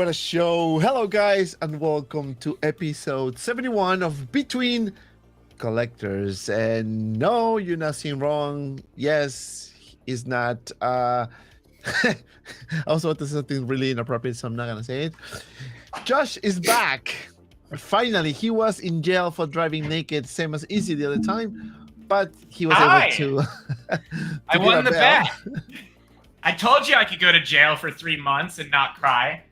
what a show. Hello, guys, and welcome to episode 71 of Between Collectors. And no, you're not seeing wrong. Yes, he's not. I also want to say something really inappropriate, so I'm not going to say it. Josh is back. Finally, he was in jail for driving naked, same as Easy the other time, but he was able to. I won the bet. I told you I could go to jail for 3 months and not cry.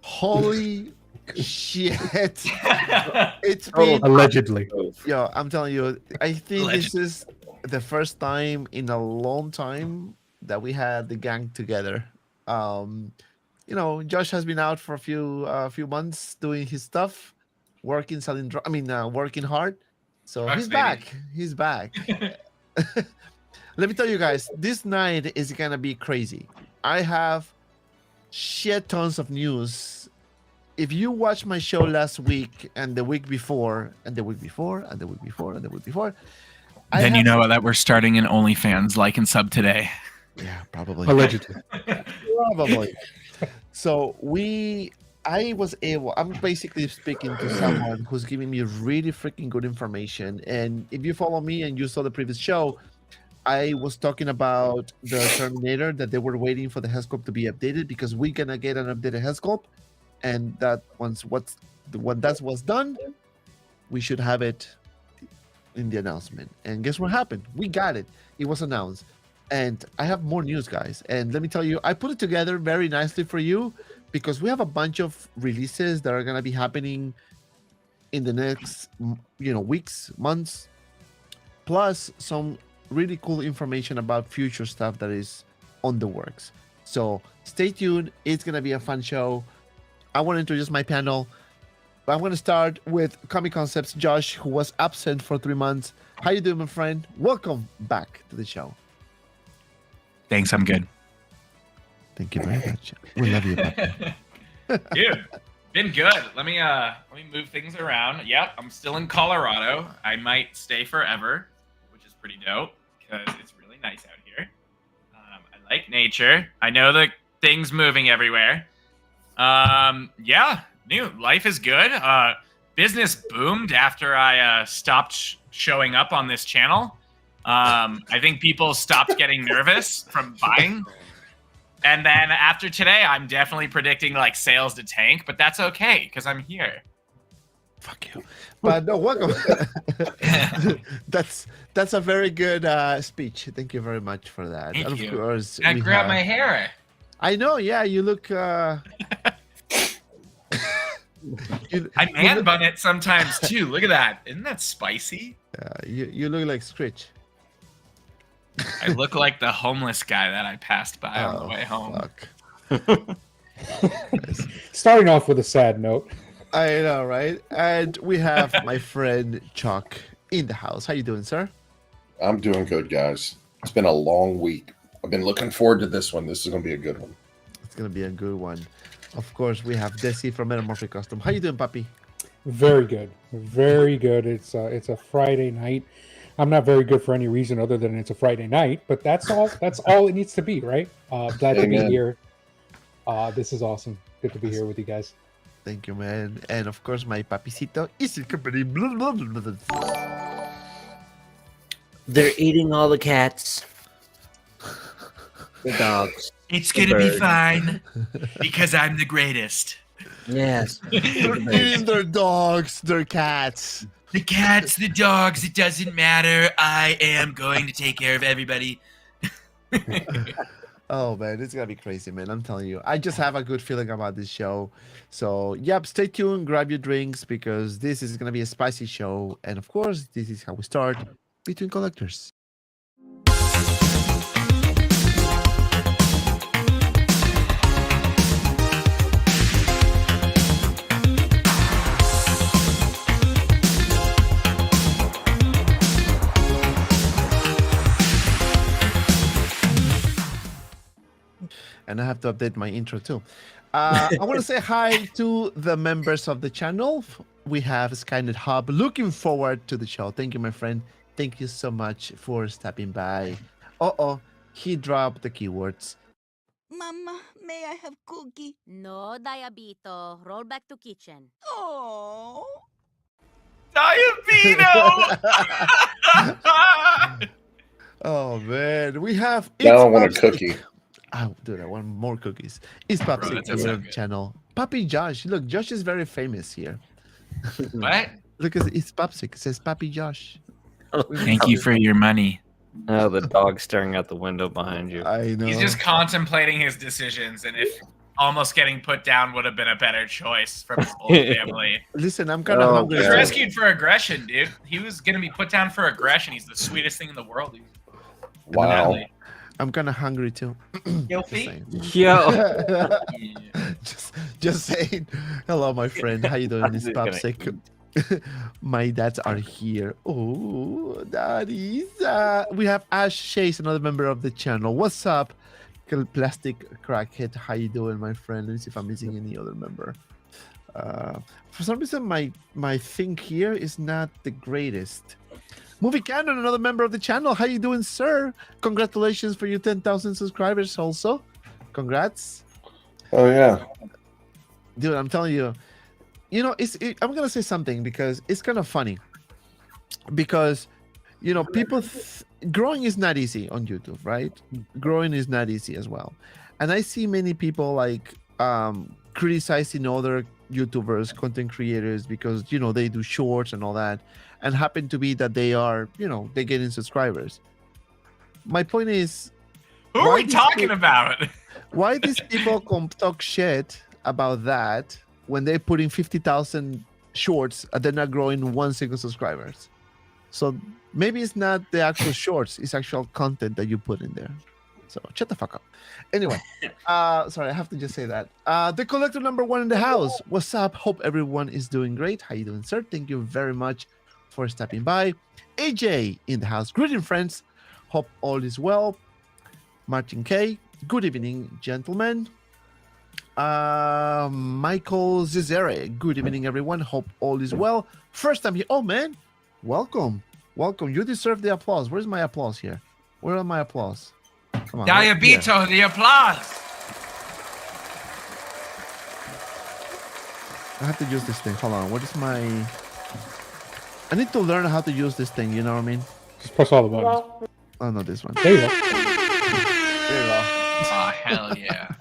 Holy shit. It's been allegedly. Yo, I'm telling you, I think this is the first time in a long time that we had the gang together. You know, Josh has been out for a few months doing his stuff, working, working hard. So Drugs, he's back. He's back. Let me tell you guys, this night is gonna be crazy. I have shit tons of news. If you watch my show last week and the week before and the week before and the week before and the week before, then you know that we're starting an OnlyFans, like and sub today. Yeah, probably. Allegedly. Probably. So I'm basically speaking to someone who's giving me really freaking good information. And if you follow me and you saw the previous show, I was talking about the Terminator, that they were waiting for the headscope to be updated because we're gonna get an updated headscope, and that when that was done, we should have it in the announcement. And guess what happened? We got it. It was announced, and I have more news, guys. And let me tell you, I put it together very nicely for you because we have a bunch of releases that are gonna be happening in the next, weeks, months, plus some really cool information about future stuff that is on the works. So stay tuned. It's gonna be a fun show. I want to introduce my panel. I'm going to start with Comic Concepts Josh, who was absent for 3 months. How you doing, my friend? Welcome back to the show. Thanks, I'm good. Thank you very much. We love you, Papa. Dude, been good. Let me move things around. Yep, I'm still in Colorado. I might stay forever, which is pretty dope because it's really nice out here. I like nature. I know the things moving everywhere. Life is good. Business boomed after I stopped showing up on this channel. I think people stopped getting nervous from buying. And then after today, I'm definitely predicting like sales to tank, but that's okay because I'm here. Fuck you. But no, welcome. That's a very good speech. Thank you very much for that. Thank and you. Of course, I grab my hair. I know. Yeah, you look. I man bun it sometimes too. Look at that. Isn't that spicy? You look like Scritch. I look like the homeless guy that I passed by on the way home. Fuck. Starting off with a sad note. I know, right? And we have my friend Chuck in the house. How you doing, sir? I'm doing good, guys. It's been a long week. I've been looking forward to this one. This is going to be a good one. It's going to be a good one. Of course, we have Desi from METAMORPHIC Custom. How you doing, puppy? Very good. Very good. It's a Friday night. I'm not very good for any reason other than it's a Friday night, but that's all it needs to be, right? Glad to be here. This is awesome. Good to be here with you guys. Thank you, man. And of course, my papicito is in company. They're eating all the cats. The dogs. It's gonna be fine because I'm the greatest. Yes. They're eating their dogs, their cats. The cats, the dogs, it doesn't matter. I am going to take care of everybody. Oh, man, it's going to be crazy, man. I'm telling you. I just have a good feeling about this show. So, yep, stay tuned. Grab your drinks because this is going to be a spicy show. And, of course, this is how we start Between Collectors. And I have to update my intro too. I want to say hi to the members of the channel. We have Skynet Hub. Looking forward to the show. Thank you, my friend. Thank you so much for stopping by. He dropped the keywords. Mama, May I have cookie? No, Diabito. Roll back to kitchen. Oh. Diabito! Oh man, we have. Now I want a Popsick. cookie. Oh, dude, I want more cookies. It's Popsick that does sound good. channel. Papi Josh. Look, Josh is very famous here. What? Look, it's Popsick. It says Papi Josh. Thank you for your money. Oh, the dog staring out the window behind you. I know. He's just contemplating his decisions, and if almost getting put down would have been a better choice from his whole family. Listen, I'm kind of Oh, hungry. He was yeah. rescued for aggression, dude. He was gonna be put down for aggression. He's the sweetest thing in the world. Wow. I'm kind of hungry too. Yo, Just saying. Yo. just saying. Hello, my friend. How you doing? I'm It's just gonna Popsick. My dads are here. Oh, daddies. We have Ash Chase, another member of the channel. What's up, plastic crackhead? How you doing, my friend? Let me see if I'm missing any other member. For some reason, my thing here is not the greatest. Movie Cannon, another member of the channel. How you doing, sir? Congratulations for your 10,000 subscribers also. Congrats. Oh yeah. Dude, I'm telling you, you know, I'm gonna say something because it's kind of funny. Because, you know, people growing is not easy on YouTube, right? Growing is not easy as well, and I see many people like criticizing other YouTubers, content creators, because you know they do shorts and all that, and happen to be that they are, you know, they get in subscribers. My point is, Who are why we these talking peop- about? Why these people talk shit about that when they're putting 50,000 shorts and they're not growing 1 single subscribers? So maybe it's not the actual shorts, it's actual content that you put in there. So shut the fuck up. Anyway, sorry, I have to just say that. The collector number 1 in the house. What's up? Hope everyone is doing great. How you doing, sir? Thank you very much for stopping by. AJ in the house. Greeting, friends. Hope all is well. Martin K. Good evening, gentlemen. Michael Zizere. Good evening, everyone. Hope all is well. First time here. Oh, man. Welcome. Welcome. You deserve the applause. Where's my applause here? Where are my applause? Come on. right here. Diabito, the applause. I have to use this thing. Hold on. What is my... I need to learn how to use this thing. You know what I mean? Just press all the buttons. Oh, no, this one. There you go. There you go. Oh, hell yeah.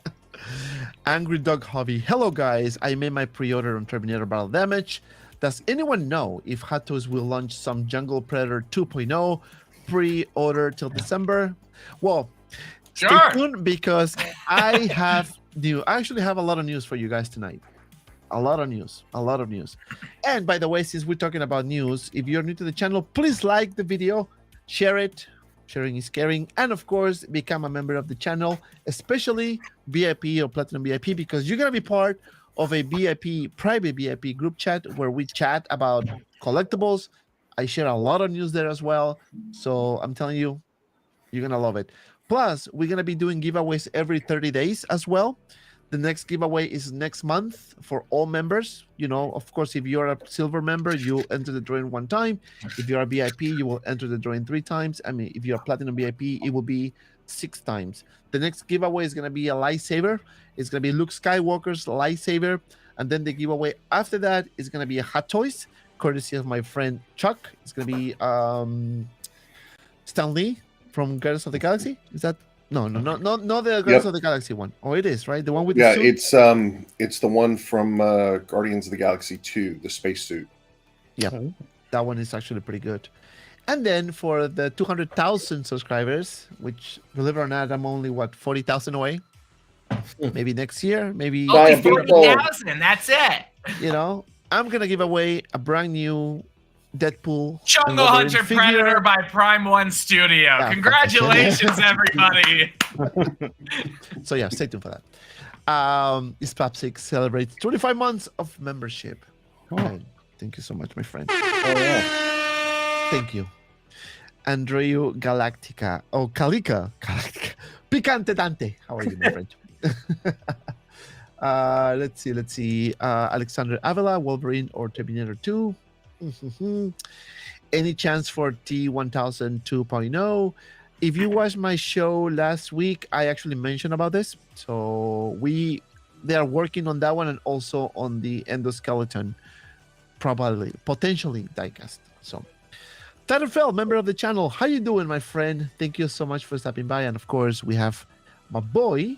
Angry Dog Hobby. Hello, guys. I made my pre-order on Terminator Battle Damage. Does anyone know if Hot Toys will launch some Jungle Predator 2.0 pre-order till December? Well, stay Sure. tuned because I actually have a lot of news for you guys tonight. A lot of news. And by the way, since we're talking about news, if you're new to the channel, please like the video, share it. Sharing is caring, and of course, become a member of the channel, especially VIP or Platinum VIP, because you're gonna be part of a private VIP group chat where we chat about collectibles. I share a lot of news there as well, so I'm telling you, you're gonna love it. Plus, we're gonna be doing giveaways every 30 days as well. The next giveaway is next month for all members. You know, of course, if you're a silver member, you enter the drawing 1 time. If you're a VIP, you will enter the drawing 3 times. I mean, if you're a platinum VIP, it will be 6 times. The next giveaway is going to be a lightsaber. It's going to be Luke Skywalker's lightsaber. And then the giveaway after that is going to be a Hot Toys, courtesy of my friend Chuck. It's going to be Stan Lee from Guardians of the Galaxy. Is that? No, the Guardians of the Galaxy one. Oh, it is, right? The one with the suit? it's the one from Guardians of the Galaxy 2, the spacesuit. Yeah, that one is actually pretty good. And then for the 200,000 subscribers, which, believe it or not, I'm only 40,000 away. Maybe next year, maybe. Only 40,000. That's it. You know, I'm gonna give away a brand new Deadpool Jungle Hunter Predator by Prime One Studio. Yeah, Congratulations, everybody. So yeah, stay tuned for that. This Popsick celebrates 25 months of membership. Oh. Thank you so much, my friend. Oh yeah. Thank you. Andreu Galactica. Oh, Galactica. Picante Dante. How are you, my friend? Let's see. Alexander Avila, Wolverine or Terminator 2. Any chance for T1000 2.0? if you watched my show last week, I actually mentioned about this. So they are working on that one and also on the endoskeleton, potentially diecast. So Tyler Fell, member of the channel, how you doing, my friend? Thank you so much for stopping by. And of course, we have my boy,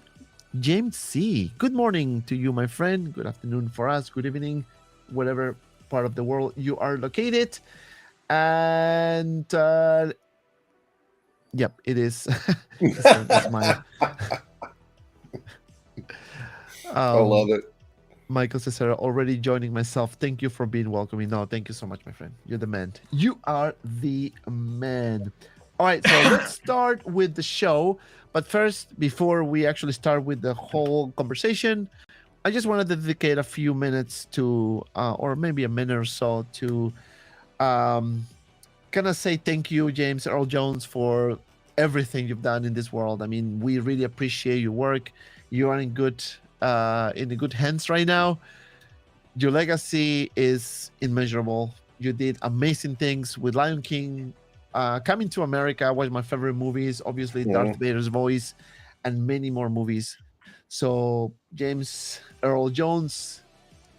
James C. Good morning to you, my friend. Good afternoon for us. Good evening, whatever part of the world you are located. And yep, it is. That's my. I love it. Michael Cesaro already joining myself. Thank you for being welcoming. No, thank you so much, my friend. You're the man. You are the man. All right, so let's start with the show. But first, before we actually start with the whole conversation, I just wanted to dedicate a few minutes to, or maybe a minute or so, to kind of say thank you, James Earl Jones, for everything you've done in this world. I mean, we really appreciate your work. You are in the good hands right now. Your legacy is immeasurable. You did amazing things with Lion King, Coming to America, one of my favorite movies, obviously Darth Vader's voice, and many more movies. So James Earl Jones,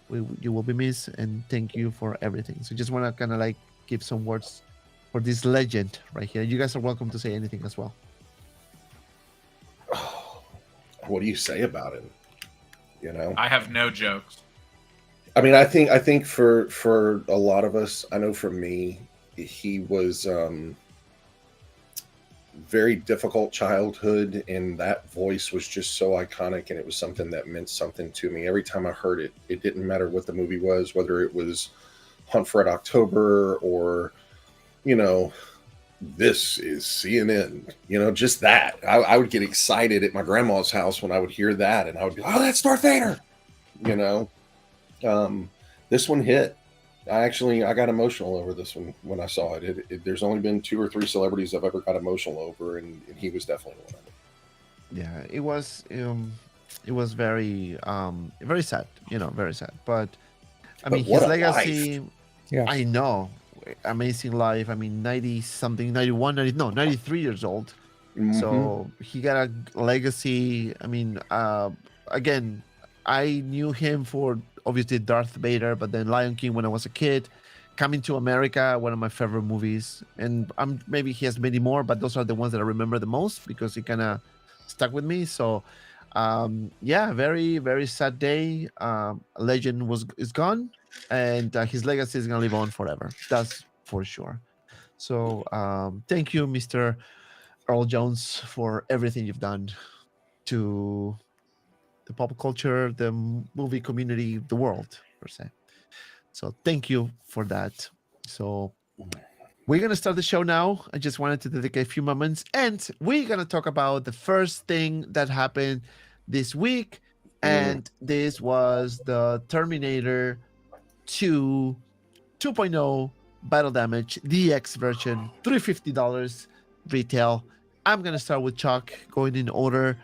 you will be missed, and thank you for everything. So just want to kind of like give some words for this legend right here. You guys are welcome to say anything as well. What do you say about him? You know, I have no jokes. I mean, I think for a lot of us, I know for me, he was very difficult childhood, and that voice was just so iconic, and it was something that meant something to me. Every time I heard it, it didn't matter what the movie was, whether it was Hunt for Red October or, you know, this is CNN, you know, just that. I would get excited at my grandma's house when I would hear that, and I would be, oh, that's Darth Vader, you know. This one hit. I got emotional over this one when I saw it. There's only been 2 or 3 celebrities I've ever got emotional over, and he was definitely one of them. Yeah, it was very very sad, you know, very sad. But I mean, his legacy, yeah, I know, amazing life. I mean, 93 years old. Mm-hmm. So he got a legacy. I mean, again, I knew him for obviously Darth Vader, but then Lion King when I was a kid. Coming to America, one of my favorite movies, and maybe he has many more, but those are the ones that I remember the most because it kind of stuck with me. So, yeah, very very sad day. Legend is gone, and his legacy is gonna live on forever. That's for sure. So, thank you, Mr. Earl Jones, for everything you've done to the pop culture, the movie community, the world per se. So thank you for that. So we're gonna start the show now. I just wanted to dedicate a few moments, and we're gonna talk about the first thing that happened this week, and this was the Terminator 2 2.0 Battle Damage DX version, $350 retail. I'm gonna start with Chuck, going in order.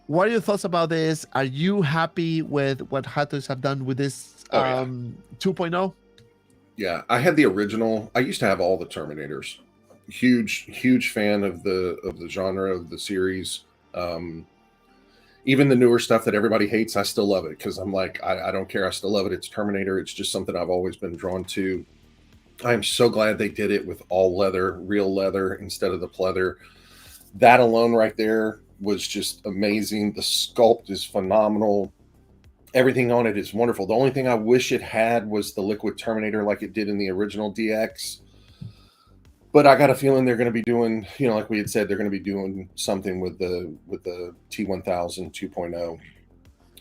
What are your thoughts about this? Are you happy with what Hot Toys have done with this 2.0? Yeah, I had the original. I used to have all the Terminators. Huge fan of the genre of the series. Even the newer stuff that everybody hates, I still love it because I'm like, I don't care. I still love it. It's Terminator. It's just something I've always been drawn to. I am so glad they did it with all leather, real leather instead of the pleather. That alone right there was just amazing. The sculpt is phenomenal. Everything on it is wonderful. The only thing I wish it had was the liquid Terminator like it did in the original DX. But I got a feeling they're going to be doing, you know, like we had said, they're going to be doing something with the T1000 2.0.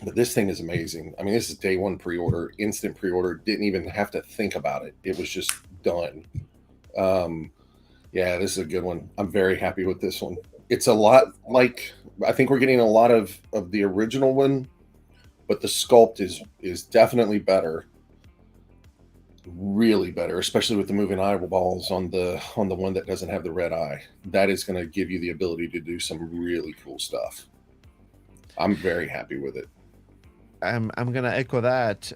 But this thing is amazing. I mean, this is day one pre-order, instant pre-order. Didn't even have to think about it. It was just done. Yeah, this is a good one. I'm very happy with this one. It's a lot like, I think we're getting a lot of the original one, but the sculpt is definitely better. Really better, especially with the moving eyeballs on the one that doesn't have the red eye. That is going to give you the ability to do some really cool stuff. I'm very happy with it. I'm gonna echo that.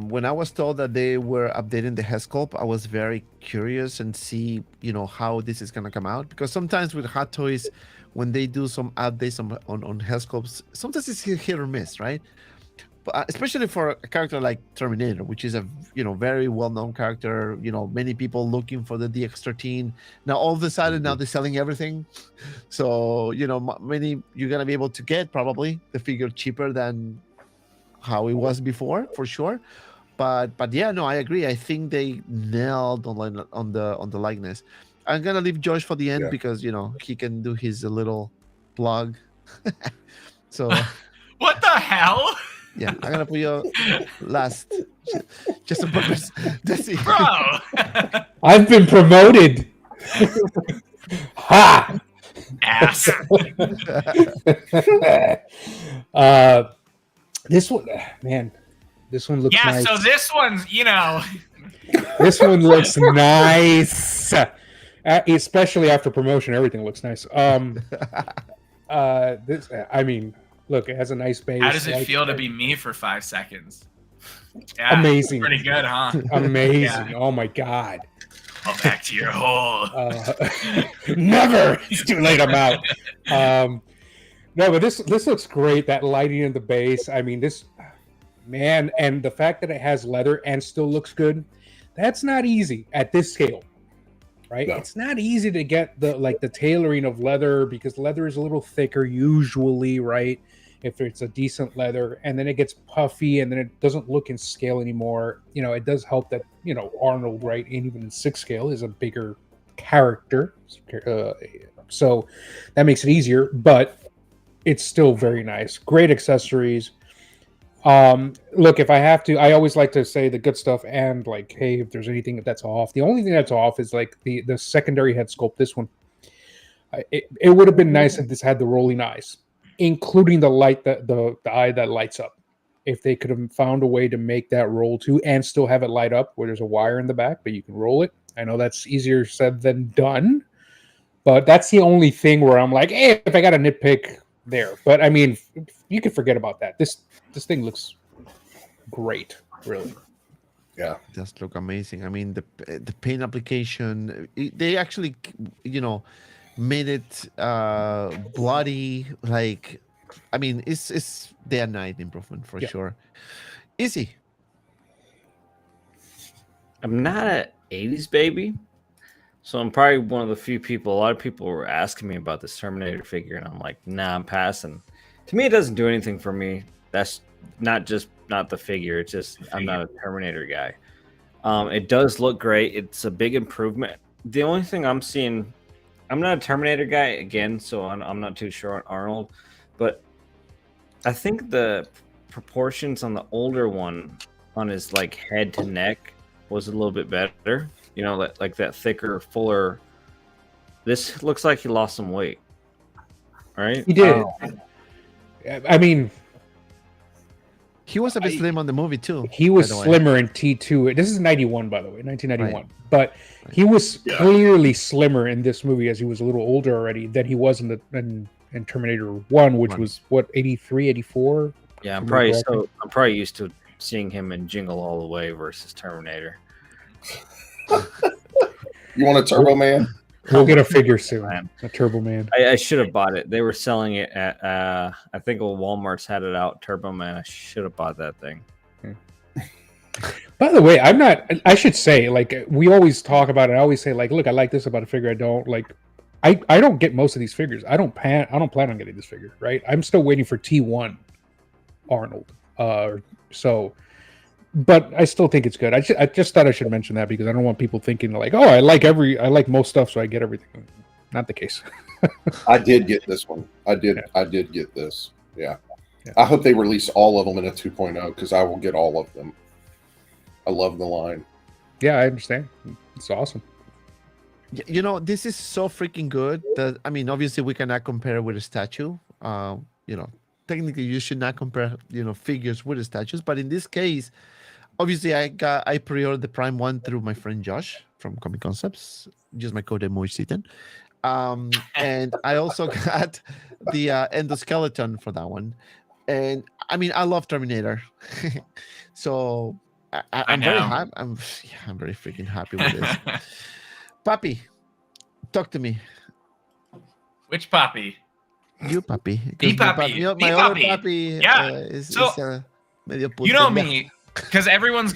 When I was told that they were updating the head sculpt, I was very curious and see, how this is gonna come out. Because sometimes with Hot Toys, when they do some updates on head sculpts, sometimes it's hit or miss, right? But especially for a character like Terminator, which is a very well-known character. Many people looking for the DX13. Now all of a sudden, now they're selling everything. So many you're gonna be able to get probably the figure cheaper than how it was before, for sure. But yeah, no, I agree. I think they nailed on the likeness. I'm gonna leave Josh for the end Yeah. because he can do his little plug. So What the hell? yeah, I'm gonna put you last, just on purpose. That's it. Bro. I've been promoted. Ha! Ass. This one, man, this one looks Yeah, nice. so this one's, This one looks nice, especially after promotion. Everything looks nice. This, I mean, look, it has a nice base. how does it like- feel to be me for 5 seconds? Yeah, Amazing. Pretty good, huh? Amazing! Yeah. Oh my god! Go back to your hole. Never. It's too late. I'm out. No, but this looks great. That lighting in the base. I mean, this man, and the fact that it has leather and still looks good. That's not easy at this scale, right? No. It's not easy to get the tailoring of leather because leather is a little thicker usually, right? If it's a decent leather, and then it gets puffy, and then it doesn't look in scale anymore. It does help that Arnold, right, and even in 6 scale, is a bigger character, so that makes it easier. But it's still very nice. Great accessories. Look, if I have to, I always like to say the good stuff and like, hey, if there's anything that's off. The only thing that's off is like the secondary head sculpt. This one, it would have been nice if this had the rolling eyes, including the light the eye that lights up. If they could have found a way to make that roll too and still have it light up where there's a wire in the back, but you can roll it. I know that's easier said than done, but that's the only thing where I'm like, hey, if I got a nitpick there. But I mean, you can forget about that. This thing looks great, really. Yeah. It does look amazing. I mean, the paint application, they actually, made it bloody. Like, I mean, it's day and night improvement for sure. Easy. I'm not an 80s baby, so I'm probably one of the few people. A lot of people were asking me about this Terminator figure, and I'm like, nah, I'm passing. To me, it doesn't do anything for me. That's not the figure. It's just I'm not a Terminator guy. It does look great. It's a big improvement. The only thing I'm seeing, I'm not a Terminator guy again, so I'm not too sure on Arnold, but I think the proportions on the older one on his like head to neck was a little bit better. Like that thicker, fuller. This looks like he lost some weight, right? He did. I mean, He was a bit slim on the movie too. he was by the way. slimmer in T2. This is 91, by the way, 1991. Right. But he was clearly slimmer in this movie as he was a little older already than he was in Terminator 1, which was what, 83, 84? Yeah, I'm Something probably like I'm probably used to seeing him in Jingle All the Way versus Terminator. You want a Turbo Man? We'll get a figure soon. Man. A Turbo Man. I should have bought it. They were selling it at I think Walmart's had it out. Turbo Man. I should have bought that thing. By the way, I should say, like, we always talk about it. I always say, like, look, I like this about a figure. I don't like. I don't get most of these figures. I don't plan on getting this figure. Right. I'm still waiting for T1 Arnold. But I still think it's good. I just thought I should mention that because I don't want people thinking like, oh, I like most stuff, so I get everything. Not the case. I did get this one. I did get this. Yeah. I hope they release all of them in a 2.0 because I will get all of them. I love the line. Yeah, I understand. It's awesome. This is so freaking good that, I mean, obviously we cannot compare it with a statue. Technically you should not compare, figures with the statues. But in this case, obviously I pre-ordered the Prime one through my friend Josh from Comic Concepts. Use my code EMOJSITAN. And I also got the endoskeleton for that one. And I mean, I love Terminator, so I'm very know. happy. I'm very freaking happy with this. Papi, talk to me. Which puppy? You, Papi. Me, 'Cause my Papi. you know, Me, my other Papi. Papi Yeah. is So, medio You know putería. me, because everyone's,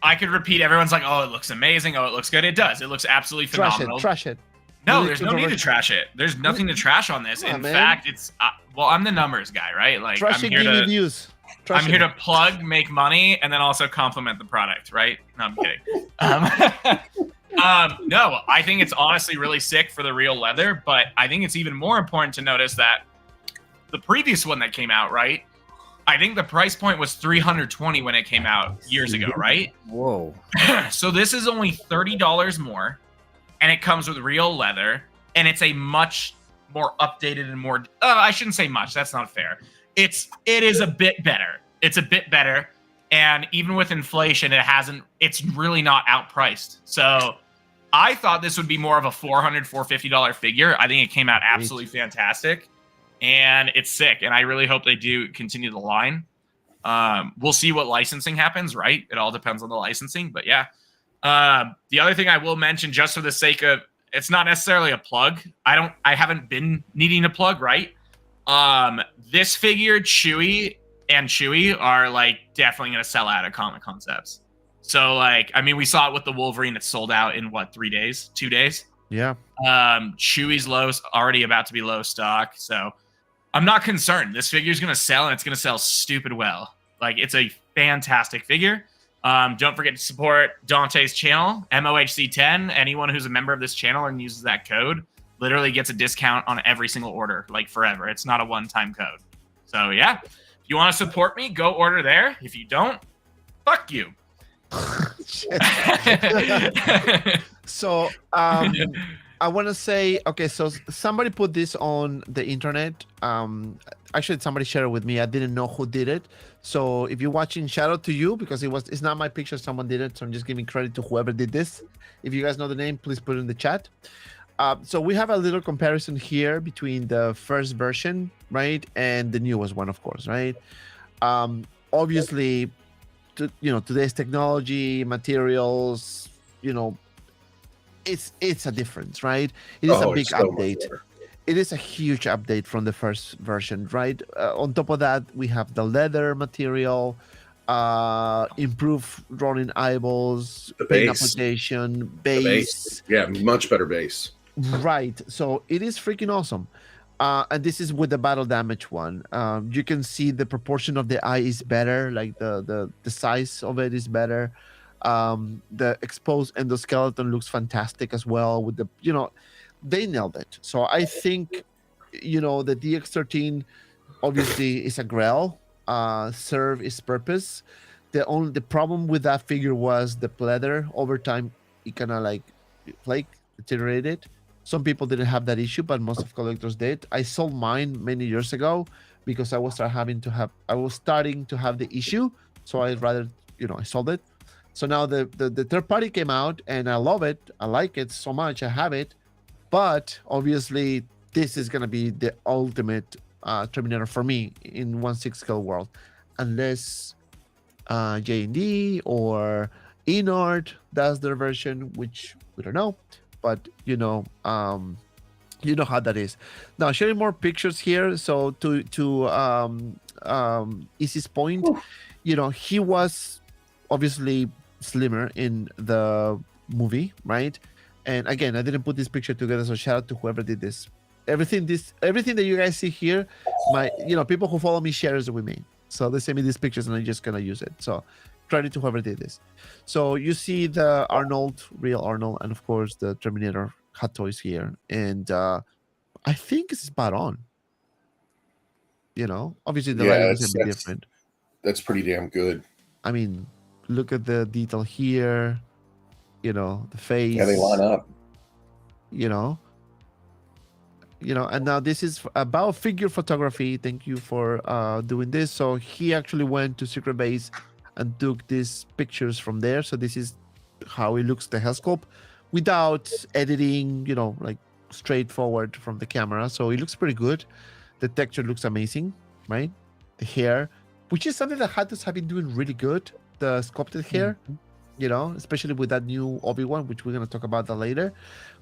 I could repeat. Everyone's like, "Oh, it looks amazing. Oh, it looks good." It does. It looks absolutely phenomenal. Trash it. No, Really there's no need to trash it. There's nothing to trash on this. Come on, In man. fact, it's well, I'm the numbers guy, right? Like, Trash I'm it, here give me to views. I'm Trash here it. to plug, make money, and then also compliment the product, right? No, I'm kidding. No, I think it's honestly really sick for the real leather, but I think it's even more important to notice that the previous one that came out, right? I think the price point was $320 when it came out years ago, right? Whoa. So this is only $30 more, and it comes with real leather, and it's a much more updated and more. I shouldn't say much. That's not fair. It is a bit better. It's a bit better, and even with inflation, it's really not outpriced. So I thought this would be more of a $450 figure. I think it came out absolutely fantastic, and it's sick. And I really hope they do continue the line. We'll see what licensing happens, right? It all depends on the licensing, but yeah. The other thing I will mention, just for the sake of, it's not necessarily a plug. I haven't been needing a plug, right? This figure, Chewie are like definitely going to sell out at Comic Concepts. So like, I mean, we saw it with the Wolverine. It sold out in what, 3 days, 2 days? Yeah. Chewie's already about to be low stock. So I'm not concerned. This figure is going to sell, and it's going to sell stupid well. Like, it's a fantastic figure. Don't forget to support Dante's channel, MOHC10. Anyone who's a member of this channel and uses that code literally gets a discount on every single order, like forever. It's not a one-time code. So yeah, if you want to support me, go order there. If you don't, fuck you. So I want to say, okay, so somebody put this on the internet. Actually, somebody shared it with me. I didn't know who did it. So if you're watching, shout out to you, because it's not my picture. Someone did it. So I'm just giving credit to whoever did this. If you guys know the name, please put it in the chat. So we have a little comparison here between the first version, right, and the newest one, of course, right? Obviously, today's technology, materials, it's a difference, right? It is a big update. It is a huge update from the first version, right? On top of that, we have the leather material, improved rolling eyeballs, The paint base. application, The base. Yeah, much better base. Right. So it is freaking awesome. And this is with the battle damage one. You can see the proportion of the eye is better, like the size of it is better. The exposed endoskeleton looks fantastic as well with the, they nailed it. So I think, the DX13 obviously is a Grail, serve its purpose. The problem with that figure was the leather. Over time, it kind of like deteriorated. Some people didn't have that issue, but most of collectors did. I sold mine many years ago because I was starting to have the issue. So I'd rather, I sold it. So now the third party came out, and I love it. I like it so much. I have it. But obviously, this is going to be the ultimate Terminator for me in 1/6 scale world. Unless J&D or Enord does their version, which we don't know. But you know how that is. Now sharing more pictures here. So to Izzy's point, he was obviously slimmer in the movie, right? And again, I didn't put this picture together, so shout out to whoever did this. Everything that you guys see here, people who follow me shares with me. So they send me these pictures, and I'm just gonna use it. So credit to whoever did this. So you see the real Arnold, and of course the Terminator Hot Toys here, and I think it's spot on. Obviously the lighting is a bit different. That's pretty damn good. I mean, look at the detail here. The face. Yeah, they line up. And now this is about figure photography. Thank you for doing this. So he actually went to Secret Base and took these pictures from there. So this is how it looks, the Hellscope, without editing, like straightforward from the camera. So it looks pretty good. The texture looks amazing, right? the hair, which is something that Hatters have been doing really good. The sculpted hair, you know, especially with that new Obi-Wan, which we're gonna talk about that later.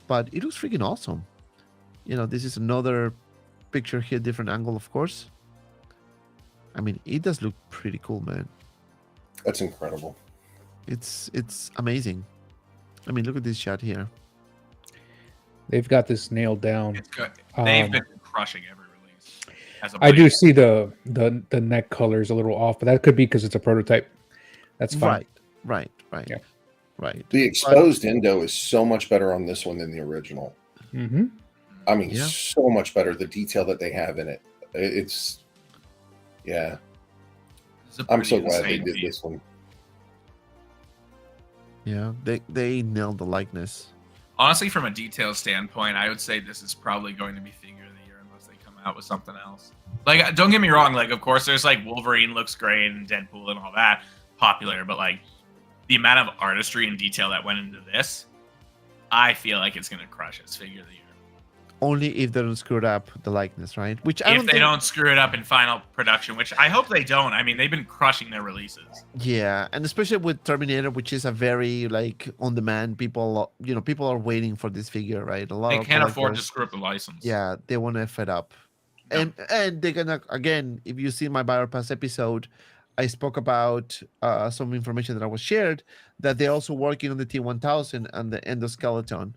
But it looks freaking awesome. You know, this is another picture here, different angle, of course. I mean, it does look pretty cool, man. That's incredible. It's amazing. I mean, look at this shot here. They've got this nailed down. It's good. They've been crushing every release. As a I do see the neck color is a little off, but that could be because it's a prototype. That's fine. Right. Yeah. Right. The exposed endo is so much better on this one than the original. Mm-hmm. I mean, Yeah. so much better. The detail that they have in it. It's, yeah. It's a I'm so pretty glad they insane did piece. this one. Yeah, they nailed the likeness. Honestly, from a detail standpoint, I would say this is probably going to be figure of the year unless they come out with something else. Like, don't get me wrong. Like, of course, there's like Wolverine looks great and Deadpool and all that popular, but like the amount of artistry and detail that went into this, I feel like it's going to crush its figure of the year. Only if they don't screw up the likeness, right? Which I If they don't screw it up in final production, which I hope they don't. I mean, they've been crushing their releases. Yeah, and especially with Terminator, which is a very like on demand. People are waiting for this figure, right? A lot They of can't afford to collectors, screw up the license. yeah, they want to F it up. And they're gonna, again, if you see my Bypass episode, I spoke about some information that I was shared that they're also working on the T1000 and the endoskeleton.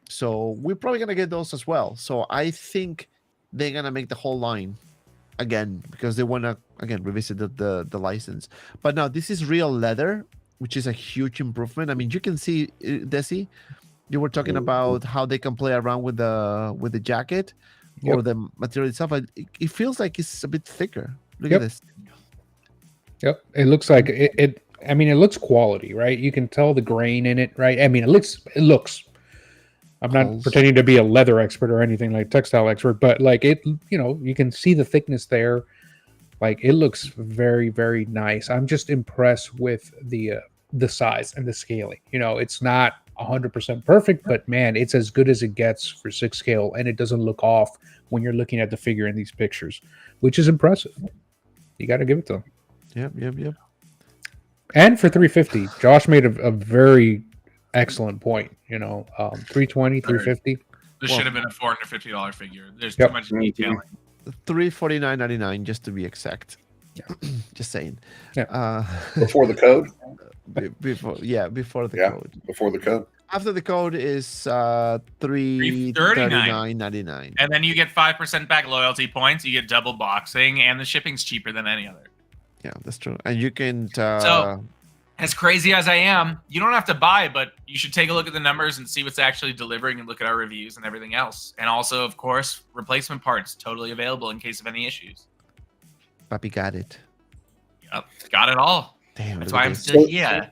So we're probably gonna get those as well. So I think they're gonna make the whole line again because they wanna again revisit the license. But now this is real leather, which is a huge improvement. I mean, you can see Desi, you were talking about how they can play around with the jacket or the material itself. It feels like it's a bit thicker. Look at this. Yep. It looks like it. I mean, it looks quality, right? You can tell the grain in it, right? I mean, it looks. I'm not Holes. pretending to be a leather expert or anything like textile expert, but like it, you can see the thickness there. Like it looks very, very nice. I'm just impressed with the size and the scaling. It's not 100% perfect, but man, it's as good as it gets for 6 scale, and it doesn't look off when you're looking at the figure in these pictures, which is impressive. You got to give it to them. Yep. And for 350, Josh made a very excellent point. 320, 350. This Well- should have been a $450 figure. There's Yep. too much detailing. $349.99 just to be exact. Yeah. Just saying. Yeah. Before the code? Before the Yeah. code. Before the code. After the code is $339.99. And then you get 5% back loyalty points. You get double boxing, and the shipping's cheaper than any other. Yeah, that's true. And you can So, as crazy as I am, you don't have to buy, but you should take a look at the numbers and see what's actually delivering and look at our reviews and everything else. And also, of course, replacement parts totally available in case of any issues. Papi got it. Yep, got it all. Damn. That's look why at I'm this. still here.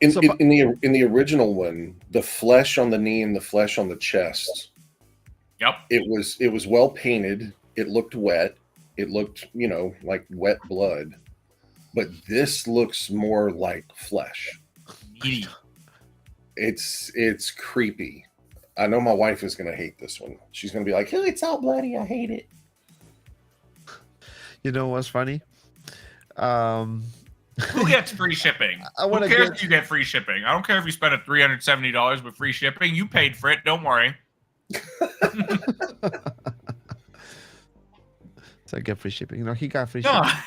In, So- in the original one, the flesh on the knee and the flesh on the chest, Yep. it was well painted. It looked wet. It looked, like wet blood. But this looks more like flesh. Meaty. It's creepy. I know my wife is gonna hate this one. She's gonna be like, "Oh, it's all bloody. I hate it." You know what's funny? Who gets free shipping? I Who wanna cares get- if you get free shipping? I don't care if you spend $370 with free shipping. You paid for it. Don't worry. So I get free shipping. He got free No. shipping.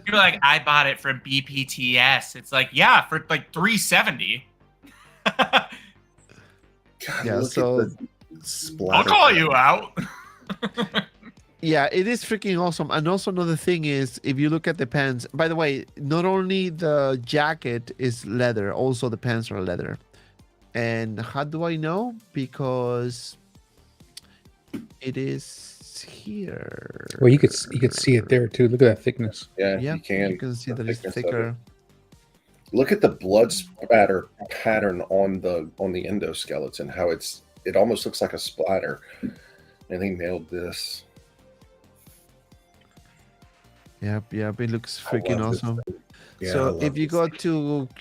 You're like, I bought it from BPTS. It's like, yeah, for like $370. God, Yeah, look so- at the splatter. I'll call you out. Yeah, it is freaking awesome. And also another thing is, if you look at the pants, by the way, not only the jacket is leather, also the pants are leather. And how do I know? Because it is here. Well, you could see it there too. Look at that thickness. Yeah, Yeah, you can. You can see The that it's thickness of thicker. it. Look at the blood spatter pattern on the endoskeleton. How it almost looks like a splatter. And they nailed this. Yep. It looks I freaking love this awesome. thing. Yeah, I So love if you this go thing.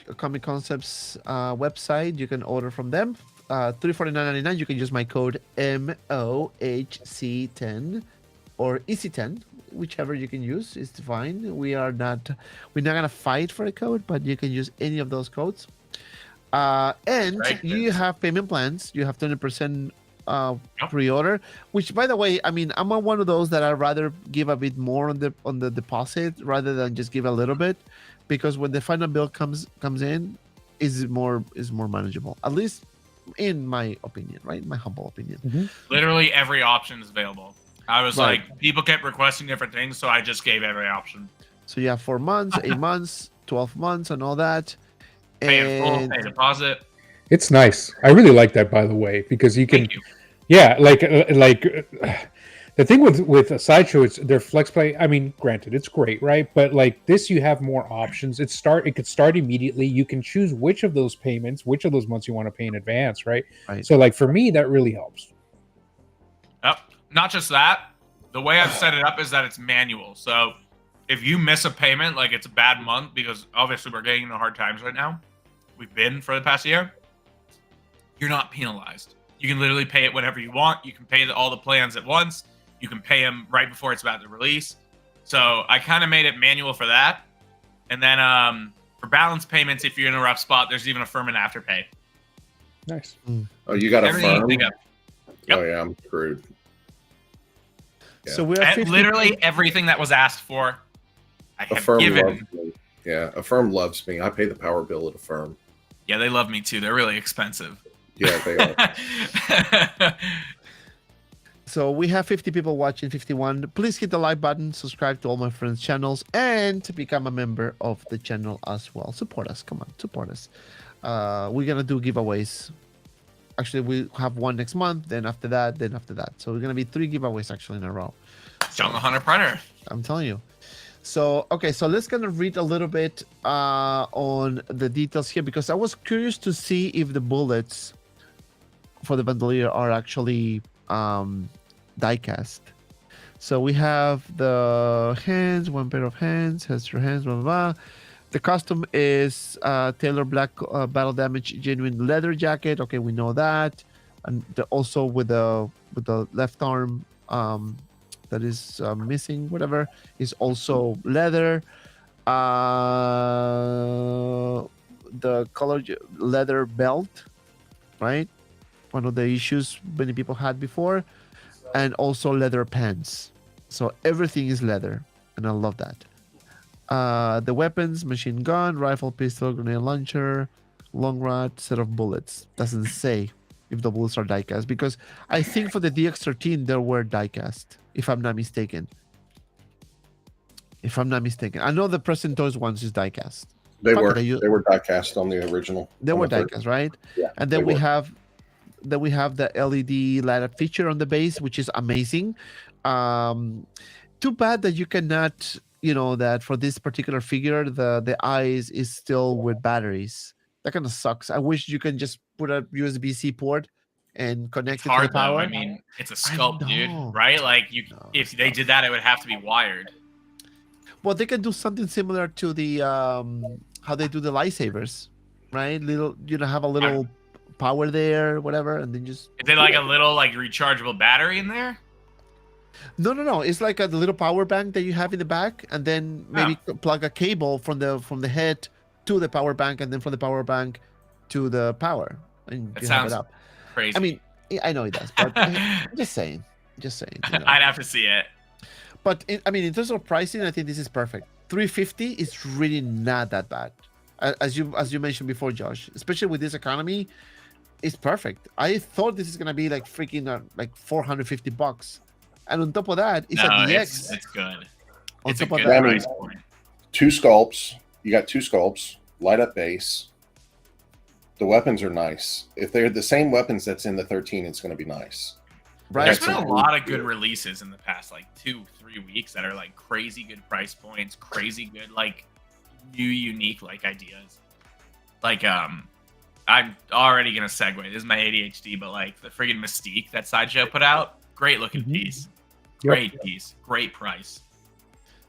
to Comic Concepts website, you can order from them. $349.99. You can use my code MOHC10 or EC10 whichever you can use is fine. We're not gonna fight for a code, but you can use any of those codes. And Right. you have payment plans. You have 20% Yep. pre-order, which, by the way, I mean, I'm one of those that I'd rather give a bit more on the deposit rather than just give a little bit, because when the final bill comes in, is more manageable, at least in my opinion, right? My humble opinion. Literally every option is available. I was Right. like, people kept requesting different things, so I just gave every option. So you have 4 months, 8 months, 12 months, and all that. Pay in full, And pay deposit. It's nice. I really like that, by the way, because you can, Thank you. yeah, the thing with a sideshow, it's their flex play. I mean, granted, it's great, right? But like this, you have more options. It could start immediately. You can choose which of those payments, which of those months you want to pay in advance, right? Right. So, like for me, that really helps. Yep. Not just that. The way I've set it up is that it's manual. So if you miss a payment, like it's a bad month, because obviously we're getting into hard times right now. We've been for the past year. You're not penalized. You can literally pay it whenever you want. You can pay all the plans at once. You can pay them right before it's about to release. So I kind of made it manual for that. And then for balance payments, if you're in a rough spot, there's even a firm and afterpay. Nice. Oh, you got a Everything firm? they got. Yep. Oh yeah, I'm screwed. Yeah. so we're And 50 literally everything that was asked for, I A have firm given. loves me. Yeah, a firm loves me. I pay the power bill at a firm. Yeah, they love me too. They're really expensive. Yeah, they are. So we have 50 people watching, 51. Please hit the like button, subscribe to all my friends' channels, and become a member of the channel as well. Support us. Come on, support us. We're going to do giveaways. Actually, we have one next month, then after that, then after that. So we're going to be 3 giveaways actually in a row. Jungle Hunter Predator. I'm telling you. So, okay, so let's gonna read a little bit on the details here, because I was curious to see if the bullets for the bandolier are actually die cast. So we have the hands, 1 pair of hands, has your hands, blah, blah, blah. The costume is Taylor Black battle damage genuine leather jacket. Okay, we know that. And also with the left arm that is missing, whatever, is also leather. The colored leather belt, right? One of the issues many people had before. And also leather pants. So everything is leather, and I love that. The weapons: machine gun, rifle, pistol, grenade launcher, long rod, set of bullets. Doesn't say if the bullets are die-cast, because I think for the DX13 there were die-cast, if I'm not mistaken. I know the present toys ones is die-cast. They Fuck were it, they were die-cast on the original. They on were the third- die-cast, right? Yeah, And then they we were. have the LED light up feature on the base, which is amazing. Too bad that you cannot, that for this particular figure the eyes is still with batteries. That kind of sucks. I wish you can just put a USB-C port and connect It's it to the hard though. power. I mean, it's a sculpt, dude. know. Right? Like No, if they did that, it would have to be wired. Well, they can do something similar to the how they do the lightsabers, right? Have a little power there, whatever, and then just Is it like a little like rechargeable battery in there? no. It's like a little power bank that you have in the back, and then maybe plug a cable from the head to the power bank, and then from the power bank to the power, and That you have sounds it up. crazy. I mean, I know it does, but I'm just saying. I'd have to see it. But in terms of pricing, I think this is perfect. $350 is really not that bad, as you mentioned before, Josh. Especially with this economy, it's perfect. I thought this is gonna be like freaking like $450, and on top of that, it's No, a DX. it's good. On It's a top of good that, price point. 2 sculpts. You got 2 sculpts. Light up base. The weapons are nice. If they're the same weapons that's in the 13, it's going to be nice. right? There's That's been a a- lot of good releases in the past like 2-3 weeks that are like crazy good price points, crazy good like new unique like ideas. Like I'm already gonna segue. This is my ADHD, but like the friggin' Mystique that Sideshow put out, great looking Mhm. piece, Yep. great piece, great price.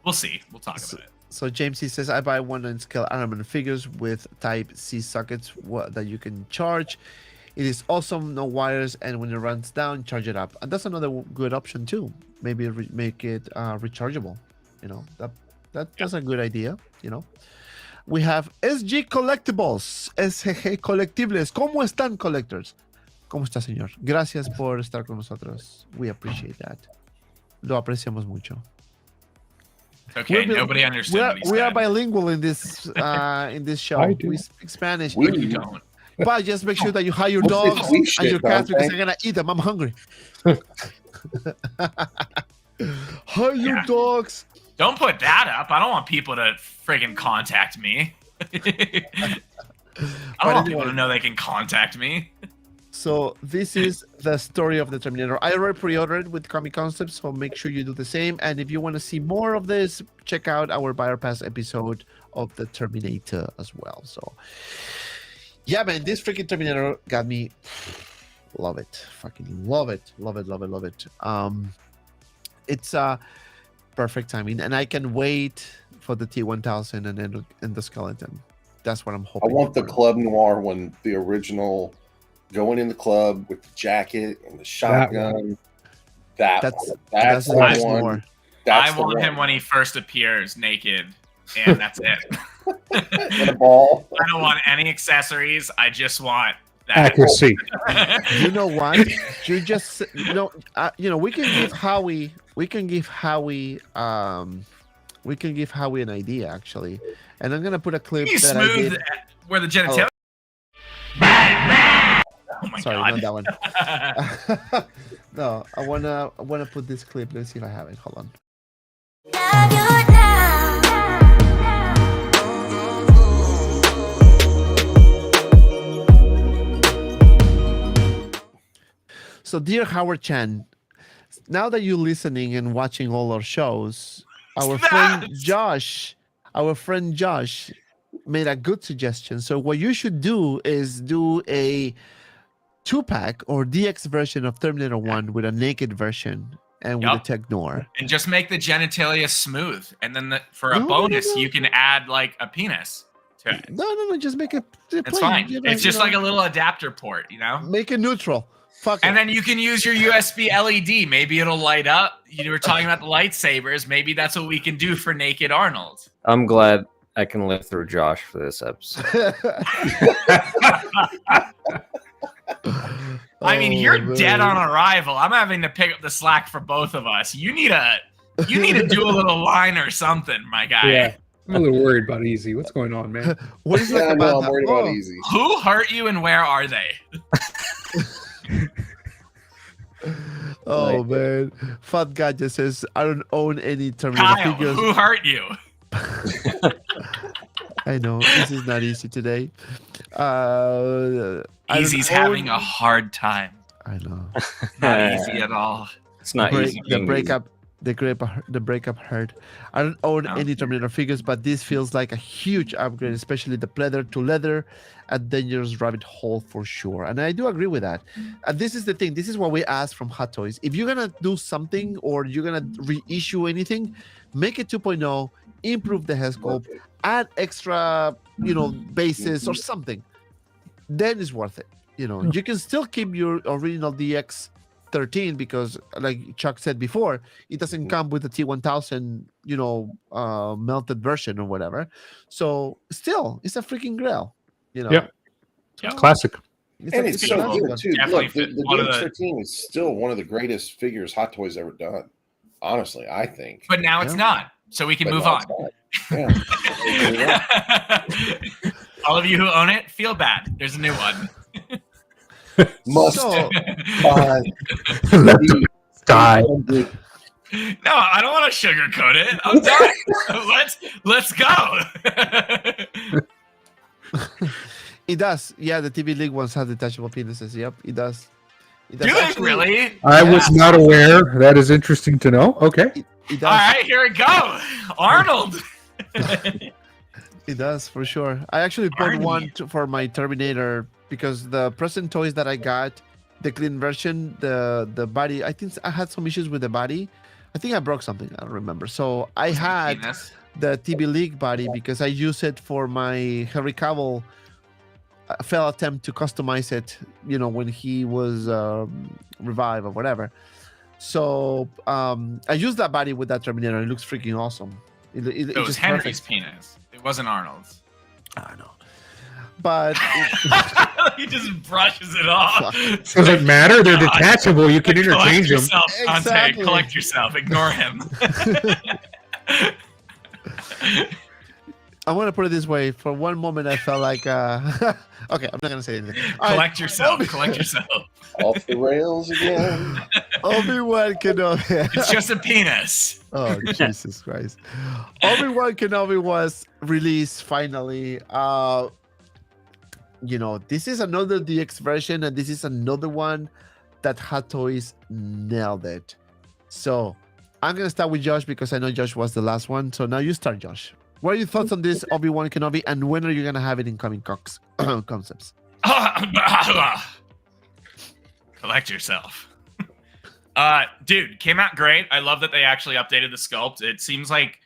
We'll see. We'll talk about it. So James, he says, I buy 1/9 scale Iron Man figures with Type C sockets that you can charge. It is awesome, no wires, and when it runs down, charge it up. And that's another good option too. Maybe make it rechargeable. You know, that's a good idea. You know, we have SG Collectibles, SG Collectibles. ¿Cómo están, collectors? ¿Cómo está, señor? Gracias por estar con nosotros. We appreciate that. Lo apreciamos mucho. Okay, nobody understood what he said. We are bilingual in this show. I do. We speak Spanish. But you don't. But just make sure that you hire your dogs and your cats because I'm gonna eat them. I'm hungry. Hire your dogs. Don't put that up. I don't want people to friggin' contact me. I don't want people to know they can contact me. So this is the story of the Terminator. I already pre-ordered with Comic Concepts, so make sure you do the same. And if you want to see more of this, check out our Buyer Pass episode of the Terminator as well. So yeah, man, this freaking Terminator got me. Love it. Fucking love it. Love it, love it, love it. It's perfect timing. And I can wait for the T-1000 and the skeleton. That's what I'm hoping. I want the Club Noir one, the original, going in the club with the jacket and the shotgun. That's the one. I want him when he first appears naked, and that's it. And a ball. I don't want any accessories. I just want that. Accuracy. You know what? You just we can give Howie an idea actually, and I'm gonna put a clip You that I smooth did. where the genitalia. Oh my Sorry, god. not that one. No, I wanna put this clip. Let's see if I have it. Hold on. So, dear Howard Chan, now that you're listening and watching all our shows, our friend Josh made a good suggestion. So what you should do is do a 2-pack or DX version of Terminator 1 with a naked version and with a Tech Noir. And just make the genitalia smooth. And then for a bonus, you can add like a penis to it. No, just make it plain. It's fine. It's just like a little adapter port, you know? Make it neutral. Fuck and it. then you can use your USB LED. Maybe it'll light up. You were talking about the lightsabers. Maybe that's what we can do for Naked Arnold. I'm glad I can live through Josh for this episode. I mean, you're dead on arrival. I'm having to pick up the slack for both of us. You need to do a little line or something, my guy. Yeah, I'm a little worried about Easy. What's going on, man? What is that about? I'm worried about Easy. Who hurt you and where are they? Oh man, Fat Guy just says I don't own any Terminator Kyle, figures. who hurt you? I know this is not easy today. Easy's having a hard time. I know. Not easy at all. It's not easy. The breakup hurt. I don't own any Terminator figures, but this feels like a huge upgrade, especially the pleather to leather, a dangerous rabbit hole for sure. And I do agree with that. And this is the thing. This is what we ask from Hot Toys. If you're gonna do something or you're gonna reissue anything, make it 2.0, improve the head sculpt, add extra, bases or something. Then it's worth it. You can still keep your original DX13 because, like Chuck said before, it doesn't come with the T1000, melted version or whatever. So still, it's a freaking grail. Yeah. Classic. It's so beautiful. good too. Definitely Look, the one of the- DX13 is still one of the greatest figures Hot Toys ever done. Honestly, I think. But now it's not. So we can But move no, on. it's not. Yeah. All of you who own it, feel bad. There's a new one. Must So, buy. Die. No, I don't want to sugarcoat it. I'm done. Let's go. it does. Yeah, the TV League ones have detachable penises. Yep, it does. It does. Do they Actually, really? I was not aware. That is interesting to know. Okay. It does. All right, here we go. Arnold. It does for sure. I actually bought one for my Terminator because the present toys that I got, the clean version, the body, I think I had some issues with the body. I think I broke something. I don't remember. So I had the TV League body because I use it for my Henry Cavill a failed attempt to customize it, when he was revived or whatever. So I used that body with that Terminator, and it looks freaking awesome. It was just Henry's perfect. penis. It wasn't Arnold's. I don't know. But He just brushes it off. Does it matter? They're God. detachable. You can interchange them. Yourself, Dante. Exactly. Collect yourself. Ignore him. I want to put it this way. For one moment, I felt like, okay, I'm not going to say anything. All right. Collect yourself. Collect yourself. Off the rails again. Obi-Wan Kenobi. It's just a penis. Oh, Jesus Christ. Obi-Wan Kenobi was released finally. This is another DX version, and this is another one that Hot Toys nailed it. So I'm going to start with Josh because I know Josh was the last one. So now you start, Josh. What are your thoughts on this Obi-Wan Kenobi, and when are you going to have it in coming concepts? Collect yourself. Dude, came out great. I love that they actually updated the sculpt. It seems like,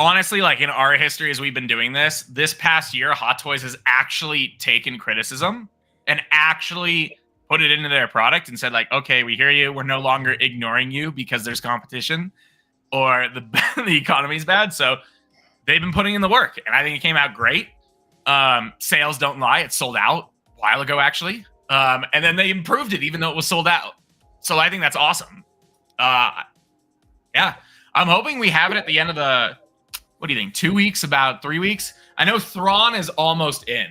honestly, like in our history as we've been doing this past year, Hot Toys has actually taken criticism and actually put it into their product and said, like, okay, we hear you. We're no longer ignoring you because there's competition or the economy's bad. So they've been putting in the work, and I think it came out great. Sales don't lie. It sold out a while ago, actually. And then they improved it even though it was sold out. So I think that's awesome. Yeah. I'm hoping we have it at the end of the, what do you think, 2 weeks, about 3 weeks? I know Thrawn is almost in.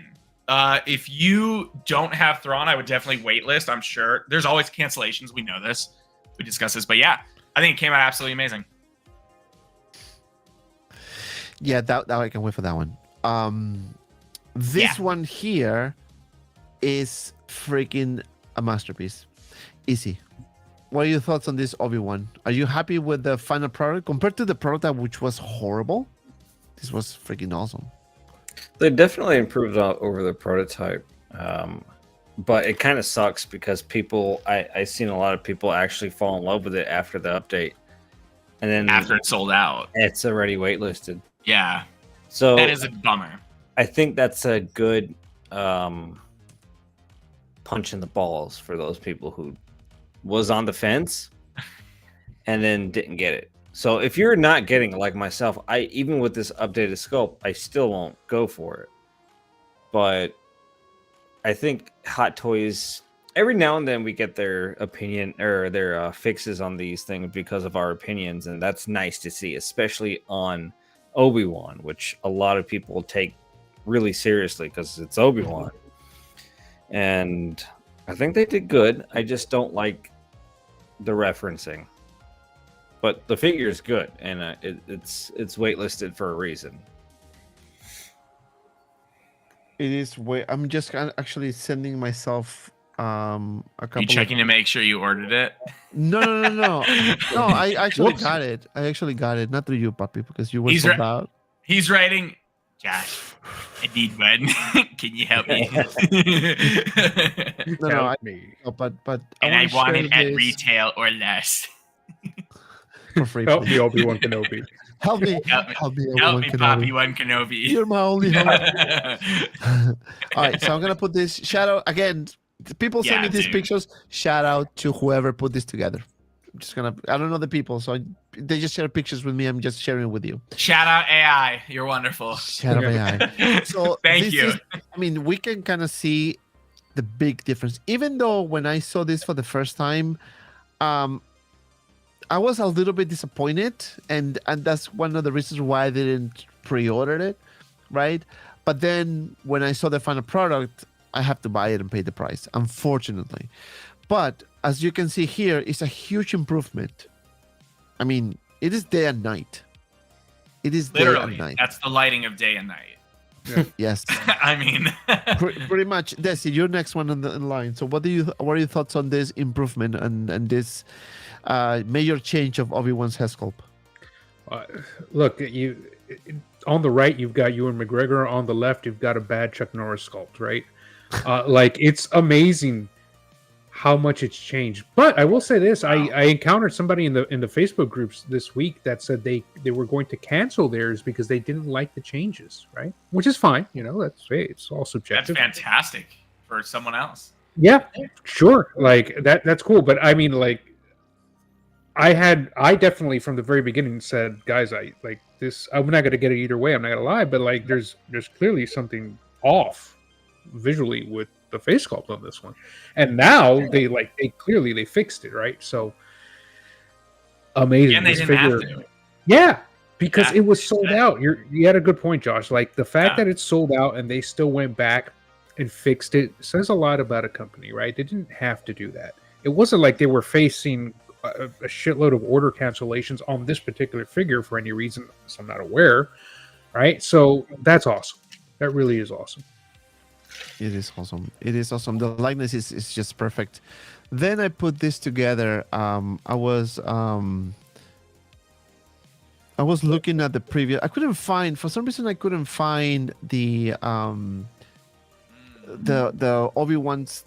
If you don't have Thrawn, I would definitely waitlist. I'm sure there's always cancellations. We know this. We discussed this. But yeah, I think it came out absolutely amazing. Yeah, that I can wait for that one. This one here is freaking a masterpiece. Easy. What are your thoughts on this Obi-Wan? Are you happy with the final product compared to the prototype, which was horrible? This was freaking awesome. They definitely improved over the prototype, but it kind of sucks because I've seen a lot of people actually fall in love with it after the update, and then After it's sold out. it's already waitlisted. Yeah. So That is a bummer. I think that's a good punch in the balls for those people who was on the fence and then didn't get it. So if you're not getting it, like myself, even with this updated scope, I still won't go for it. But I think Hot Toys, every now and then we get their opinion or their fixes on these things because of our opinions, and that's nice to see, especially on Obi-Wan, which a lot of people take really seriously because it's Obi-Wan. And I think they did good. I just don't like the referencing. But the figure is good, and it's waitlisted for a reason. It is I'm just actually sending myself a couple. You checking to make sure you ordered it? No. No, I actually got it. I actually got it. Not through you, puppy, because you were sold out. He's writing, Josh, I need one. Can you help me? No, but And I wanna want share it at this retail or less. for free. Help please. me, Obi-Wan Kenobi. Help me, Help Obi-Wan me, Kenobi. Obi-Wan Kenobi. You're my only hope. All right, so I'm gonna put this shout out again. People send me these pictures. Shout out to whoever put this together. I'm just gonna. I don't know the people, so they just share pictures with me. I'm just sharing it with you. Shout out AI. You're wonderful. Shout out AI. So Thank you. I mean, we can kind of see the big difference. Even though when I saw this for the first time, I was a little bit disappointed, and that's one of the reasons why I didn't pre-order it, right? But then when I saw the final product, I have to buy it and pay the price, unfortunately. But as you can see here, it's a huge improvement. I mean, it is day and night. It is Literally, day and night. that's the lighting of day and night. Yes. I mean, pretty much. Desi, you're next one in line. So what are your thoughts on this improvement and this major change of Obi-Wan's head sculpt? Look, on the right, you've got Ewan McGregor. On the left, you've got a bad Chuck Norris sculpt, right? Like, it's amazing how much it's changed. But I will say this: I encountered somebody in the Facebook groups this week that said they were going to cancel theirs because they didn't like the changes. Right, which is fine. You know, it's all That's subjective. fantastic for someone else. Yeah, sure. Like that's cool. But I mean, like, I definitely from the very beginning said, guys, I like this. I'm not going to get it either way. I'm not going to lie, but like, there's clearly something off visually with the face sculpt on this one, and now they clearly fixed it, right? So amazing. And they This didn't figure, have to. yeah, because Yeah, it was they sold should. out. You had a good point, Josh. Like the fact Yeah. that it's sold out and they still went back and fixed it says a lot about a company, right? They didn't have to do that. It wasn't like they were facing a shitload of order cancellations on this particular figure for any reason, so I'm not aware, right? So that's awesome. That really is awesome. It is awesome. It is awesome. The likeness is just perfect. Then I put this together. I was looking at the previous. I couldn't find, for some reason I couldn't find the Obi-Wan's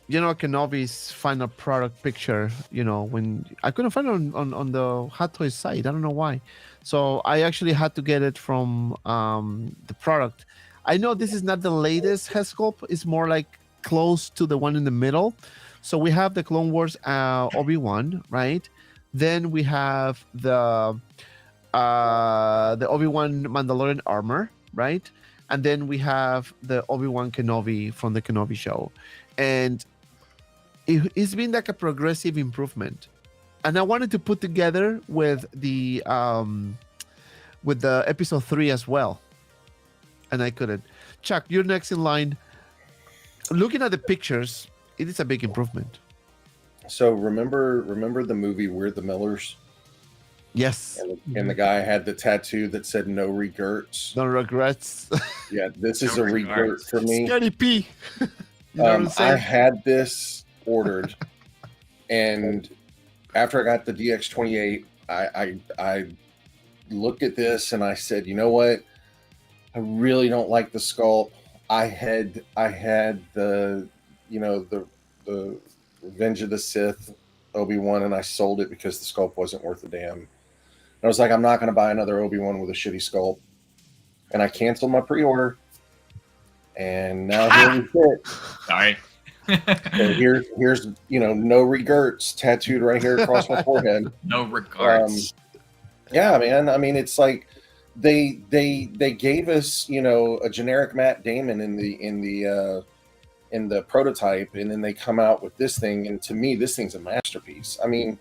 Kenobi's final product picture. You know, when I couldn't find it on the Hot Toys site. I don't know why. So I actually had to get it from the product. I know this is not the latest head sculpt. It's more like close to the one in the middle. So we have the Clone Wars Obi-Wan, right? Then we have the Obi-Wan Mandalorian armor, right? And then we have the Obi-Wan Kenobi from the Kenobi show. And it's been like a progressive improvement. And I wanted to put together with the episode 3 as well. And I couldn't. Chuck, you're next in line. Looking at the pictures, it is a big improvement. So remember the movie We're the Millers? Yes. And the guy had the tattoo that said "No regrets." No regrets. Yeah, this is No a regret regrets. for me. Scotty P. You know what I'm I saying? had this ordered, and after I got the DX28, I looked at this and I said, you know what? I really don't like the sculpt. I had the the Revenge of the Sith Obi-Wan, and I sold it because the sculpt wasn't worth a damn. And I was like, I'm not going to buy another Obi-Wan with a shitty sculpt, and I canceled my pre-order. And now here we sit. Sorry. So here's no regrets tattooed right here across my forehead. No regards. Yeah, man. I mean, it's like they gave us a generic Matt Damon in the prototype, and then they come out with this thing, and to me this thing's a masterpiece. I mean,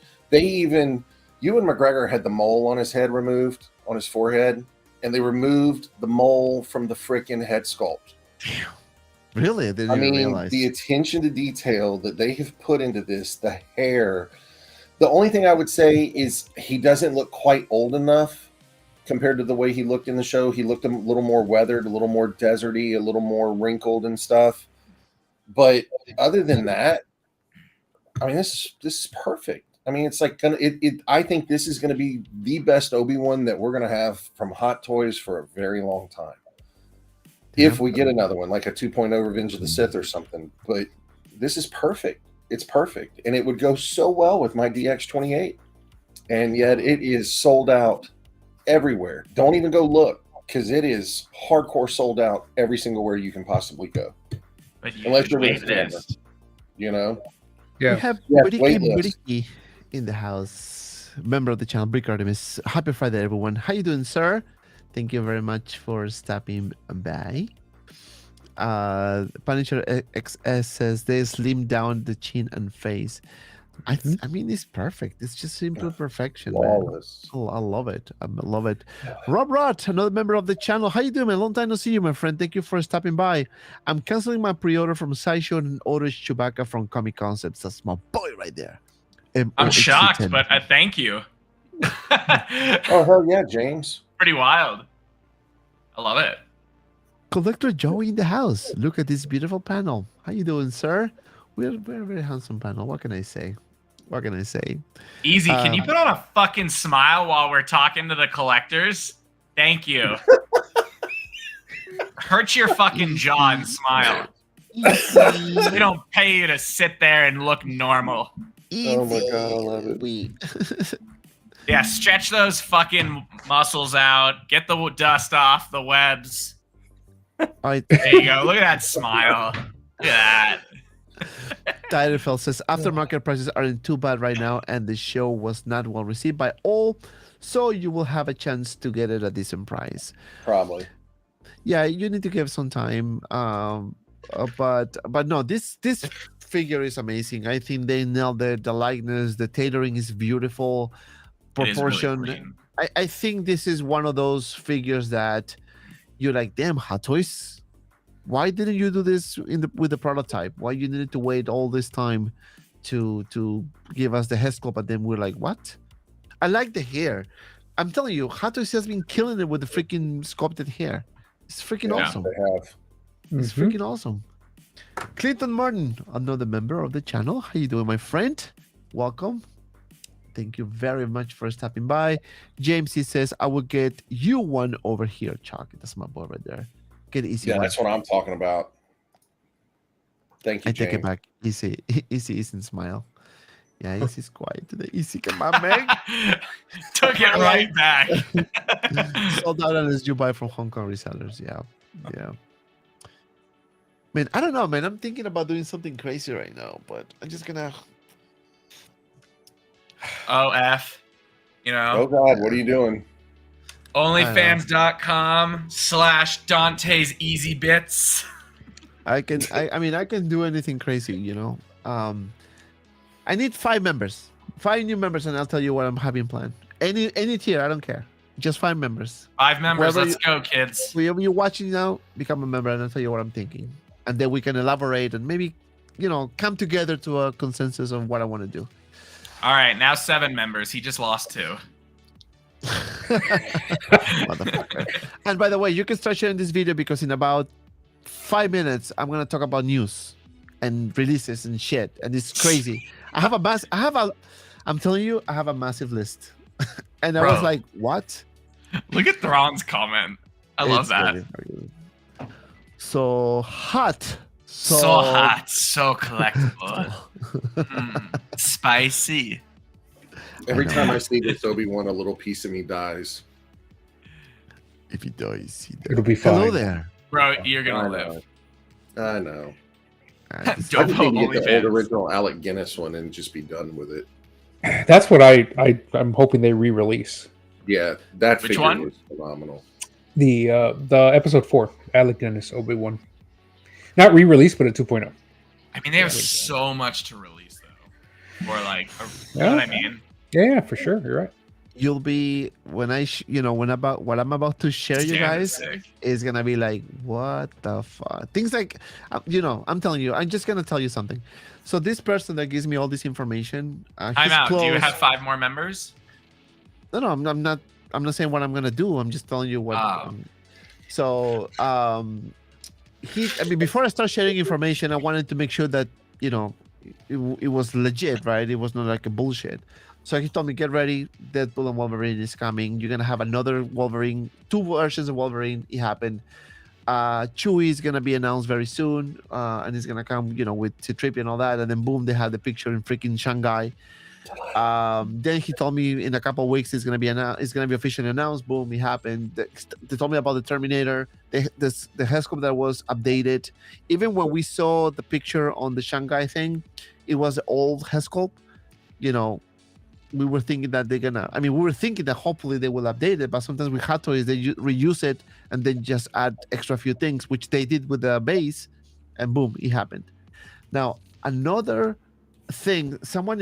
Ewan McGregor had the mole on his head removed, on his forehead, and they removed the mole from the freaking head sculpt. Damn. Really? I didn't even realize. The attention to detail that they have put into this, the hair. The only thing I would say is he doesn't look quite old enough compared to the way he looked in the show. He looked a little more weathered, a little more deserty, a little more wrinkled and stuff. But other than that, I mean, this is perfect. I mean, it's like I think this is going to be the best Obi-Wan that we're going to have from Hot Toys for a very long time. If we get another one, like a 2.0 Revenge of the Sith or something. But this is perfect. It's perfect. And it would go so well with my DX28. And yet it is sold out everywhere. Don't even go look, because it is hardcore sold out every single where you can possibly go. But you Unless you're wait with Canada, this. Yeah. We have waitlist. Bricky in the house. Member of the channel, Brick Artemis. Happy Friday, everyone. How you doing, sir? Thank you very much for stopping by. Punisher XS says they slim down the chin and face. I mean, it's perfect. It's just simple perfection, man. Flawless. Oh, I love it. I love it. Rob Rott, another member of the channel. How you doing, man? Long time no see you, my friend. Thank you for stopping by. I'm canceling my pre-order from Sideshow and orders Chewbacca from Comic Concepts. That's my boy right there. I'm shocked, but thank you. Oh, hell yeah, James. Pretty wild. I love it. Collector Joey in the house. Look at this beautiful panel. How you doing, sir? We're a very handsome panel. What can I say? What can I say? Easy. Can you put on a fucking smile while we're talking to the collectors? Thank you. Hurt your fucking jaw and smile. We don't pay you to sit there and look normal. Oh my God, I love it. We. Yeah, stretch those fucking muscles out. Get the dust off the webs. I There you go. Look at that smile. Look at that. Tigerfell says aftermarket prices aren't too bad right now, and the show was not well received by all, so you will have a chance to get it at a decent price. Probably. Yeah, you need to give some time. But no, this figure is amazing. I think they nailed it. The likeness, the tailoring is beautiful. It is really Proportion. clean. I think this is one of those figures that you're like, damn, Hot Toys. Why didn't you do this with the prototype? Why you needed to wait all this time to give us the head sculpt? But then we're like, what? I like the hair. I'm telling you, Hot Toys has been killing it with the freaking sculpted hair. It's freaking Yeah. awesome. They have. It's freaking awesome. Clinton Martin, another member of the channel. How you doing, my friend? Welcome. Thank you very much for stopping by. James, he says, I will get you one over here, Chuck. That's my boy right there. Get easy. Yeah, one. that's what I'm talking about. Thank you, I take it James. back. Easy, and smile. Yeah, Easy's quiet today. Easy, come on, man. Took it right back. Sold out unless you buy from Hong Kong resellers. Yeah. Man, I don't know, man. I'm thinking about doing something crazy right now, but I'm just gonna. OF. You know, Oh God, what are you doing? OnlyFans.com/Dante's Easy Bits. I mean, I can do anything crazy, you know. I need 5 members, 5 new members, and I'll tell you what I'm having planned. Any tier, I don't care. Just 5 members. 5 members. Whoever Let's go, kids. Whoever you're watching now, become a member, and I'll tell you what I'm thinking. And then we can elaborate and maybe, come together to a consensus of what I want to do. All right, now 7 members. He just lost 2. Motherfucker. And by the way, you can start sharing this video because in about 5 minutes, I'm gonna talk about news and releases and shit, and it's crazy. I'm telling you, I have a massive list. And I was Bro. like, what? Look at Thrawn's comment. I love that. Really very good. So hot. So hot, so collectible. Spicy. Every know. time I see this Obi-Wan, a little piece of me dies. If he dies, he dies. It'll be fine. Hello there. Bro, you're I gonna know. live. I know. Ah, this- I Dope just need to get the old OnlyFans. original Alec Guinness one and just be done with it. That's what I'm hoping they re-release. Yeah, that Which figure one? was phenomenal. The episode 4, Alec Guinness Obi-Wan. Not re-released, but a 2.0. I mean, they have so much to release though. Or like, you Yeah. know what I mean? Yeah, for sure. You're right. You'll be when what I'm about to share, you Damn, guys, that's sick. is gonna be like, what the fuck? Things like, I'm telling you, I'm just gonna tell you something. So this person that gives me all this information, Time he's out. Do you close- have 5 more members? No, I'm not saying what I'm gonna do. I'm just telling you what. Oh. So, I mean, before I start sharing information, I wanted to make sure that it was legit, right? It was not like a bullshit. So he told me, get ready. Deadpool and Wolverine is coming. You're gonna have another Wolverine, 2 versions of Wolverine. It happened. Chewie is gonna be announced very soon, and he's gonna come, with C-3PO and all that. And then boom, they have the picture in freaking Shanghai. Then he told me in a couple of weeks it's gonna be officially announced. Boom, it happened. They told me about the Terminator, the head sculpt that was updated. Even when we saw the picture on the Shanghai thing, it was the old head sculpt. We were thinking that we were thinking that hopefully they will update it, but sometimes with Hot Toys they reuse it and then just add extra few things, which they did with the base, and boom, it happened. Now another thing, someone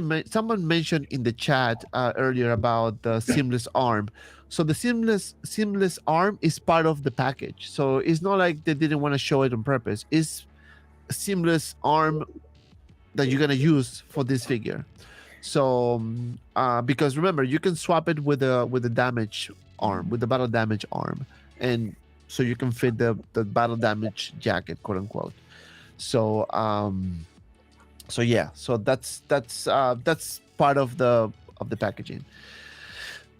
mentioned in the chat earlier about the seamless arm. So the seamless arm is part of the package. So it's not like they didn't want to show it on purpose. It's a seamless arm that you're gonna use for this figure. So because remember, you can swap it with the damage arm, with the battle damage arm, and so you can fit the battle damage jacket, quote unquote. So yeah, so that's part of the packaging.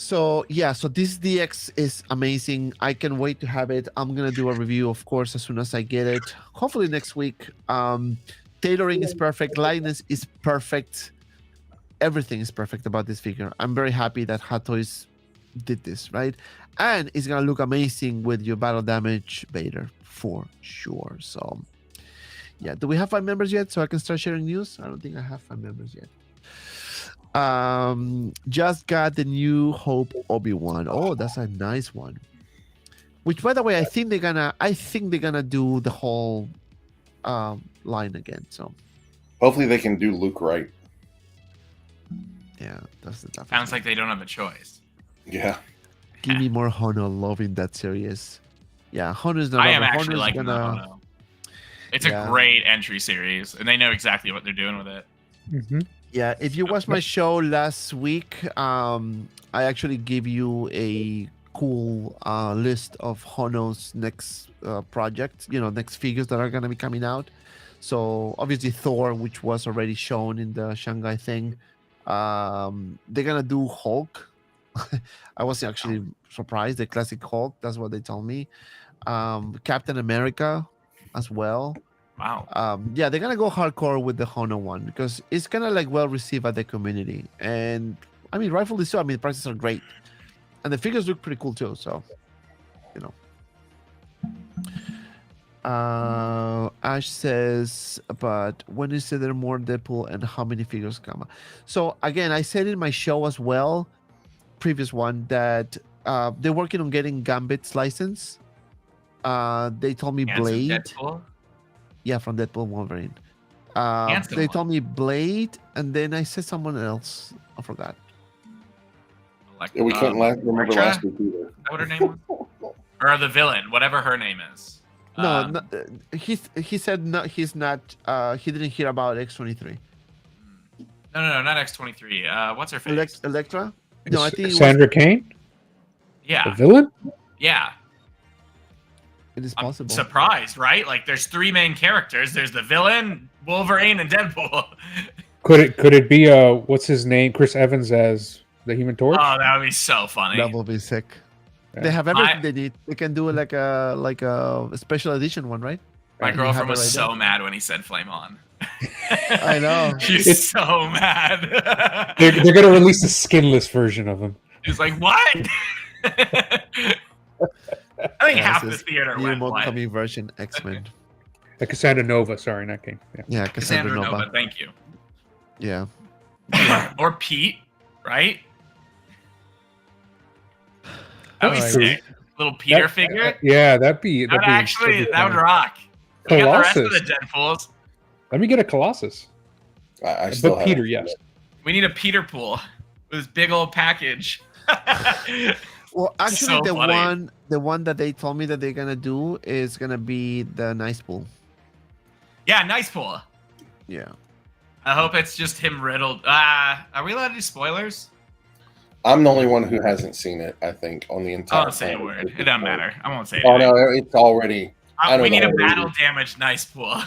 So yeah, so this DX is amazing. I can wait to have it. I'm gonna do a review, of course, as soon as I get it. Hopefully next week. Tailoring is perfect. Lightness is perfect. Everything is perfect about this figure. I'm very happy that Hot Toys did this, right? And it's gonna look amazing with your battle damage Vader for sure. So yeah, do we have 5 members yet so I can start sharing news? I don't think I have 5 members yet. Just got the new Hope Obi-Wan. Oh, that's a nice one. Which, by the way, I think they're gonna do the whole line again. So Hopefully they can do Luke right. yeah, that's the tough. Sounds like they don't have a choice. Yeah. Give me more Hono love in that series. Yeah, Hono's not. I am over. actually Hono's liking gonna. that. It's Yeah. a great entry series, and they know exactly what they're doing with it. Mhm. Yeah, if you watched my show last week, I actually gave you a cool list of Hono's next projects, next figures that are going to be coming out. So obviously Thor, which was already shown in the Shanghai thing. They're going to do Hulk. I was actually surprised. The classic Hulk, that's what they told me. Captain America as well. Wow. Yeah, they're gonna go hardcore with the Hono one because it's kind of like well received by the community, and I mean rightfully so. I mean the prices are great, and the figures look pretty cool too. So, Ash says, but when is there more Deadpool and how many figures come? So again, I said in my show as well, previous one, that they're working on getting Gambit's license. They told me Handsome Blade. Deadpool? Yeah, from Deadpool Wolverine. Handsome They one. told me Blade, and then I said someone else. I forgot. Like, Yeah, we couldn't remember Electra? last week either. Is that what her name was? Or the villain, whatever her name is. No, he said no. He's not. He didn't hear about X-23. No, not X-23. What's her face? Electra. No, I think it was, Sandra Kane, the Yeah, villain. yeah. it is I'm possible. surprised, right? Like, there's 3 main characters. There's the villain, Wolverine, and Deadpool. Could it be what's his name? Chris Evans as the Human Torch? Oh, that would be so funny. That will be sick. Yeah. They have everything they need. They can do like a special edition one, right? My You have girlfriend it was right so there. mad when he said "Flame On." I know. She's so mad. They're gonna release a skinless version of him. She's like, "What?" I think half the this theater new went. mode What? coming version X-Men. Cassandra Nova, sorry, not King. Yeah. Yeah, Cassandra Cassandra Nova. Nova, thank you. Yeah. Or Pete, right? That would be Alright. sick. Little Peter figure. That'd be That would actually, that would funny. rock. We got the rest of the Colossus. Deadpools. Let me get a Colossus. I still But Peter, haven't- yes. We need a Peter pool with this big old package. Well, actually, So the funny. one that they told me that they're gonna do is gonna be the nice pool. Yeah, nice pool. Yeah. I hope it's just him riddled. Are we allowed to do spoilers? I'm the only one who hasn't seen it, I think, on the I entire won't say a planet. word. It doesn't matter. I won't say Oh, anything. no, it's already. I don't We need know a what it battle is. damage nice pool.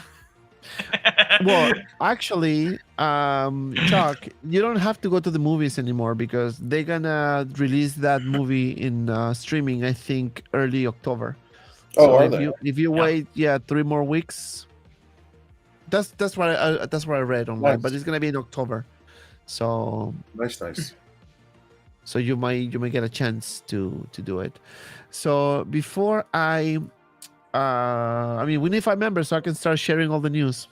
Well, actually, Chuck, you don't have to go to the movies anymore because they're gonna release that movie in streaming. I think early October. Oh, So are if they? you Yeah. wait, 3 more weeks. That's what I read online, Nice. but it's gonna be in October. So Nice. so you might get a chance to do it. So before I mean we need 5 members so I can start sharing all the news.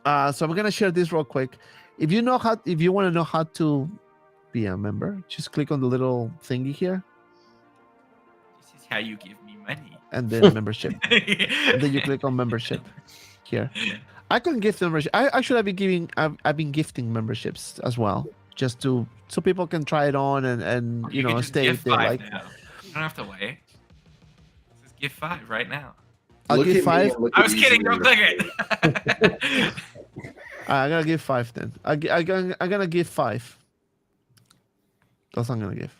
So I'm gonna share this real quick. If you want to know how to be a member, just click on the little thingy here This is how you give me money. and then membership. And then you click on membership here. I can gift membership. I've been gifting memberships as well, just so people can try it on and You can just stay give if they 5 like. now. You don't have to wait. Just give 5 right now. I'll Look give at me 5. and look I at was these kidding. Don't numbers. click it. I'm gonna give 5 then. I'm gonna give 5. That's what I'm gonna give.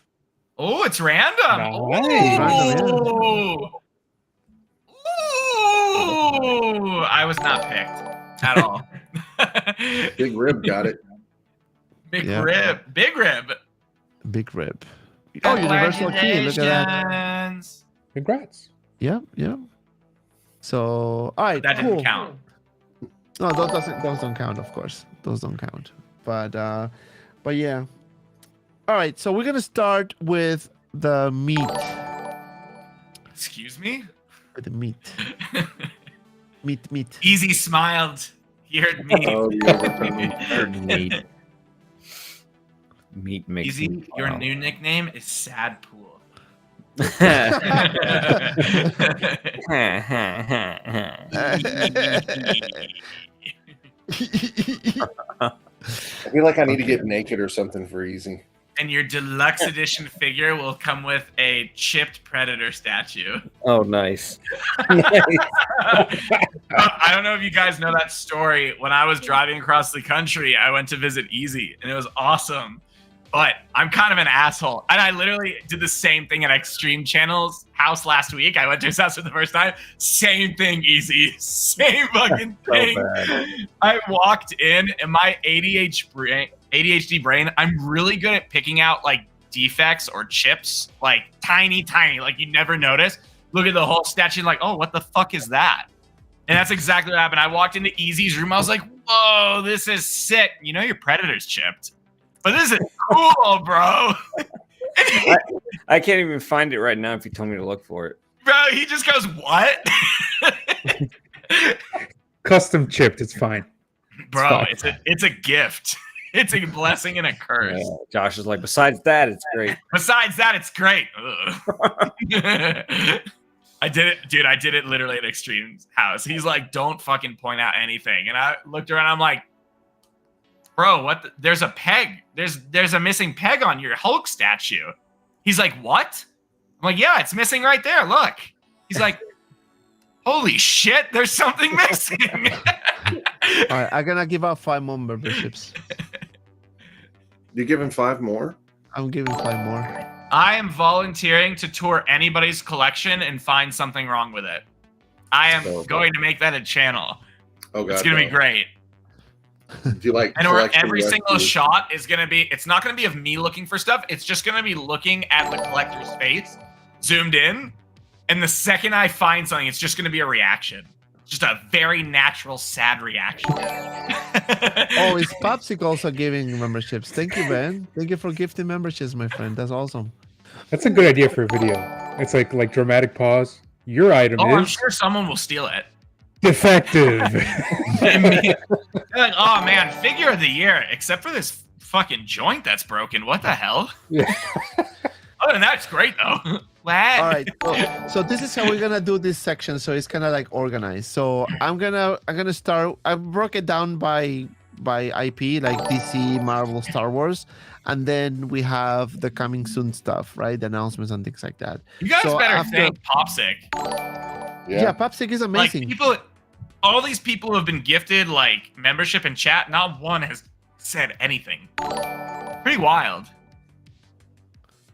Oh, it's random. Nice. Ooh. Ooh. I was not picked at all. Big Rib got it. Big Yeah. rib. Big rib. Big rib. Oh, universal key. Look at that. Congratulations. Congrats. Yeah, yeah. So, all right, That cool. didn't count. No, those don't count, of course. Those don't count. But yeah. All right, so we're gonna start with the meat. Excuse me? With the meat. Meat. Easy smiled. He heard me. Oh, yeah. Meat. Meat makes Easy, me your smile. new nickname is Sad Pool. I feel like I need to get naked or something for easy. And your deluxe edition figure will come with a chipped predator statue. Oh, nice. Nice. I don't know if you guys know that story. When I was driving across the country, I went to visit Easy, and it was awesome. But I'm kind of an asshole. And I literally did the same thing at Extreme Channel's house last week. I went to his house for the first time. Same thing, Easy. Same fucking thing. bad. I walked in, and my ADHD brain, I'm really good at picking out like defects or chips, like tiny, like you never notice. Look at the whole statue, like, oh, what the fuck is that? And that's exactly what happened. I walked into Easy's room. I was like, whoa, this is sick. You know your Predator's chipped. But this is cool, bro. I can't even find it right now if you told me to look for it. Bro, he just goes, what? Custom chipped. It's fine. Bro, Stop. it's a gift. It's a blessing and a curse. Yeah, Josh is like, besides that, it's great. Besides that, it's great. I did it, dude. I did it literally at Extreme's house. He's like, don't fucking point out anything. And I looked around. I'm like, bro, what? There's a peg. There's a missing peg on your Hulk statue. He's like, what? I'm like, yeah, it's missing right there. Look. He's like, holy shit, there's something missing. All right, I'm gonna give out 5 more memberships. You give him 5 more? I'm giving 5 more. I am volunteering to tour anybody's collection and find something wrong with it. I am So, going to make that a channel. Oh god, It's gonna be no. great. Do you like And where collection every single rescues? shot is gonna be, it's not gonna be of me looking for stuff. It's just gonna be looking at the collector's face, zoomed in, and the second I find something, it's just gonna be a reaction. Just a very natural, sad reaction. Oh, is Popsicle also giving memberships? Thank you, Ben. Thank you for gifting memberships, my friend. That's awesome. That's a good idea for a video. It's like dramatic pause. Your item Oh, I'm is sure someone will steal it. defective. They're like, oh man, figure of the year, except for this fucking joint that's broken. What the hell? Yeah. Other than that, it's great though. What? All right, so this is how we're gonna do this section. So it's kind of like organized. So I'm gonna start. I broke it down by IP, like DC, Marvel, Star Wars, and then we have the coming soon stuff, right? The announcements and things like that. You guys So better after- thank Popsic. Yeah, Popsic is Like amazing. people, all these people who have been gifted like membership and chat, not one has said anything. Pretty wild.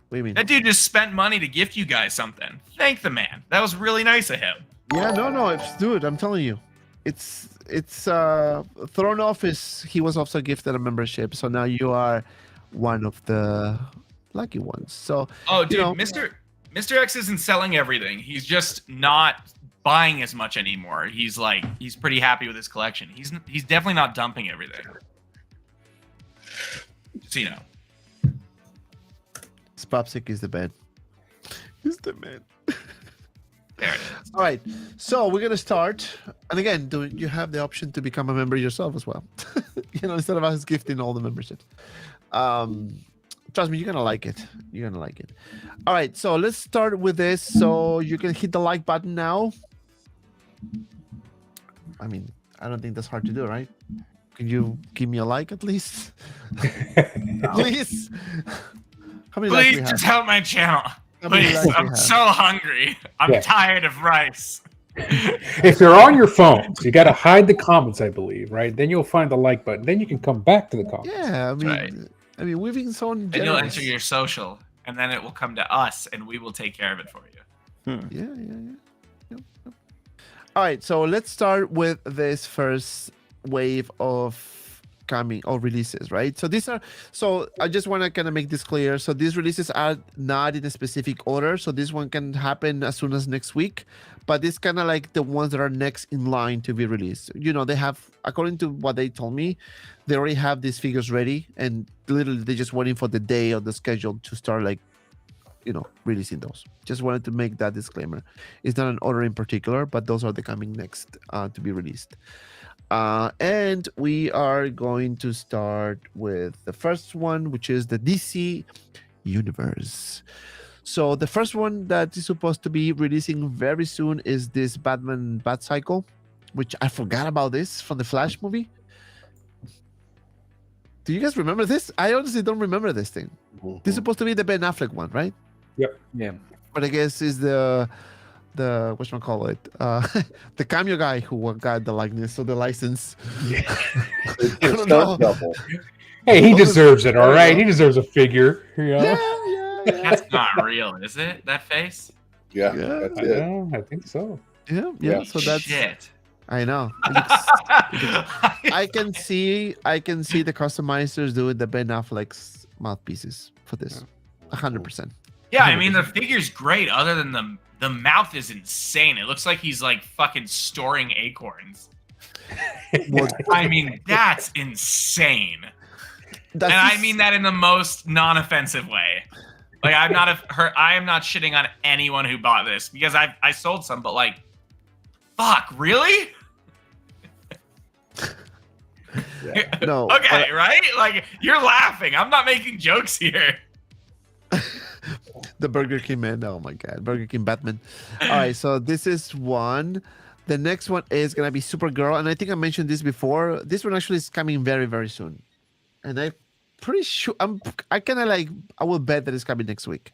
What do you mean? That dude just spent money to gift you guys something. Thank the man. That was really nice of him. Yeah, no, it's dude. I'm telling you, it's thrown off. He was also gifted a membership, so now you are one of the lucky ones. So Oh, dude, you know, Mr. X isn't selling everything. He's just not buying as much anymore. He's pretty happy with his collection. He's definitely not dumping everything. So you know. Popsic is the man. He's the man. There it is. All right, so we're gonna start, and again, you have the option to become a member yourself as well. Instead of us gifting all the memberships. Trust me, you're gonna like it. You're gonna like it. All right, so let's start with this. So you can hit the like button now. I mean, I don't think that's hard to do, right? Can you give me a like at least? Please. How many likes we Please have? just help my channel. How many Please, likes we I'm have? so hungry. I'm Yeah. tired of rice. If they're on your phones, you got to hide the comments, I believe, right? Then you'll find the like button. Then you can come back to the comments. Yeah, Right. I mean, we've been so And you'll generous. enter your social, and then it will come to us, and we will take care of it for you. Yeah. Yep. All right, so let's start with this first wave of coming or releases, right? So these are, so I just want to kind of make this clear. So these releases are not in a specific order. So this one can happen as soon as next week, but it's kind of like the ones that are next in line to be released. You know, they have, according to what they told me, they already have these figures ready, and literally they're just waiting for the day of the schedule to start, like, you know, releasing those. Just wanted to make that disclaimer. It's not an order in particular, but those are the coming next to be released. And we are going to start with the first one, which is the DC Universe. So the first one that is supposed to be releasing very soon is this Batman Bat Cycle, which I forgot about this from the Flash movie. Do you guys remember this? I honestly don't remember this thing. This is supposed to be the Ben Affleck one, right? Yep. Yeah. But I guess is the whatchamacallit, the cameo guy who got the likeness or the license. It's I don't stunt know. double. Hey, he deserves it, all right. He deserves a figure. You know? Yeah. That's not real, is it? That face? Yeah, Yeah. that's I it. know, I think so. Yeah. So that's Shit. I know. I can see the customizers doing the Ben Affleck's mouthpieces for this. 100%. Yeah, I mean the figure's great. Other than the mouth is insane. It looks like he's like fucking storing acorns. I mean that's insane, and I mean that in the most non-offensive way. Like I am not shitting on anyone who bought this because I sold some, but like, fuck, really? No. Okay, right? Like you're laughing. I'm not making jokes here. The Burger King man. Oh my god, Burger King Batman. All right, so this is one. The next one is gonna be Supergirl, and I think I mentioned this before. This one actually is coming very, very soon, and I'm pretty sure I will bet that it's coming next week.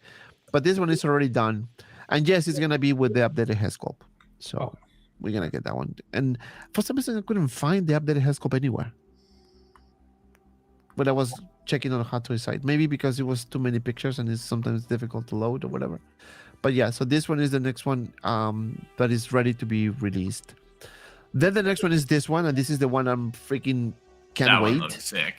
But this one is already done, and yes, it's gonna be with the updated head sculpt. So we're gonna get that one. And for some reason, I couldn't find the updated head sculpt anywhere. But I was checking on the Hot Toy site. Maybe because it was too many pictures and it's sometimes difficult to load or whatever. But yeah, so this one is the next one that is ready to be released. Then the next one is this one, and this is the one I'm freaking can't That wait. one looks sick.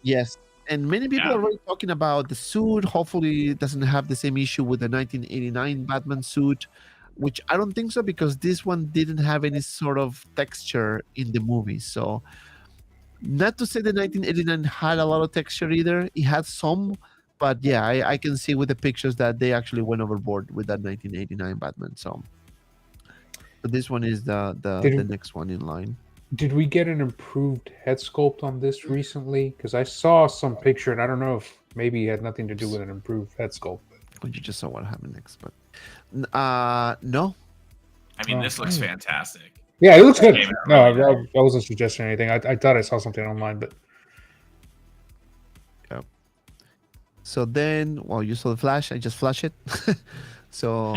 Yes. And many people are already talking about the suit. Hopefully it doesn't have the same issue with the 1989 Batman suit, which I don't think so, because this one didn't have any sort of texture in the movie. So not to say the 1989 had a lot of texture either. It had some, but yeah, I can see with the pictures that they actually went overboard with that 1989 Batman. So but this one is the next one in line. Did we get an improved head sculpt on this recently? Because I saw some picture, and I don't know if maybe it had nothing to do with an improved head sculpt. But you just saw what happened next, but no. I mean, this looks fantastic. Yeah, it looks good. Came out No, really I wasn't suggesting anything. I thought I saw something online, but So then, well, you saw the Flash. I just flash it. So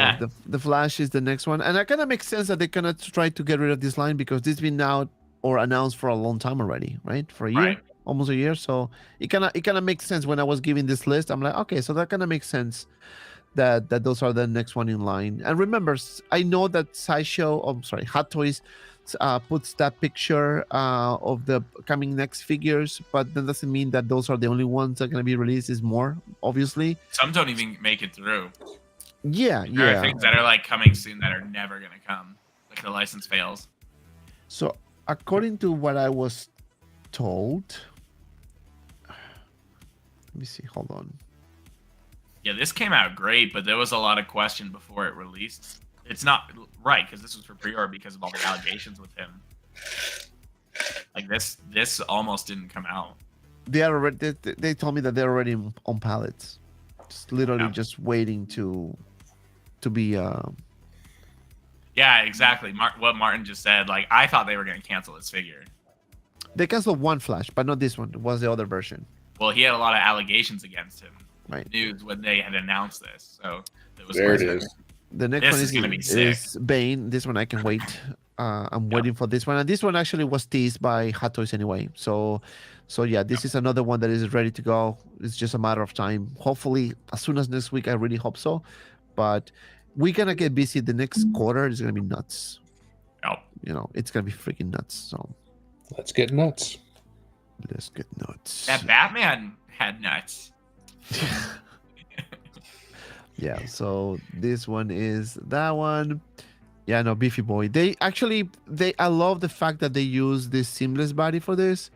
the Flash is the next one, and it kind of makes sense that they're gonna try to get rid of this line because this has been out or announced for a long time already, right? For a year, Right. almost a year. So it kind of makes sense when I was giving this list. I'm like, okay, so that kind of makes sense that those are the next one in line. And remember, I know that Hot Toys puts that picture of the coming next figures, but that doesn't mean that those are the only ones that are going to be released. Is more, obviously. Some don't even make it through. Yeah. There are things that are like coming soon that are never gonna come. Like the license fails. So according to what I was told, let me see. Hold on. Yeah, this came out great, but there was a lot of question before it released. It's not right because this was for pre-order because of all the allegations with him. Like this almost didn't come out. They are already. They told me that they're already on pallets, just literally just waiting to be. Yeah, exactly. What Martin just said. Like I thought they were going to cancel this figure. They canceled one Flash, but not this one. It was the other version. Well, he had a lot of allegations against him. Right. News when they had announced this. So it was There it is. The next This one is gonna be sick. is Bane. This one I can wait. I'm waiting for this one, and this one actually was teased by Hot Toys anyway. So yeah, this is another one that is ready to go. It's just a matter of time. Hopefully, as soon as next week, I really hope so. But we're gonna get busy. The next quarter is gonna be nuts. Yep. You know, it's gonna be freaking nuts. So let's get nuts. Let's get nuts. That Batman had nuts. Yeah, so this one is that one. Yeah, no, Beefy Boy. I love the fact that they use this seamless body for this,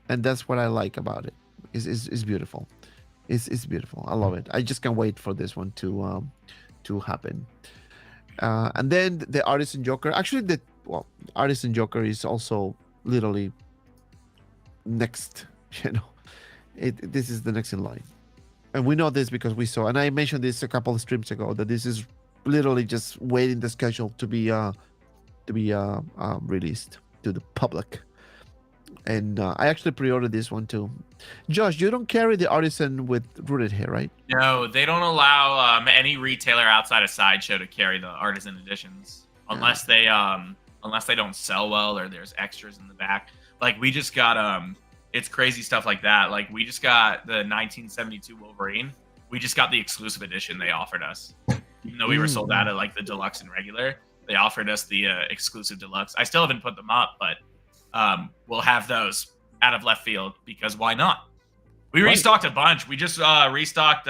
and that's what I like about it. It's beautiful. It's beautiful. I love it. I just can't wait for this one to happen. And then the Artisan Joker. Actually, Artisan Joker is also literally next. You know, this is the next in line. And we know this because we saw, and I mentioned this a couple of streams ago, that this is literally just waiting the schedule to be released to the public. And I actually pre-ordered this one too. Josh, you don't carry the Artisan with rooted hair, right? No, they don't allow any retailer outside of Sideshow to carry the Artisan editions unless they don't sell well or there's extras in the back. Like we just got it's crazy stuff like that. Like we just got the 1972 Wolverine. We just got the exclusive edition they offered us. Even though we were sold out of like the deluxe and regular, they offered us the exclusive deluxe. I still haven't put them up, but we'll have those out of left field because why not? We restocked a bunch. We just restocked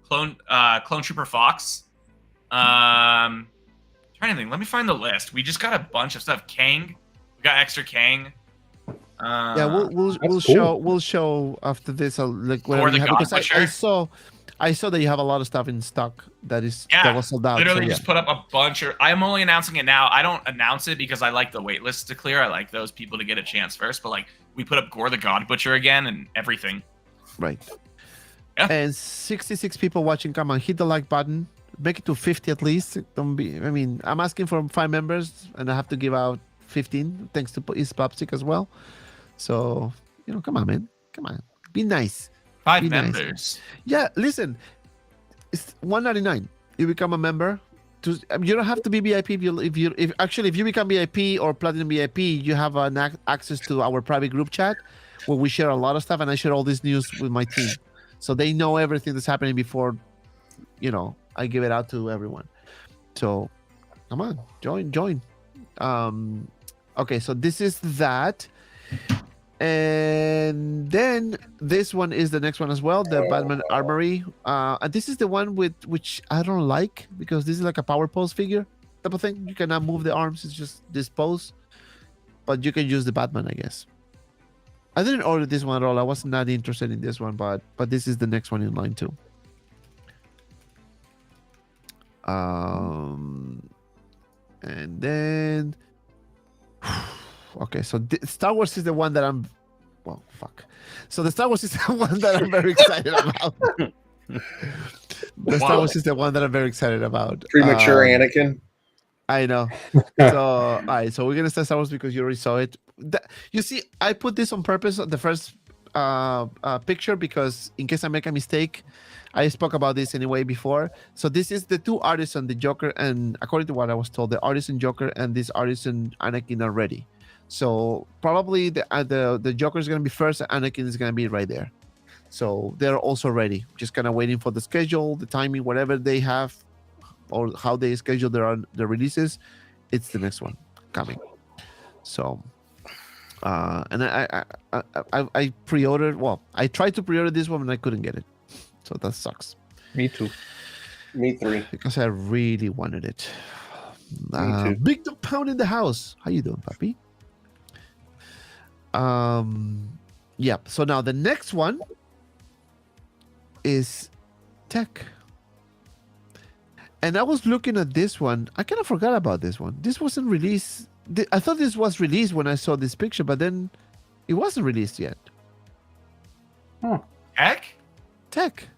Clone Trooper Fox. Trying to think. Let me find the list. We just got a bunch of stuff. Kang. We got extra Kang. Yeah, we'll cool. show after this. Like whatever you have, because I saw that you have a lot of stuff in stock that was sold out. Literally just put up a bunch of. I'm only announcing it now. I don't announce it because I like the wait list to clear. I like those people to get a chance first. But like we put up Gore the God Butcher again and everything. Right. Yeah. And 66 people watching. Come on, hit the like button. Make it to 50 at least. Don't be. I mean, I'm asking for 5 members, and I have to give out 15 thanks to East Popsic as well. So come on, man. Come on, be nice. 5 Be members. Nice. Yeah, listen, it's $1.99. You become a member. You don't have to be VIP. If you become VIP or Platinum VIP, you have access to our private group chat where we share a lot of stuff, and I share all this news with my team, so they know everything that's happening before, I give it out to everyone. So, come on, join. Okay, so this is that. And then this one is the next one as well, the Batman Armory. And this is the one which I don't like because this is like a power pose figure type of thing. You cannot move the arms; it's just this pose. But you can use the Batman, I guess. I didn't order this one at all. I was not interested in this one, but this is the next one in line too. And then. Okay, so Star Wars is the one that So the Star Wars is the one that I'm very excited about. Star Wars is the one that I'm very excited about. Premature Anakin. I know. So, all right. So we're gonna start Star Wars because you already saw it. You see, I put this on purpose on the first picture because in case I make a mistake, I spoke about this anyway before. So this is the 2 Artisan, the Joker, and according to what I was told, the Artisan Joker and this Artisan Anakin are ready. So probably the Joker is gonna be first, and Anakin is gonna be right there. So they're also ready. Just kind of waiting for the schedule, the timing, whatever they have, or how they schedule their releases. It's the next one coming. So, and I pre-ordered. Well, I tried to pre-order this one and I couldn't get it. So that sucks. Me too. Me 3. Because I really wanted it. Me too. Big Dog Pound in the house. How you doing, puppy? Yeah. So now the next one is Tech. And I was looking at this one. I kind of forgot about this one. This wasn't released. I thought this was released when I saw this picture, but then it wasn't released yet. Heck? Tech.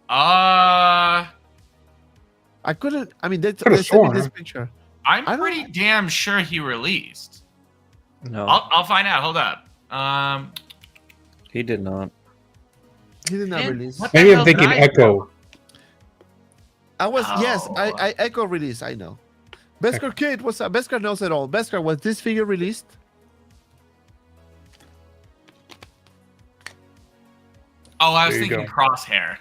I couldn't. I mean, they Could've sent me sworn. this picture. I'm I don't- pretty damn sure he released. No, I'll find out. Hold up. he did not. He did not Man, release. what the Maybe I'm hell did thinking I Echo. I was yes. Oh. I Echo release. I know. Beskar Kid, what's up? Beskar knows it all. Beskar, was this figure released? Oh, I was There you thinking go. Crosshair.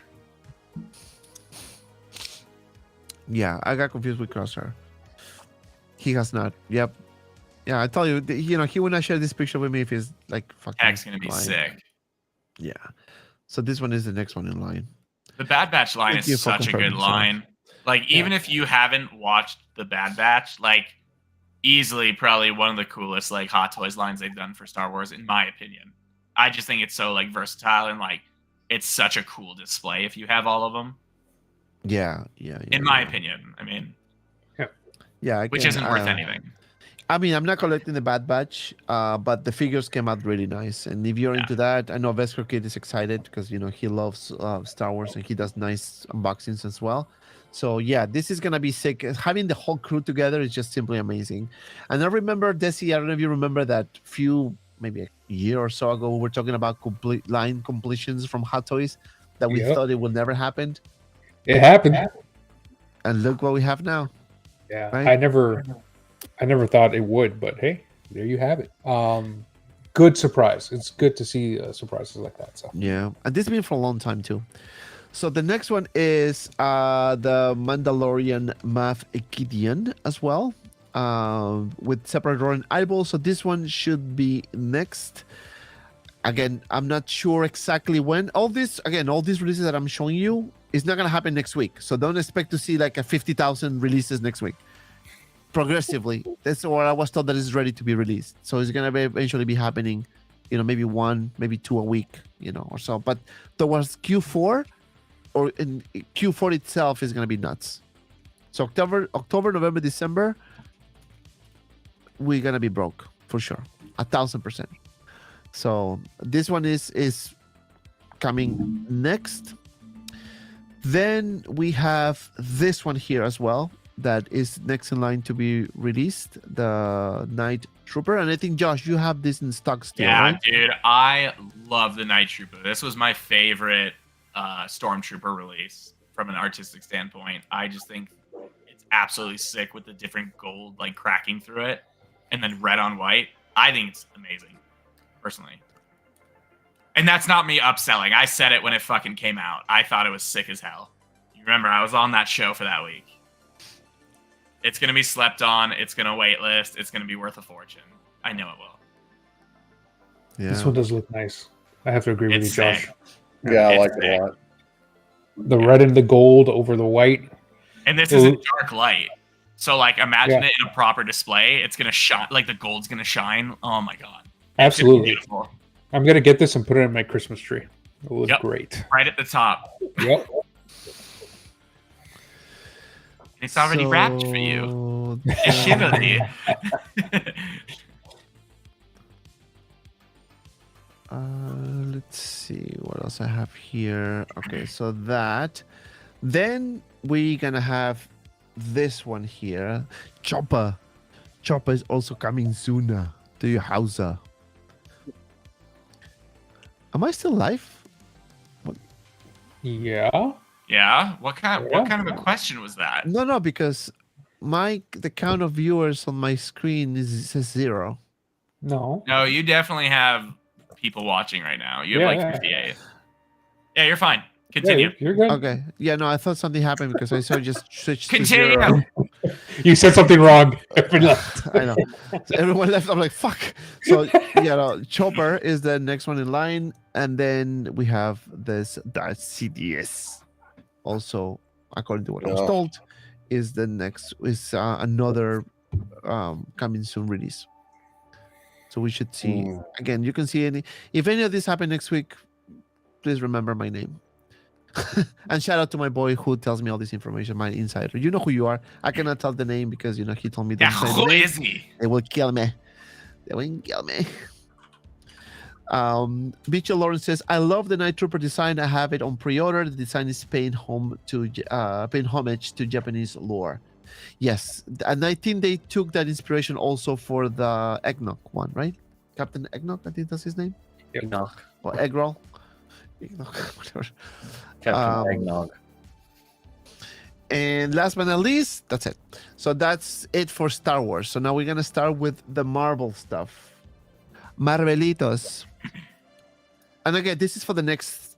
Yeah, I got confused with Crosshair. He has not. Yep. Yeah, I tell you, he would not share this picture with me if he's like fucking. Heck's gonna be lying. sick. Yeah. So this one is the next one in line. The Bad Batch line Thank you is for such a good confirming, sorry. line. Like, even if you haven't watched The Bad Batch, like, easily probably one of the coolest, like, Hot Toys lines they've done for Star Wars, in my opinion. I just think it's so, like, versatile and, like, it's such a cool display if you have all of them. Yeah. In my opinion. I mean, Yeah. which isn't worth anything. I mean, I'm not collecting the Bad Batch, but the figures came out really nice. And if you're into that, I know Vesper Kid is excited because, he loves Star Wars and he does nice unboxings as well. So, yeah, this is going to be sick. Having the whole crew together is just simply amazing. And I remember, Desi, I don't know if you remember that maybe a year or so ago, we were talking about complete line completions from Hot Toys that we thought it would never happen. It happened. And look what we have now. Yeah, right? I never thought it would, but hey, there you have it. Good surprise. It's good to see surprises like that. So yeah, and this has been for a long time too. So the next one is the Mandalorian Moff Gideon as well, with separate roaring eyeballs. So this one should be next. Again, I'm not sure exactly when. All these releases that I'm showing you is not gonna happen next week. So don't expect to see like a 50,000 releases next week. Progressively, that's what I was told that is ready to be released. So it's gonna eventually be happening, maybe one, maybe two a week, or so. But towards Q4 or in Q4 itself is gonna be nuts. So October, November, December, we're gonna be broke for sure, 1,000%. So this one is coming next. Then we have this one here as well. That is next in line to be released, the Night Trooper. And I think, Josh, you have this in stock still, Yeah, right? dude, I love the Night Trooper. This was my favorite Stormtrooper release from an artistic standpoint. I just think it's absolutely sick with the different gold, like, cracking through it, and then red on white. I think it's amazing, personally. And that's not me upselling. I said it when it fucking came out. I thought it was sick as hell. You remember, I was on that show for that week. It's going to be slept on. It's going to waitlist. It's going to be worth a fortune. I know it will. Yeah. this one does look nice. I have to agree with you, It's Josh. sick. Yeah, I It's like it sick. a lot. The red and the gold over the white. And this is a dark light. So, like, imagine Yeah. it in a proper display. It's going to shine. Like, the gold's going to shine. Oh, my God. It's gonna be Absolutely. beautiful. I'm gonna get this and put it in my Christmas tree. It looks Yep. great. Right at the top. Yep. It's already wrapped for you. It's chivalry. Let's see what else I have here. Okay, so that. Then we're gonna have this one here. Chopper. Chopper is also coming sooner to your house. Am I still live? Yeah. Yeah? What kind of a question was that? No, because the count of viewers on my screen says 0. No. No, you definitely have people watching right now. You have Yeah, like yeah. 58. Yeah, you're fine. Yeah, Continue. you're good. Okay. Yeah, no, I thought something happened because I saw it just switch to Continue. 0. You said something wrong. Everyone left. I know. So everyone left. I'm like, fuck. So Chopper is the next one in line, and then we have this Darth CDS. Also, according to what I was Oh. told, is another coming soon release. So we should see again. You can see if any of this happen next week, please remember my name. And shout out to my boy who tells me all this information, my insider. You know who you are. I cannot tell the name because he told me. Yeah, Don't say the who name. is he? They will kill me. Bicho Lawrence says, I love the Night Trooper design. I have it on pre-order. The design is paying homage to Japanese lore. Yes, and I think they took that inspiration also for the Eggnog one, right? Captain Eggnog, I think that's his name. Eggnog. Or Eggroll. Eggnog, whatever. Captain Eggnog. And last but not least, that's it. So that's it for Star Wars. So now we're gonna start with the Marvel stuff. Marvelitos. And again, this is for the next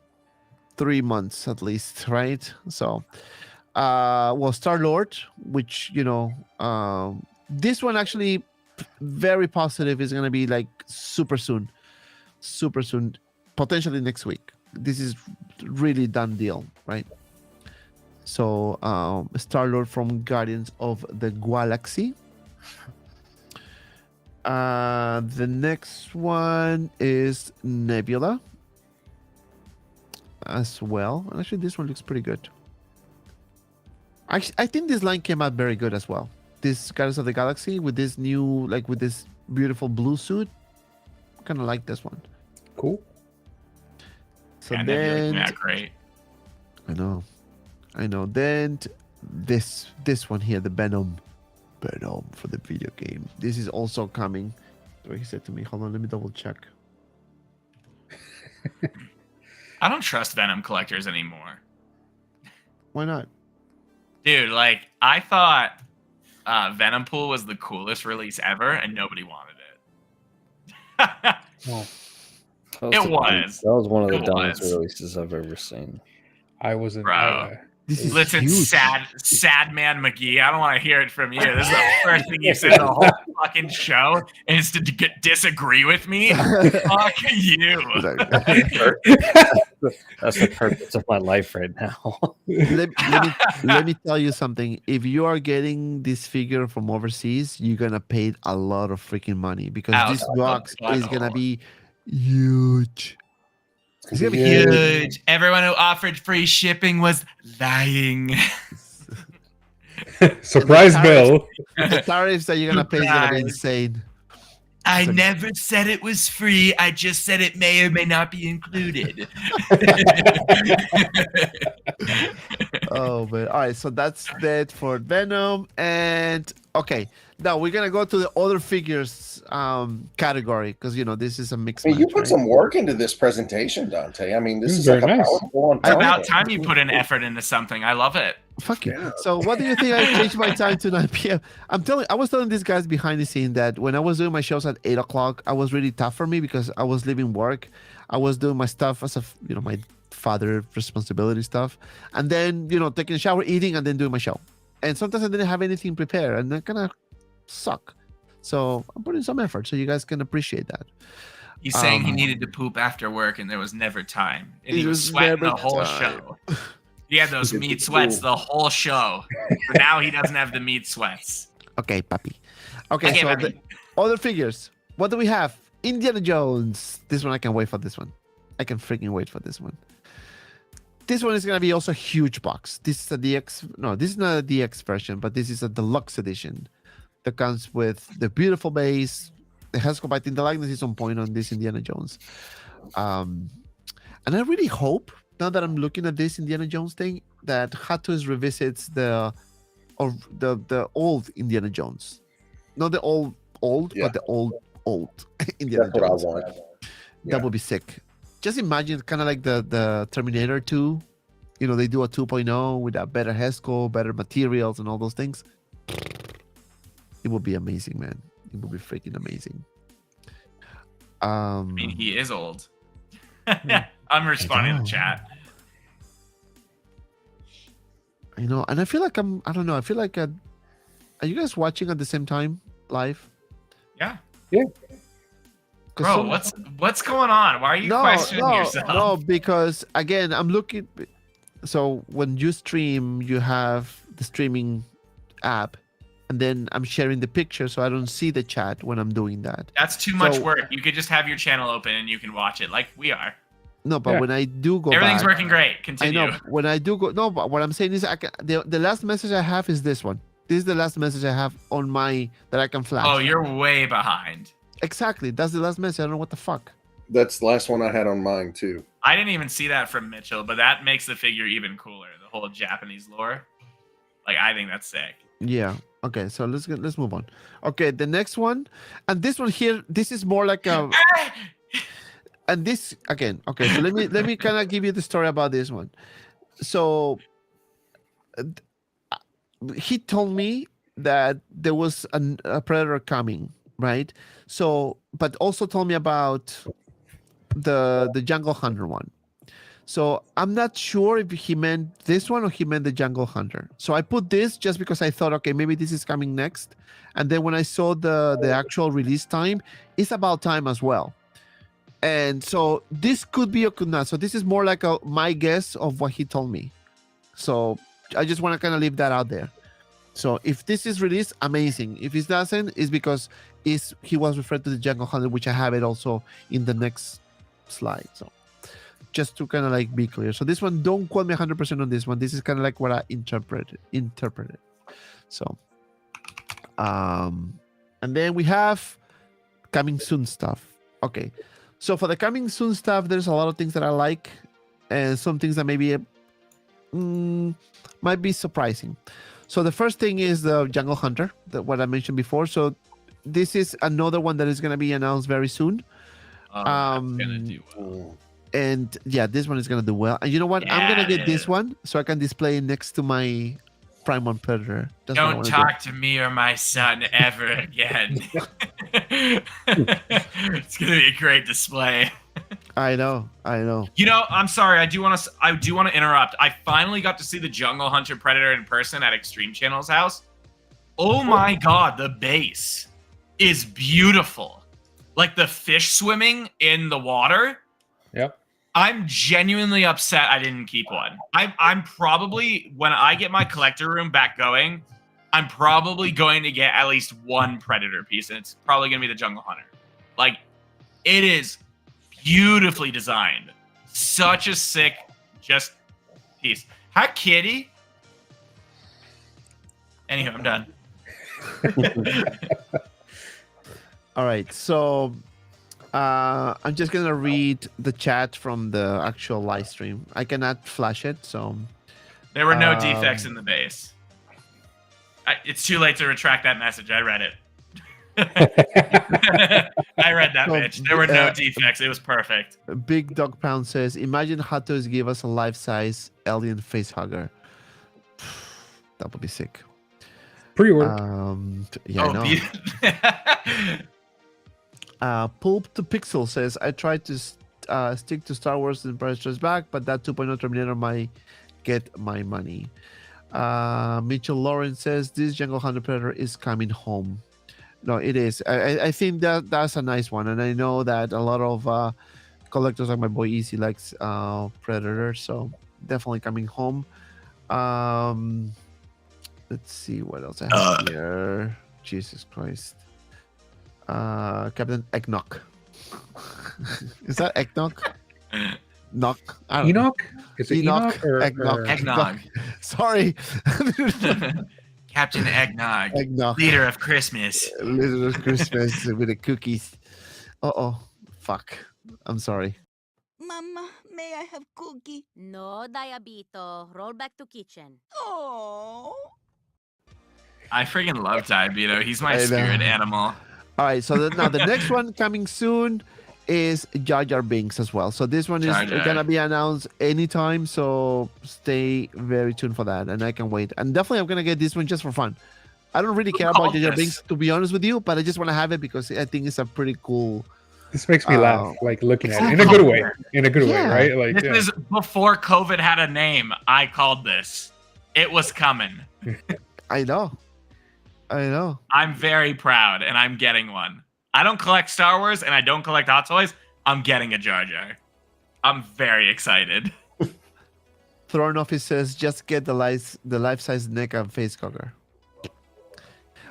3 months at least, right? So Star-Lord, which this one actually very positive it's gonna be like super soon, potentially next week. This is really done deal, right? So Star-Lord from Guardians of the Galaxy. The next one is Nebula as well. And actually, this one looks pretty good. I think this line came out very good as well. This Guardians of the Galaxy with this new, like with this beautiful blue suit. Kind of like this one. Cool. So Yeah, then, not great. I know. Then this one here, the Venom for the video game. This is also coming. What he said to me. Hold on, let me double check. I don't trust Venom collectors anymore. Why not? Dude, like, I thought Venom Pool was the coolest release ever, and nobody wanted it. Well, It was. That was one of the It dumbest was. releases I've ever seen. I wasn't. Bro. This is Listen, huge. sad man McGee, I don't want to hear it from you. This is the first thing you said the whole fucking show is to disagree with me. Fuck you. That's the purpose of my life right now. let me tell you something. If you are getting this figure from overseas, you're gonna pay a lot of freaking money because Out this of box the is gonna butthole. be huge. It's gonna be Huge. Everyone who offered free shipping was lying. Surprise, Bill. The tariffs that you're gonna pay is gonna be Surprise. insane. I never said it was free. I just said it may or may not be included. Oh man! All right, so that's that for Venom, and okay, now we're gonna go to the other figures category because this is a mixed. I mean, you match, put right? some work into this presentation, Dante. I mean, this is Very like a nice. powerful on It's about time you put an effort into something. I love it. Fuck you. Yeah. So what do you think I changed my time to 9 p.m.? I was telling these guys behind the scene that when I was doing my shows at 8 o'clock, I was really tough for me because I was leaving work. I was doing my stuff as my father responsibility stuff. And then, taking a shower, eating, and then doing my show. And sometimes I didn't have anything prepared and that kind of suck. So I'm putting some effort so you guys can appreciate that. He's saying he Um, needed to poop after work and there was never time. And It he was was sweating the never whole time. show. He had those meat sweats the whole show. But now he doesn't have the meat sweats. Okay, papi. Okay, Okay, so papi. the other figures. What do we have? Indiana Jones. This one I can wait for this one. I can freaking wait for this one. This one is gonna be also a huge box. This is a DX. No, this is not a DX version, but this is a deluxe edition that comes with the beautiful base. The Hescope, I think the likeness is on point on this Indiana Jones. And I really hope now that I'm looking at this Indiana Jones thing that Hatus revisits the old Indiana Jones, not the old, Yeah. but the old Indiana That's what I Jones. want. That would be sick. Just imagine kind of like the Terminator 2. They do a 2.0 with a better Hesco, better materials, and all those things. It would be amazing, man. It would be freaking amazing. I mean, he is old. I'm responding in the chat. and I feel like I don't know. I feel like, are you guys watching at the same time live? Yeah. 'Cause Bro, some- what's going on? Why are you questioning yourself? No, because again, I'm looking. So when you stream, you have the streaming app, and then I'm sharing the picture, so I don't see the chat when I'm doing that. That's too much So- work. You could just have your channel open and you can watch it like we are. No, but Yeah. when I do go Everything's back, working great. I Continue. know when I do go. No, but what I'm saying is, the last message I have is this one. This is the last message I have on my that I can flash. Oh, you're way behind. Exactly. That's the last message. I don't know what the fuck. That's the last one I had on mine too. I didn't even see that from Mitchell, but that makes the figure even cooler. The whole Japanese lore. Like, I think that's sick. Yeah. Okay. So let's move on. Okay. The next one, and this one here. This is more like a. And this again. Okay. So let me kind of give you the story about this one. So he told me that there was a predator coming, right? So, but also told me about the Jungle Hunter one. So I'm not sure if he meant this one or he meant the Jungle Hunter. So I put this just because I thought, okay, maybe this is coming next. And then when I saw the actual release time, it's about time as well. And so this could be or could not. So this is more like my guess of what he told me. So I just want to kind of leave that out there. So if this is released, amazing. If it doesn't, it's because he was referred to the Jungle Hunter, which I have it also in the next slide. So just to kind of like be clear. So this one, don't quote me 100% on this one. This is kind of like what I interpreted. So, and then we have coming soon stuff. Okay. So for the coming soon stuff, there's a lot of things that I like, and some things that maybe might be surprising. So the first thing is the Jungle Hunter, what I mentioned before. So this is another one that is going to be announced very soon. Gonna do well. And yeah, this one is going to do well. And you know what? I'm going to get this one so I can display it next to my Prime 1 Predator. That's what I Don't wanna talk to me or my son ever again. It's gonna be a great display. I know. You know, I'm sorry. I do want to interrupt. I finally got to see the Jungle Hunter Predator in person at Extreme Channel's house. Oh my god, the base is beautiful. Like the fish swimming in the water. Yep. I'm genuinely upset I didn't keep one. I'm probably, when I get my collector room back going, I'm probably going to get at least one Predator piece, and it's probably going to be the Jungle Hunter. Like, it is beautifully designed. Such a sick, just piece. Hi, kitty. Anywho, I'm done. All right. So I'm just going to read the chat from the actual live stream. I cannot flash it, so. There were no defects in the base. It's too late to retract that message. I read it. I read that, bitch. There were no defects. It was perfect. Big Dog Pound says, imagine Hot Toys give us a life-size alien face hugger. That would be sick. Pre-order. Yeah, I know. Pulp to Pixel says, I tried to stick to Star Wars and Empire Strikes Back, but that 2.0 Terminator might get my money. Mitchell Lawrence says, this Jungle Hunter Predator is coming home. No, it is. I think that's a nice one. And I know that a lot of collectors like my boy Easy likes Predator. So definitely coming home. Let's see what else I have here. Jesus Christ. Captain Eggnog. Is that Eggnog? Knock. Enoch? Is it Enoch? Enoch? Eggnog. Sorry. Captain Eggnog. Eggnog. Leader of Christmas. Leader of Christmas with the cookies. Uh-oh. Fuck. I'm sorry. Mama, may I have cookie? No, Diabito. Roll back to kitchen. Oh. I freaking love Diabito. He's my I know. spirit animal. All right. So now the next one coming soon is Jar Jar Binks as well. So this one is Jar Jar. gonna be announced anytime. So stay very tuned for that, and I can wait. And definitely, I'm gonna get this one just for fun. I don't really care about called Jar Jar this? Binks, to be honest with you, but I just want to have it because I think it's a pretty cool. This makes me laugh, like looking at it in a good way. In a good way, Yeah. right? Like, This is before COVID had a name. I called this. It was coming. I know. I'm very proud, and I'm getting one. I don't collect Star Wars, and I don't collect Hot Toys. I'm getting a Jar Jar. I'm very excited. Thrown off, he says, just get the life-size neck and face cover.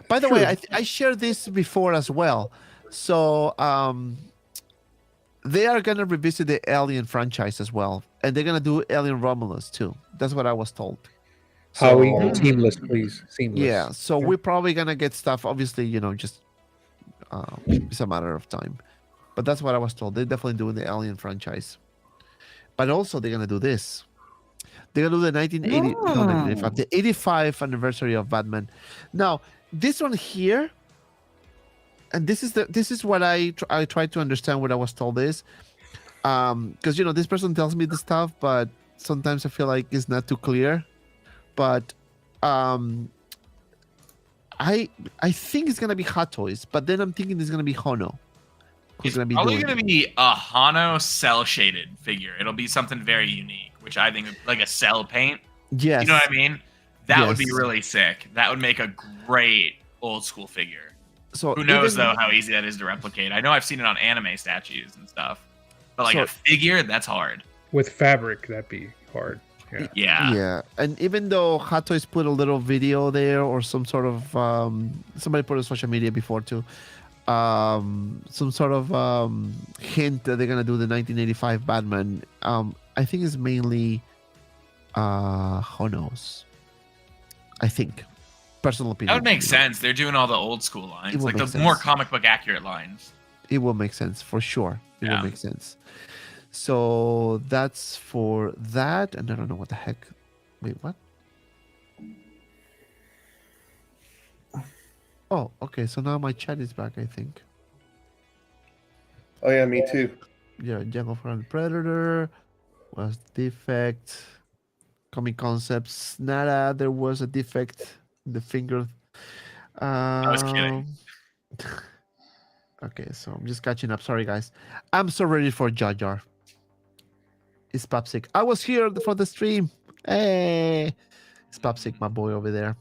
By the way, I shared this before as well. So they are gonna revisit the Alien franchise as well, and they're gonna do Alien Romulus too. That's what I was told. Howie, So- seamless, please. Seamless. Yeah, so Yeah. we're probably gonna get stuff. Obviously, just it's a matter of time. But that's what I was told. They're definitely doing the Alien franchise. But also, they're gonna do this. They're gonna do the 1980, the 85th anniversary of Batman. Now, this one here, and this is what I tried to understand what I was told is, because this person tells me this stuff, but sometimes I feel like it's not too clear. But I think it's gonna be Hot Toys, but then I'm thinking it's gonna be Hono, who's It's gonna be probably doing going it. to be a Hano cell shaded figure. It'll be something very unique, which I think like a cell paint. Yes. You know what I mean? That would be Yes. really sick. That would make a great old school figure. So Who knows even- though how easy that is to replicate? I know I've seen it on anime statues and stuff, but like So- a figure, that's hard. With fabric, that'd be hard. Yeah. Yeah. Yeah, and even though Hot Toys put a little video there or some sort of somebody put it on social media before too, some sort of hint that they're gonna do the 1985 Batman. I think it's mainly who knows. I think personal opinion. That would make you know. sense. They're doing all the old school lines, will like the make more sense. comic book accurate lines. It will make sense for sure. It Yeah. will make sense. So that's for that, and I don't know what the heck. Wait, what? Oh, okay. So now my chat is back. I think. Oh yeah, me too. Yeah, Django from Predator was defect. Comic Concepts. Nada, there was a defect. The finger. was kidding. Okay, so I'm just catching up. Sorry, guys. I'm so ready for Jar Jar. It's Popsick. I was here for the stream. Hey, it's Popsick, my boy over there.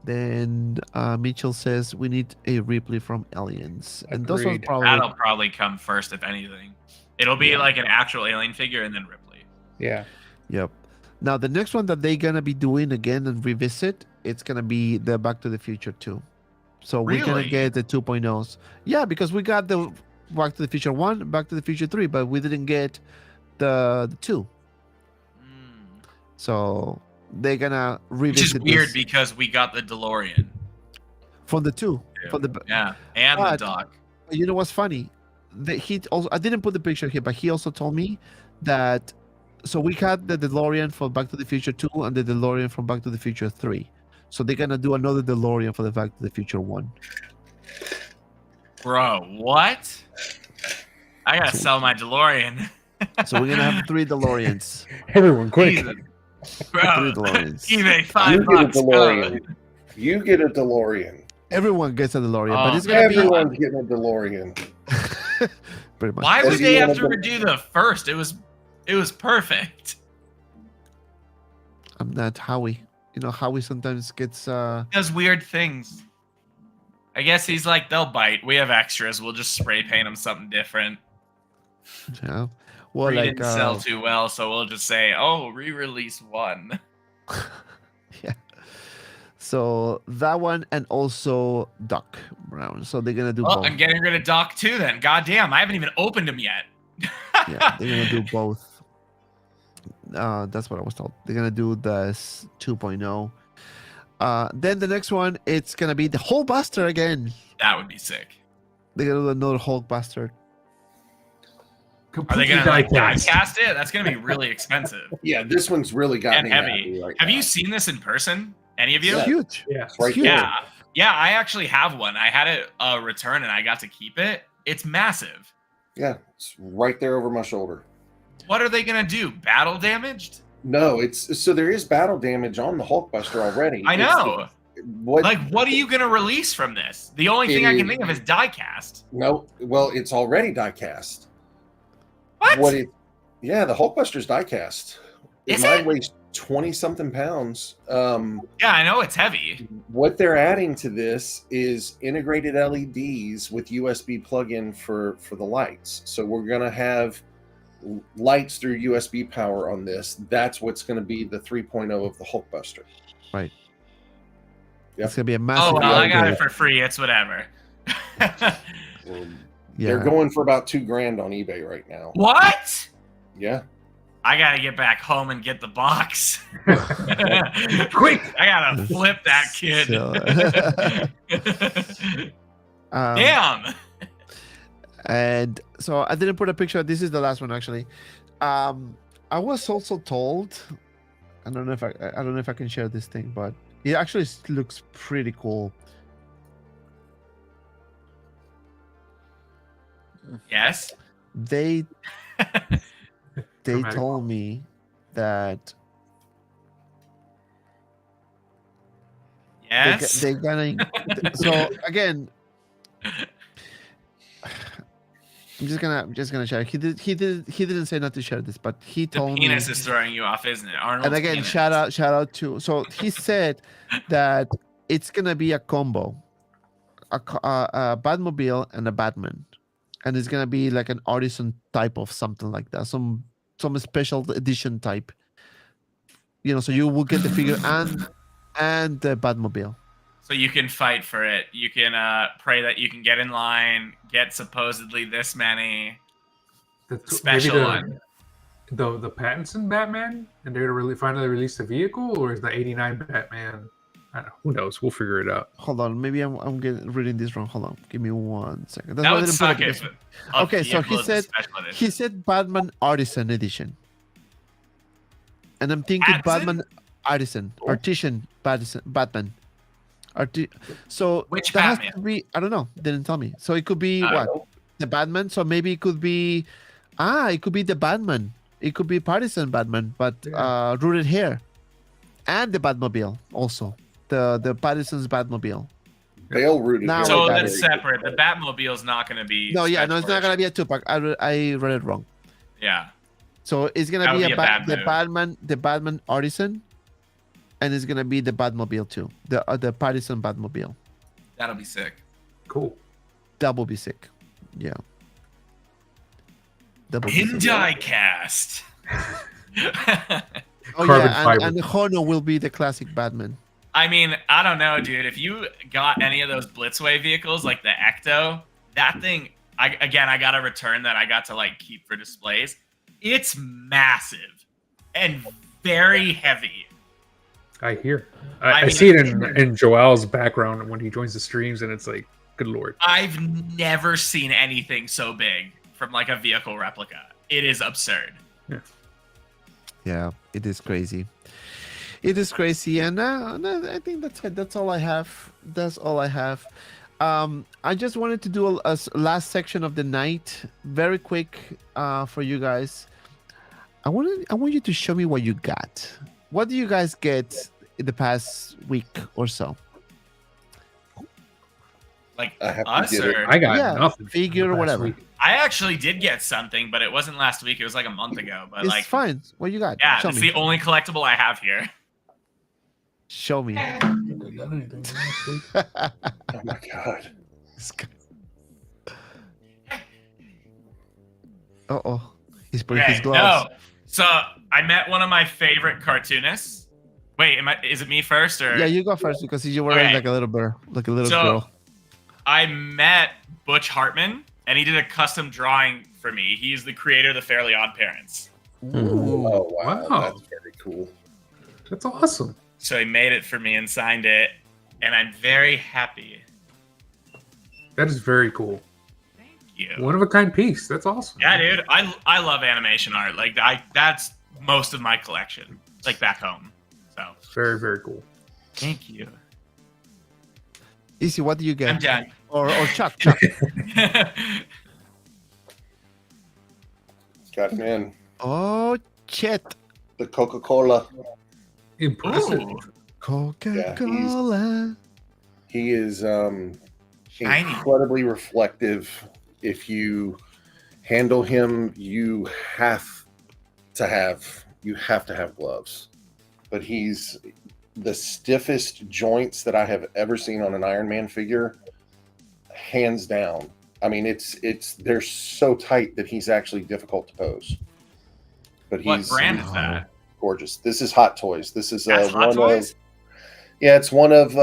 Then Mitchell says we need a Ripley from Aliens, and those ones Agreed. probably. That'll probably come first, if anything. It'll be Yeah. like an actual alien figure and then Ripley. Yeah. Yep. Now the next one that they're gonna be doing again and revisit, it's gonna be the Back to the Future 2. So we're gonna Really? get the 2.0s. Yeah, because we got the Back to the Future 1, Back to the Future 3, but we didn't get the 2. So they're gonna Which is revisit weird this because we got the DeLorean. from the 2. From the Yeah, and But- the dock. You know what's funny? He also, I didn't put the picture here, but he also told me that. So we had the DeLorean from Back to the Future 2 and the DeLorean from Back to the Future 3. So they're gonna do another DeLorean for the Back to the Future 1. Bro, what? I gotta sell my DeLorean. So we're gonna have 3 DeLoreans. Everyone, quick. Jesus. 3 Bro, DeLoreans. eBay You $5. get a go. DeLorean. You get a DeLorean. Everyone gets a DeLorean, but Oh, it's gonna Everyone's getting a DeLorean. be pretty much. Why Does would he they wanna have to go- redo the first? It was perfect. I'm not Howie. You know, Howie sometimes gets Does weird things. I guess he's like, they'll bite. We have extras. We'll just spray paint them something different. yeah. Well, We like didn't sell too well, so we'll just say, oh, re-release 1. yeah. So that one and also Doc Brown. So they're gonna do Well, both. I'm getting rid of Doc too then. God damn, I haven't even opened him yet. Yeah, they're gonna do both. That's what I was told. They're gonna do the 2.0. Then the next one, it's gonna be the Hulkbuster again. That would be sick. They're gonna do another Hulkbuster. Are they gonna like die-cast it? That's gonna be really expensive Yeah, this one's really got and me heavy. happy right Have now. you seen this in person? Any of you? It's huge. Yeah. It's Right huge. there. Yeah. Yeah, I actually have one. I had it return and I got to keep it. It's massive. Yeah, it's right there over my shoulder. What are they gonna do? Battle damaged? No, it's so there is battle damage on the Hulkbuster already. I It's- know. what? Like, what are you gonna release from this? The only thing I can think of is diecast. No, well, it's already diecast. What? Yeah, the Hulkbuster's diecast. Is Mine it? weighs 20-something pounds. Yeah, I know it's heavy. What they're adding to this is integrated LEDs with USB plug-in for the lights. So we're gonna have lights through USB power on this. That's what's going to be the 3.0 of the Hulkbuster. Right. Yep. It's gonna be a massive. Oh well, I got upgrade. it for free. It's whatever. Yeah. They're going for about $2,000 on eBay right now. What? Yeah. I gotta get back home and get the box. Quick! I gotta flip that kid. Damn. And so I didn't put a picture. This is the last one actually. I was also told. I don't know if I can share this thing, but it actually looks pretty cool. Yes. They Dramatic. told me that Yes. they're gonna. So again, I'm just gonna share. He didn't say not to share this, but he The told me. penis is throwing you off, isn't it? Arnold's And again, penis. shout out to. So he said that it's gonna be a combo, a Batmobile and a Batman, and it's gonna be like an artisan type of something like that, some special edition type. You know, so you will get the figure and the Batmobile. So you can fight for it. You can pray that you can get in line, get supposedly this many. Special one. The Pattinson Batman, and they're to finally release the vehicle, or is the '89 Batman? I don't know. Who knows? We'll figure it out. Hold on, maybe I'm reading this wrong. Hold on, give me 1 second. That why I would didn't put suck it if. this- Okay, so he said Batman Artisan Edition, and I'm thinking Artisan? Batman Artisan Batman. So Which that has Batman? to be, I don't know. Didn't tell me. So it could be I don't what? The Batman. So maybe it could be. It could be the Batman. It could be partisan Batman, but rooted hair, and the Batmobile also. The Pattinson's Batmobile. Bale rooted. Now hair So we is got that's it. very separate. The good. Batmobile's not going to be. No, yeah, no, special it's not gonna be a Tupac. I read it wrong. Yeah. So it's That gonna would be be a bad the Batman Artisan, and it's gonna be the Batmobile too. The Partisan Batmobile. That'll be sick. Cool. That will be sick. Yeah. That will be In sick. diecast. Oh Carbon yeah, fiber. and Hono will be the classic Batman. I mean, I don't know, dude. If you got any of those Blitzway vehicles, like the Ecto, that thing, I got a return that I got to like keep for displays. It's massive and very heavy. I hear. I I mean, see it in Joel's background when he joins the streams, and it's like, good lord. I've never seen anything so big from like a vehicle replica. It is absurd. Yeah, it is crazy. It is crazy, and I think that's it. That's all I have. That's all I have. I just wanted to do a last section of the night, very quick, for you guys. I want you to show me what you got. What do you guys get in the past week or so? Like I have to us, get it. or I got Yeah, nothing. figure or last whatever. week. I actually did get something, but it wasn't last week. It was like a month ago. But It's like, fine. What you got? yeah, Show it's me. the only collectible I have here. Show me. Oh my god. Uh-oh. He's putting his Okay, gloves. no. So I met one of my favorite cartoonists. Wait, is it me first or? Yeah, you go first because you were wearing Okay. like a little bird, like a little So girl. I met Butch Hartman, and he did a custom drawing for me. He's the creator of the Fairly Odd Parents. Oh wow, Wow. that's very cool. That's awesome. So he made it for me and signed it, and I'm very happy. That is very cool. Thank you. One of a kind piece. That's awesome. Yeah, dude, I love animation art. Like that's most of my collection, like back home. So Very, very cool. thank you. Easy, what do you get? I'm done. Or Chuck. Got him in Oh, shit. the Coca-Cola. Impressive. Ooh, Coca-Cola. He is Shiny. incredibly reflective. If you handle him, you have to have gloves. But he's the stiffest joints that I have ever seen on an Iron Man figure, hands down. I mean, they're so tight that he's actually difficult to pose. But what he's brand is that? gorgeous. This is Hot Toys. This is That's Hot Toys? it's one of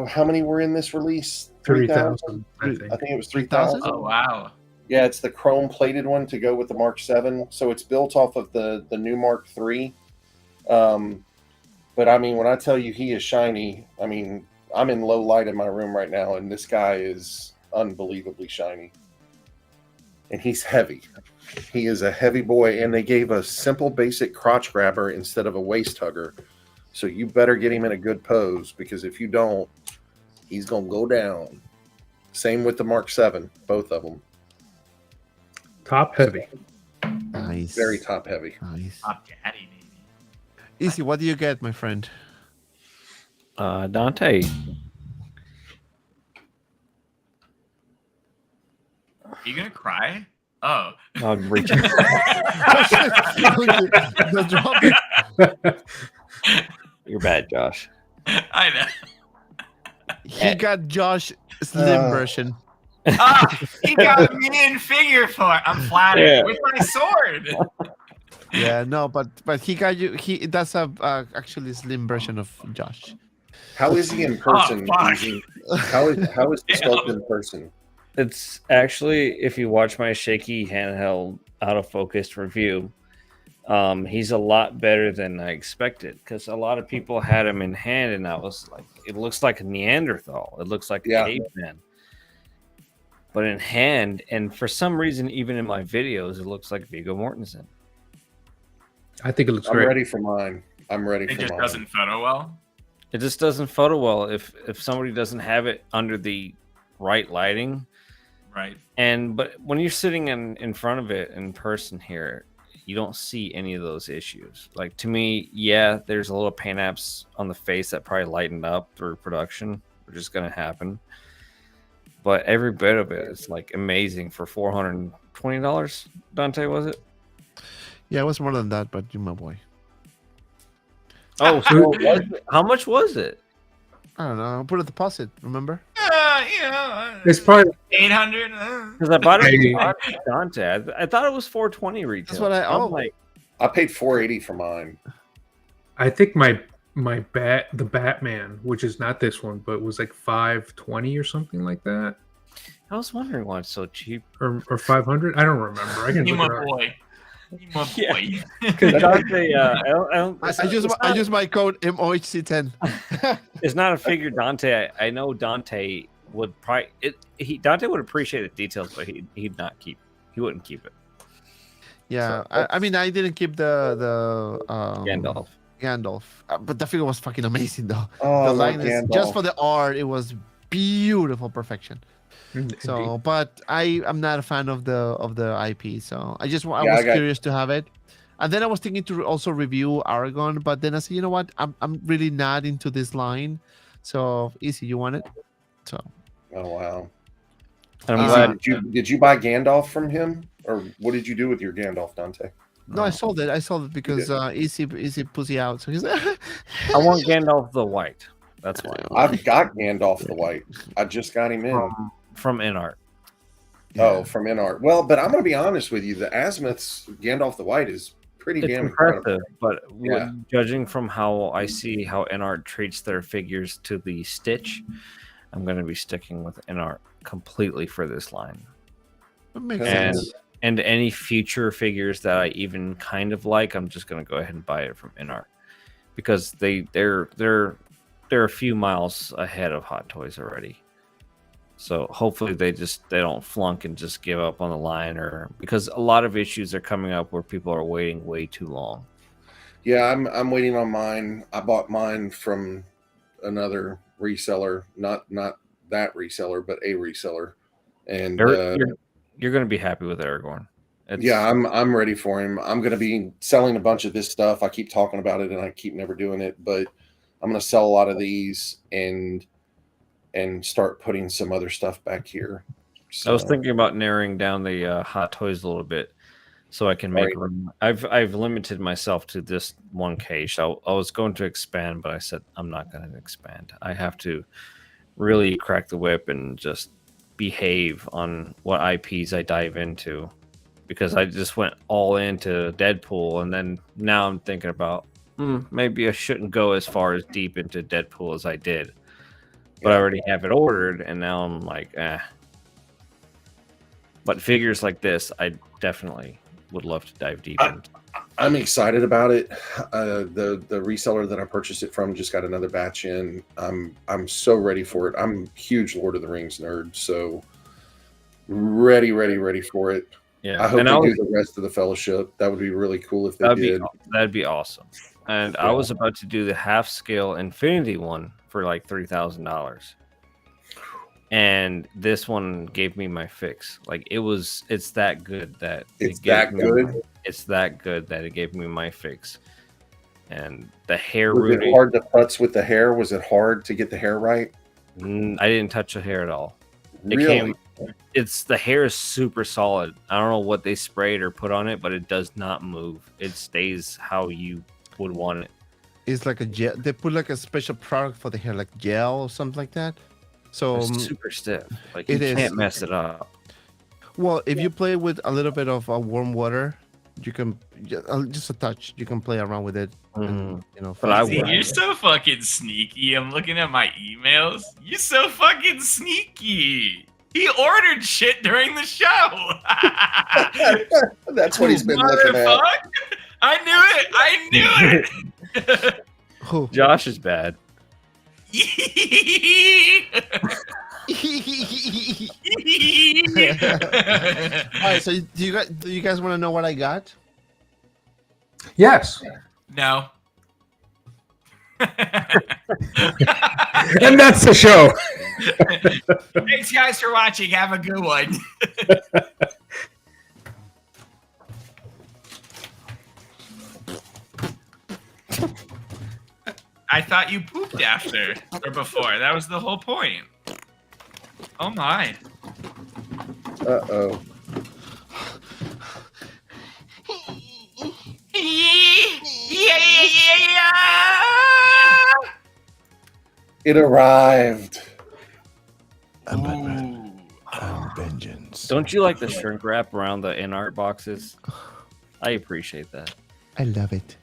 how many were in this release? 3,000, I I think. think it was 3,000. Oh wow. Yeah, it's the chrome plated one to go with the Mark 7. So it's built off of the new Mark 3. But I mean, when I tell you he is shiny, I mean, I'm in low light in my room right now, and this guy is unbelievably shiny. And he's heavy. He is a heavy boy, and they gave a simple, basic crotch grabber instead of a waist hugger. So you better get him in a good pose, because if you don't, he's going to go down. Same with the Mark 7, both of them. Top heavy. Nice. Very top heavy. Nice. Top daddy, baby. Easy, what do you get, my friend? Dante. you gonna cry? Oh. I'll reach. Just drop it. You're bad, Josh. I know. He got Josh slim version. He got me in figure form. I'm flattered Yeah. with my sword. Yeah, no, but he got you. That's a actually slim version of Josh. How is he in person? fuck. How is the sculpt in person? It's actually, if you watch my shaky handheld out of focus review, he's a lot better than I expected, because a lot of people had him in hand and I was like, it looks like a Neanderthal. It looks like a caveman. But in hand, and for some reason, even in my videos, it looks like Viggo Mortensen. I think it looks I'm great. ready for mine. I'm ready It for just mine. doesn't photo well. It just doesn't photo well if somebody doesn't have it under the right lighting. Right. But when you're sitting in front of it in person here, you don't see any of those issues. Like, to me, yeah, there's a little paint apps on the face that probably lightened up through production, which is going to happen. But every bit of it is like amazing for $420. Dante, was it? Yeah, it was more than that, but you my boy. Oh, so how much was it? I don't know. I put a deposit. Remember? It's probably 800. Because I bought it Hey. from Dante. I thought it was $420 retail. That's what I'm like, I paid $480 for mine. I think the Batman, which is not this one, but was like $520 or something like that, I was wondering why it's so cheap. or $500. I don't remember. I can You look my it up. boy. You my Yeah. boy. Because Dante, I use my code MOHC10. It's not a figure Dante. I know Dante would probably Dante would appreciate the details, but he wouldn't keep it. Yeah, So, I mean, I didn't keep the Gandalf. but the figure was fucking amazing though. Oh, The not likeness, just Gandalf. for the art, it was beautiful perfection. So, but I'm not a fan of the IP, so I was curious to have it. And then I was thinking to also review Aragon, but then I said, you know what, I'm really not into this line. So easy, you want it? So Oh wow! And I'm Easy. glad. Did you buy Gandalf from him, or what did you do with your Gandalf, Dante? no, I sold it because easy pussy out. So he's I want Gandalf the White. That's why. I've got Gandalf the White. I just got him in. From InArt. Oh, from InArt. Well, but I'm going to be honest with you. The Azimuth's Gandalf the White is pretty It's damn impressive, incredible. but Yeah. judging from how I see how InArt treats their figures to the stitch, I'm going to be sticking with InArt completely for this line. That makes And sense. and any future figures that I even kind of like, I'm just going to go ahead and buy it from InArt because they're a few miles ahead of Hot Toys already. So hopefully they don't flunk and just give up on the line, or because a lot of issues are coming up where people are waiting way too long. Yeah, I'm waiting on mine. I bought mine from another reseller, not that reseller, but a reseller. And You're going to be happy with Aragorn. yeah, I'm ready for him. I'm going to be selling a bunch of this stuff. I keep talking about it and I keep never doing it, but I'm going to sell a lot of these and start putting some other stuff back here. So, I was thinking about narrowing down the Hot Toys a little bit so I can make room. I've limited myself to this one cage. I was going to expand, but I said I'm not going to expand. I have to really crack the whip and just behave on what IPs I dive into, because I just went all into Deadpool, and then now I'm thinking about maybe I shouldn't go as far as deep into Deadpool as I did. But I already have it ordered, and now I'm like, eh. But figures like this, I definitely would love to dive deep into. I'm excited about it. The reseller that I purchased it from just got another batch in. I'm so ready for it. I'm a huge Lord of the Rings nerd, so ready for it. Yeah, I hope and they do the rest of the Fellowship. That would be really cool if they did. That'd be awesome. And I was about to do the half scale Infinity one for like $3,000. And this one gave me my fix. Like it's that good that It's that good. It's that good that it gave me my fix. And the hair Was it rooting, hard to putz with the hair? Was it hard to get the hair right? I didn't touch the hair at all. Really? it's the hair is super solid. I don't know what they sprayed or put on it, but it does not move. It stays how you would want it. It's like a gel. They put like a special product for the hair, like gel or something like that. So It's super stiff. Like it you is. can't mess it up. well, if you play with a little bit of warm water, you can just a touch. You can play around with it. And, you know, But I See, wouldn't. you're so fucking sneaky. I'm looking at my emails. You're so fucking sneaky. He ordered shit during the show. That's what he's been looking at. Motherfuck. I knew it. Who? Josh is bad. All right. So do you guys want to know what I got? Yes. No. And that's the show. Thanks, guys, for watching. Have a good one. I thought you pooped after or before. That was the whole point. Oh my. Uh-oh. It arrived. Vengeance. Don't you like the shrink wrap around the in art boxes? I appreciate that. I love it.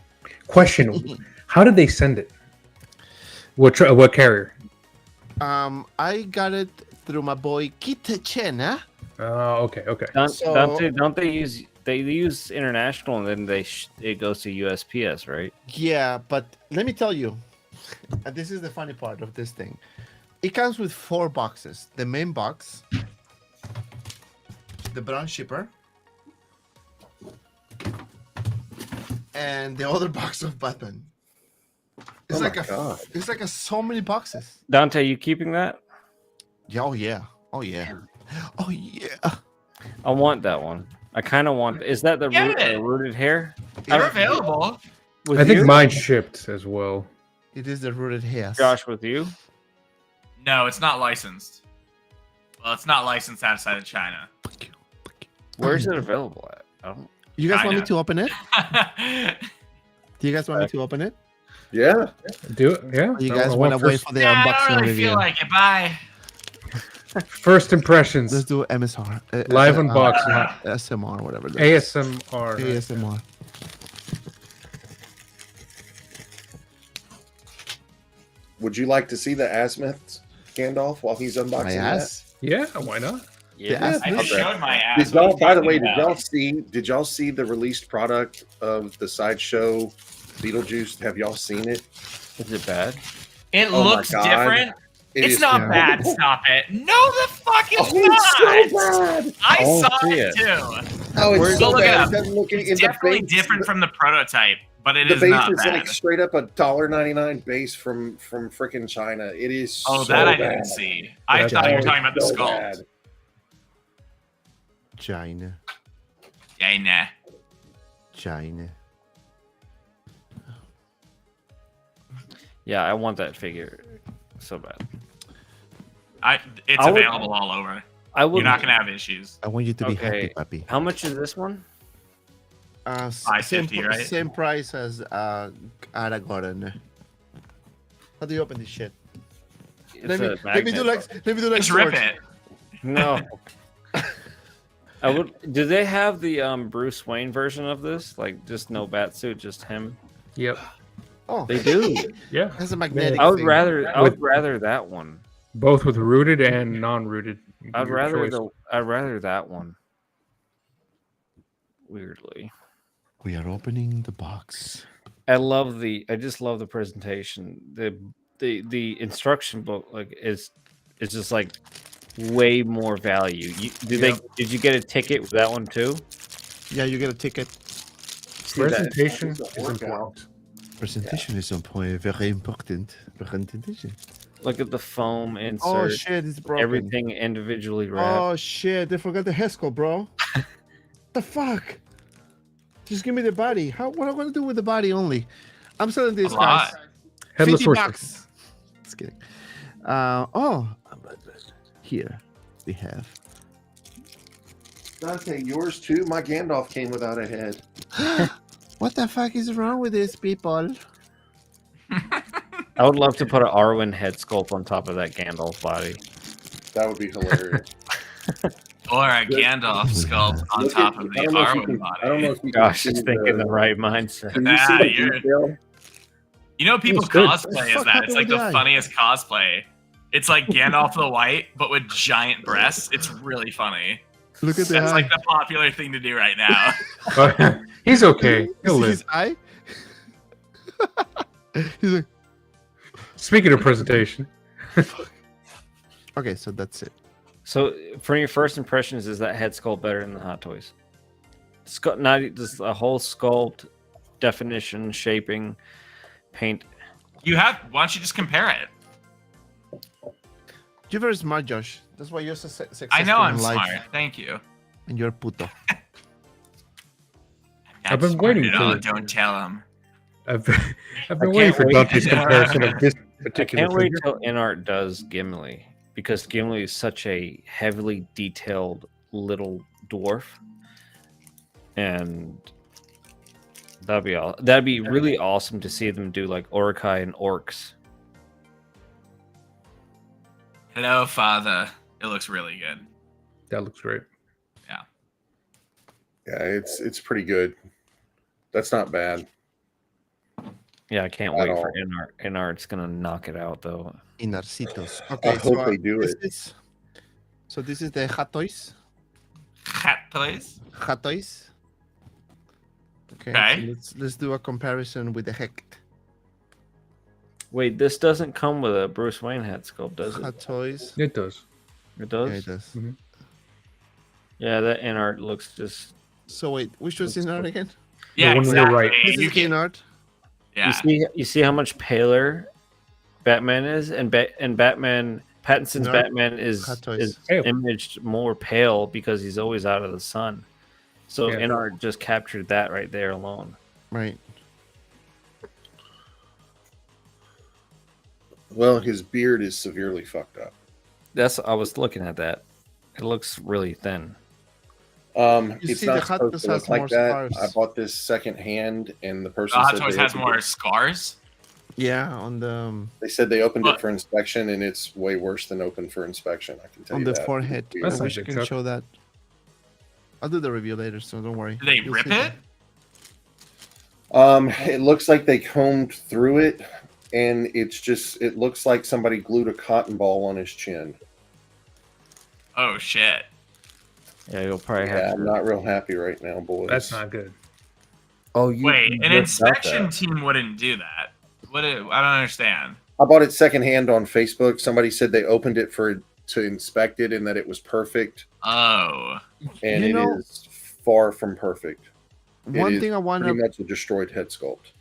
Question: how did they send it? What carrier? I got it through my boy Kita Chena. Oh, okay. Don't they use international and then it goes to USPS, right? Yeah, but let me tell you, and this is the funny part of this thing. It comes with 4 boxes. The main box, the brown shipper, and the other box of Batman. It's God. it's like so many boxes. Dante, you keeping that? Yeah, oh yeah. Oh yeah. Oh yeah. I want that one. I kind of want. Is that the Get it. rooted hair? They're available. With I think you? mine shipped as well. It is the rooted hair. Josh, with you? No, it's not licensed. Well, it's not licensed outside of China. Where's it available at? I don't. You guys want me China. to open it? Do you guys want me to open it? Yeah. Do it. Yeah. Or you I guys want want to wait first- for the Yeah, I unboxing don't really review? feel like it. Bye. First impressions. Let's do MSR. Live unboxing. SMR, whatever. that is. ASMR. ASMR. Would you like to see the Asmith Gandalf while he's unboxing My that? ass. Yeah. Why not? Yeah. I just showed my ass. Did y'all, What are you by the talking way, about? did y'all see the released product of the Sideshow Beetlejuice? Have y'all seen it? Is it bad? It Oh my looks God. different. It It's is not yeah. bad. Stop it. No, the fuck it's Oh, it's not. so bad. I Oh, saw see it it. too. Oh, it's Where's- so Go look it bad. up. It doesn't look It's in the definitely base. different from the prototype, but it The is base not is bad. like straight up $1.99 base from freaking China. It is Oh, so that I bad. didn't see. I That's thought you were always talking about the so skull. bad. China. Yeah, nah. China. Yeah, I want that figure so bad. It's I would- available all over. I would. You're not gonna have issues. I want you to be Okay. happy, puppy. How much is this one? $5.50, right? Same price as Aragorn. How do you open this shit? Let me do like Just rip George. it. No. I would. Do they have the Bruce Wayne version of this? Like just no bat suit, just him? Yep. Oh, They do. Yeah. that's a magnetic. I would thing. rather that one. Both with rooted and non-rooted. I'd Your rather choice. I'd rather that one. Weirdly. We are opening the box. I just love the presentation. The instruction book is just like way more value. Did you get a ticket with that one too? Yeah, you get a ticket. See that? Presentation is It's a workout. important. Presentation is on point. Very important. Presentation. Look at the foam insert. Oh shit, it's broken. Everything individually wrapped. Oh shit, they forgot the Hesco, bro. The fuck? Just give me the body. What am I gonna do with the body only? I'm selling this, A guys. lot. Headless 50 horseman. bucks. Just kidding. Here we have Dante, yours too? My Gandalf came without a head. What the fuck is wrong with these people? I would love to put an Arwen head sculpt on top of that Gandalf body. That would be hilarious. Or a Gandalf sculpt on Look top at- of I the don't know if you Arwen can- body. I don't know if you Gosh, can just see thinking the right mindset. Can you see Ah, the you're- detail? You know, people It's good. cosplay as Fuck that. happened It's like with the the eye? funniest cosplay. It's like Gandalf the White, but with giant breasts. It's really funny. Look at the That's eye. like the popular thing to do right now. He's okay. You He'll see live. his eye? He's like, Speaking of presentation, okay, so that's it. So, for your first impressions, is that head sculpt better than the Hot Toys? Not just a whole sculpt, definition, shaping, paint. Why don't you just compare it? You're very smart, Josh. That's why you're so successful I know I'm in life. smart. Thank you. And you're puto. I've been Smart waiting at all, for- Don't tell him. I've been can't waiting for wait. Dante's comparison of this I particular can't wait figure. till InArt does Gimli, because Gimli is such a heavily detailed little dwarf, and that'd be really awesome to see them do like Uruk-hai and orcs. Hello, Father. It looks really good. That looks great. Yeah, it's pretty good. That's not bad. Yeah, I can't At wait all. for InArt. InArt's gonna knock it out though. Inarcitos. I Okay, hope they do it. So this is the Hot Toys. Hat toys. Hot Toys. Okay, Okay. so let's do a comparison with the Hecht. Wait, this doesn't come with a Bruce Wayne head sculpt, does it? Hot Toys. It does. It Yeah, does. it does. Yeah, that InArt looks just. So wait, which one's in art again? Yeah, one on the exactly. right. This You is can, in art. yeah. You see how much paler Batman is, and Batman Pattinson's No. Batman is Hot Toys. Pale. imaged more pale because he's always out of the sun. So Yeah. InArt just captured that right there alone. Right. Well, his beard is severely fucked up. I was looking at that. It looks really thin. You It's see, the not Hot supposed Toys to look has like more that. scars. I bought this second hand, and the The person Hot said Toys they has opened more it- scars. Yeah, on the They said they opened But- it for inspection, and it's way worse than open for inspection. I can tell on you the that. forehead. I That's wish I not can big, show that. I'll do the review later, so don't worry. Do they You'll rip see it? It looks like they combed through it, and it looks like somebody glued a cotton ball on his chin. Oh shit. Yeah, you'll probably Yeah, have I'm to. not real happy right now, boys. That's not good. Oh, you Wait, you an just got inspection that. team wouldn't do that. I don't understand. I bought it secondhand on Facebook. Somebody said they opened it to inspect it and that it was perfect, Oh. and You it know- is far from perfect. One It thing is I want pretty to much a destroyed head sculpt.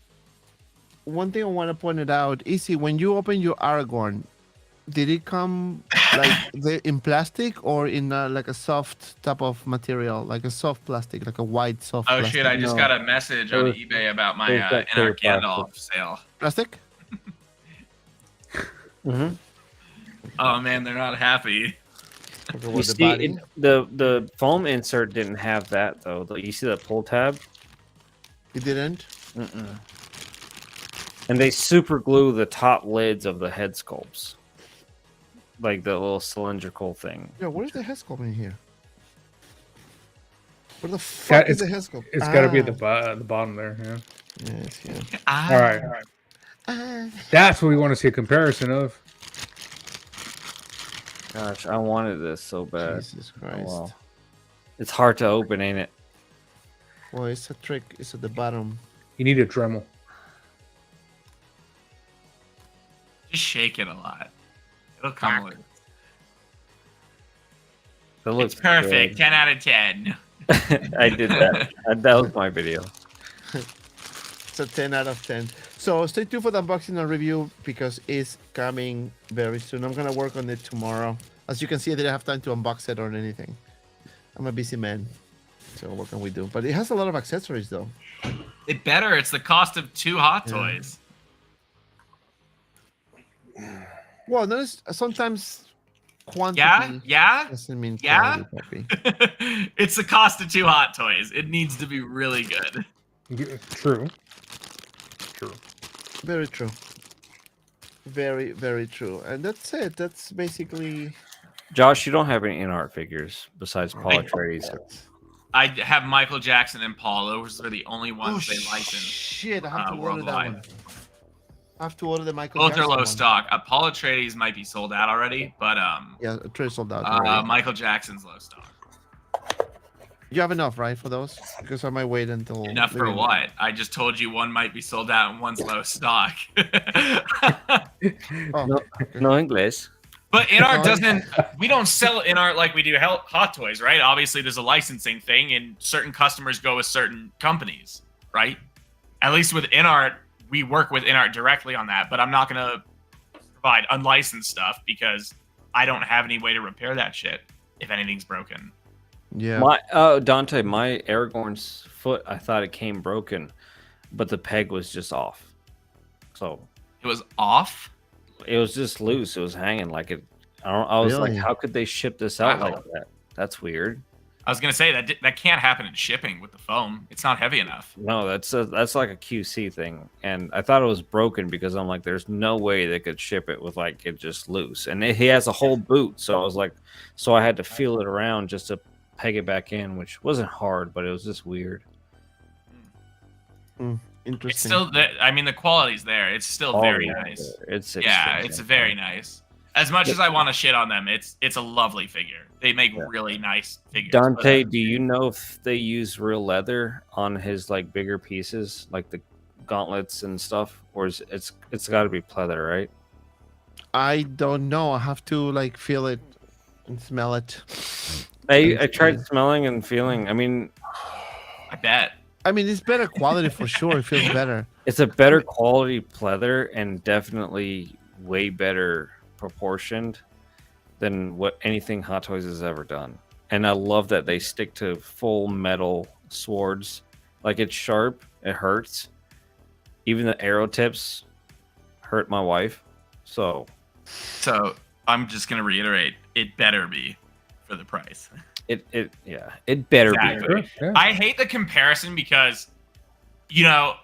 point it out. Easy, when you open your Aragorn, did it come like in plastic or in like a soft type of material, like a soft plastic, like a white soft Oh plastic? shit! I just No. got a message It on was- eBay about my it was that clear inner Gandalf sale. Plastic? Mhm. Oh man, they're not happy. Okay, You with the see, body? the foam insert didn't have that though. You see that pull tab? It didn't? Mm-mm. And they super glue the top lids of the head sculpts, like the little cylindrical thing. Yeah, where's the head sculpt in here? Where the Got- fuck is the head sculpt? It's got to be at Ah, the bottom there. Yeah. Yes, yeah. Ah. All right. Ah. That's what we want to see a comparison of. Gosh, I wanted this so bad. Jesus Christ. wow. It's hard to open, ain't it? Well, it's a trick. It's at the bottom. You need a Dremel. Just shake it a lot. It'll come with. It looks It's perfect. good. 10 out of 10. I did that. That was my video. It's a 10 out of 10. So stay tuned for the unboxing and review because it's coming very soon. I'm going to work on it tomorrow. As you can see, I didn't have time to unbox it or anything. I'm a busy man. So what can we do? But it has a lot of accessories though. It better. It's the cost of 2 Hot Yeah. Toys. Well, notice sometimes quantity Yeah. doesn't mean Yeah. quality, puppy. It's the cost of 2 Hot Toys. It needs to be really good. True. Very true. Very, very true. And that's it. That's basically Josh, you don't have any in-art figures besides Paul Atreides. I have Michael Jackson and Paul. Those are the only ones they license. Shit, I have to order that worldwide. one. I have to order the Michael Both Jackson are low one. stock. Paul Atreides might be sold out already, but Yeah, a trade sold out already. Michael Jackson's low stock. You have enough, right, for those? Because I might wait until Enough for maybe- what? I just told you one might be sold out and one's low stock. Oh, No. okay. No English. But in-art doesn't. We don't sell in-art like we do Hot Toys, right? Obviously, there's a licensing thing, and certain customers go with certain companies, right? At least with in-art, we work with in-art directly on that. But I'm not gonna provide unlicensed stuff because I don't have any way to repair that shit if anything's broken. Yeah. Dante, my Aragorn's foot, I thought it came broken, but the peg was just off. So It was off. it was just loose. It was hanging like it. I was Really? like, how could they ship this out Wow. like that? That's weird. I was gonna say that can't happen in shipping with the foam. It's not heavy enough. No, that's like a QC thing. And I thought it was broken because I'm like, there's no way they could ship it with like it just loose. And he has a whole boot, so I was like, so I had to feel it around just to peg it back in, which wasn't hard, but it was just weird. Interesting. It's still. I mean, the quality's there. It's still very yeah, nice. It's Yeah, expensive. it's very nice. As much as I want to shit on them, it's a lovely figure. They make Yeah. really nice figures. Dante, do you know if they use real leather on his like bigger pieces, like the gauntlets and stuff, or is it's got to be pleather, right? I don't know. I have to like feel it and smell it. I tried smelling and feeling. I mean, I bet. I mean, it's better quality for sure. It feels better. it's a better quality pleather and definitely way better proportioned than what anything Hot Toys has ever done. And I love that they stick to full metal swords. Like it's sharp, it hurts. Even the arrow tips hurt my wife. So So I'm just gonna reiterate, it better be for the price. it better be Exactly. good. Yeah. I hate the comparison because, you know,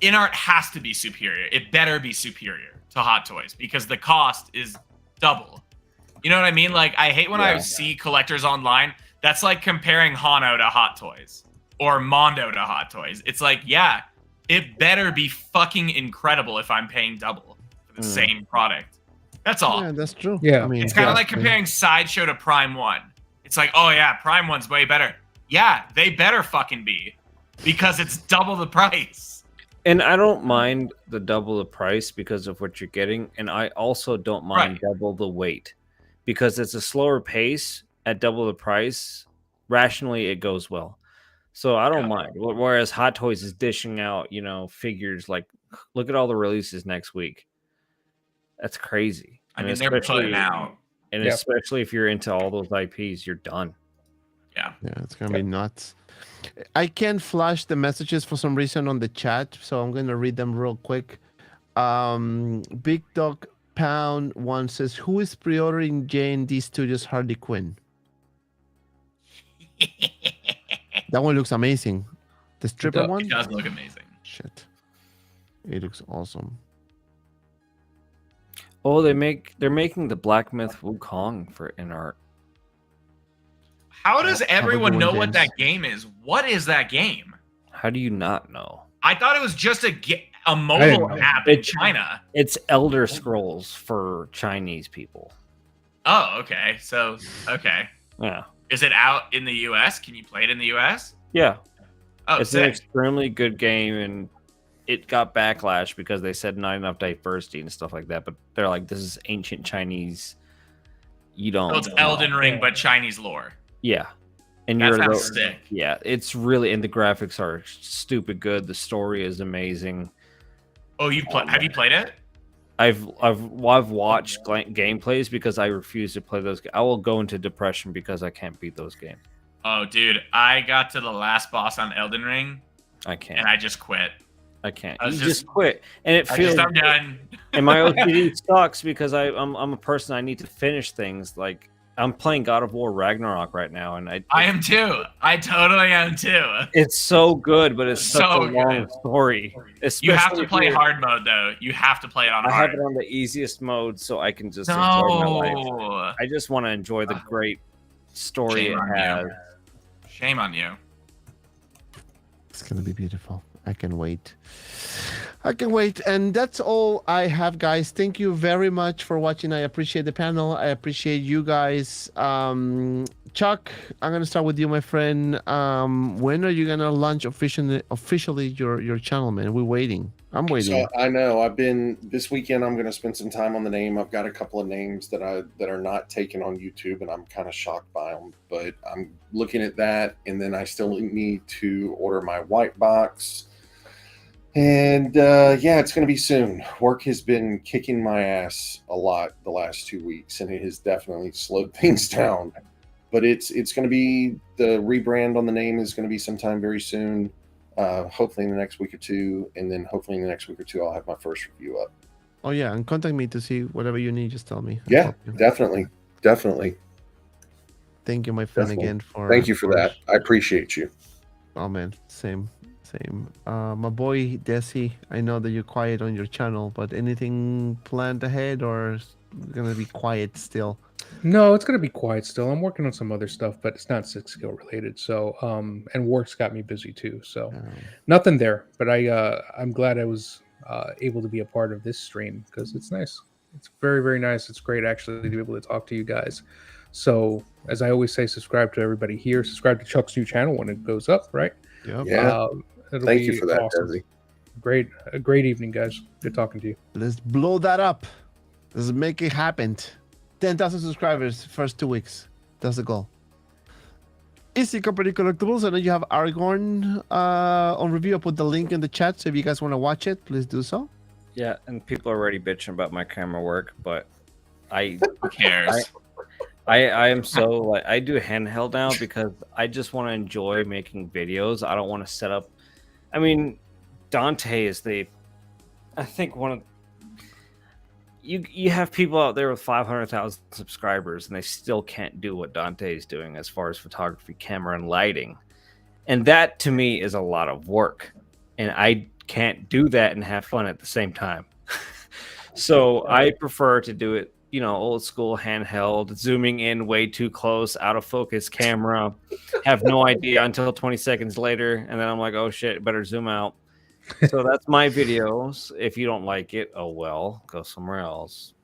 in-art has to be superior. It better be superior to Hot Toys because the cost is double. You know what I mean? Like, I hate when I Yeah. see collectors online. That's like comparing Hano to Hot Toys or Mondo to Hot Toys. It's like, yeah, it better be fucking incredible if I'm paying double for the same product. That's all. Yeah, that's true. Yeah. I mean, It's kind of yeah. like comparing Sideshow to Prime 1. It's like, oh yeah, Prime 1's way better. Yeah, they better fucking be. Because it's double the price. And I don't mind the double the price because of what you're getting. And I also don't mind double the weight because it's a slower pace at double the price. Rationally, it goes well. So I don't mind. Whereas Hot Toys is dishing out, you know, figures like, look at all the releases next week. That's crazy. I mean, they're putting out. And Yep. especially if you're into all those IPs, you're done. Yeah. Yeah, it's gonna be nuts. I can't flash the messages for some reason on the chat, so I'm gonna read them real quick. Big Dog Pound one says, "Who is pre-ordering J&D Studios Harley Quinn?" That one looks amazing. The stripper does. one? It does look amazing. Shit, it looks awesome. Oh, they're making the Black Myth Wukong for in art. How does everyone doing know what games. that game is? What is that game? How do you not know? I thought it was just a didn't mobile know. app in China. It's Elder Scrolls for Chinese people. Oh, okay. So, okay. Yeah. Is it out in the US? Can you play it in the US? Yeah. Oh, It's an sick. extremely good game, and it got backlash because they said not enough diversity and stuff like that. But they're like, this is ancient Chinese. You don't. So it's Elden Ring, but Chinese lore. Yeah. And That you're sounds sick. yeah, it's really, and the graphics are stupid good. The story is amazing. Oh, have you played it? I've watched gameplays because I refuse to play those. I will go into depression because I can't beat those games. Oh, dude, I got to the last boss on Elden Ring I can't. and I just quit. I can't. I was You just- just quit, and it feels. I'm done. And my OCD sucks because I'm a person. I need to finish things. Like I'm playing God of War Ragnarok right now, and I am too. I totally am too. It's so good, but it's such So a long good. story. You have Especially to play if you're- hard mode though. You have to play it on I have hard. it on the easiest mode, so I can just enjoy my life. No. I just want to enjoy the great story Shame it on you. has. Shame on you. It's gonna be beautiful. I can wait. I can wait. And that's all I have, guys. Thank you very much for watching. I appreciate the panel. I appreciate you guys. Chuck, I'm gonna start with you, my friend. When are you gonna launch officially your channel, man? We're waiting. I'm waiting. So I know this weekend. I'm going to spend some time on the name. I've got a couple of names that are not taken on YouTube, and I'm kind of shocked by them. But I'm looking at that, and then I still need to order my white box. And yeah, it's going to be soon. Work has been kicking my ass a lot the last 2 weeks, and it has definitely slowed things down. But it's going to be, the rebrand on the name is going to be sometime very soon. Hopefully in the next week or two, and then hopefully in the next week or two, I'll have my first review up. Oh yeah, and contact me to see whatever you need. Just tell me. I'll Yeah, help you. definitely. Thank you, my friend, Definitely. again for. Thank you for that. I appreciate you. Oh man, same. My boy Desi, I know that you're quiet on your channel, but anything planned ahead, or gonna be quiet still? No, it's gonna be quiet still. I'm working on some other stuff, but it's not six skill related. So, and work's got me busy too. So, nothing there. But I'm glad I was able to be a part of this stream because it's nice. It's very, very nice. It's great actually to be able to talk to you guys. So, as I always say, subscribe to everybody here. Subscribe to Chuck's new channel when it goes up. Right? Yep. Yeah. It'll Thank be you for that, awesome. Desi. A great evening, guys. Good talking to you. Let's blow that up. Let's make it happen. 10,000 subscribers first 2 weeks. That's the goal. Easy Company Collectibles. I know you have Aragorn on review. I'll put the link in the chat. So if you guys want to watch it, please do so. Yeah, and people are already bitching about my camera work, but Who cares? I am so like I do handheld now because I just want to enjoy making videos. I don't want to set up. I mean, Dante is I think one of you have people out there with 500,000 subscribers and they still can't do what Dante is doing as far as photography, camera, and lighting, and that to me is a lot of work, and I can't do that and have fun at the same time. So I prefer to do it, old school handheld, zooming in way too close, out of focus camera, have no idea until 20 seconds later, and then I'm like, oh shit, better zoom out. So that's my videos. If you don't like it, oh well, go somewhere else.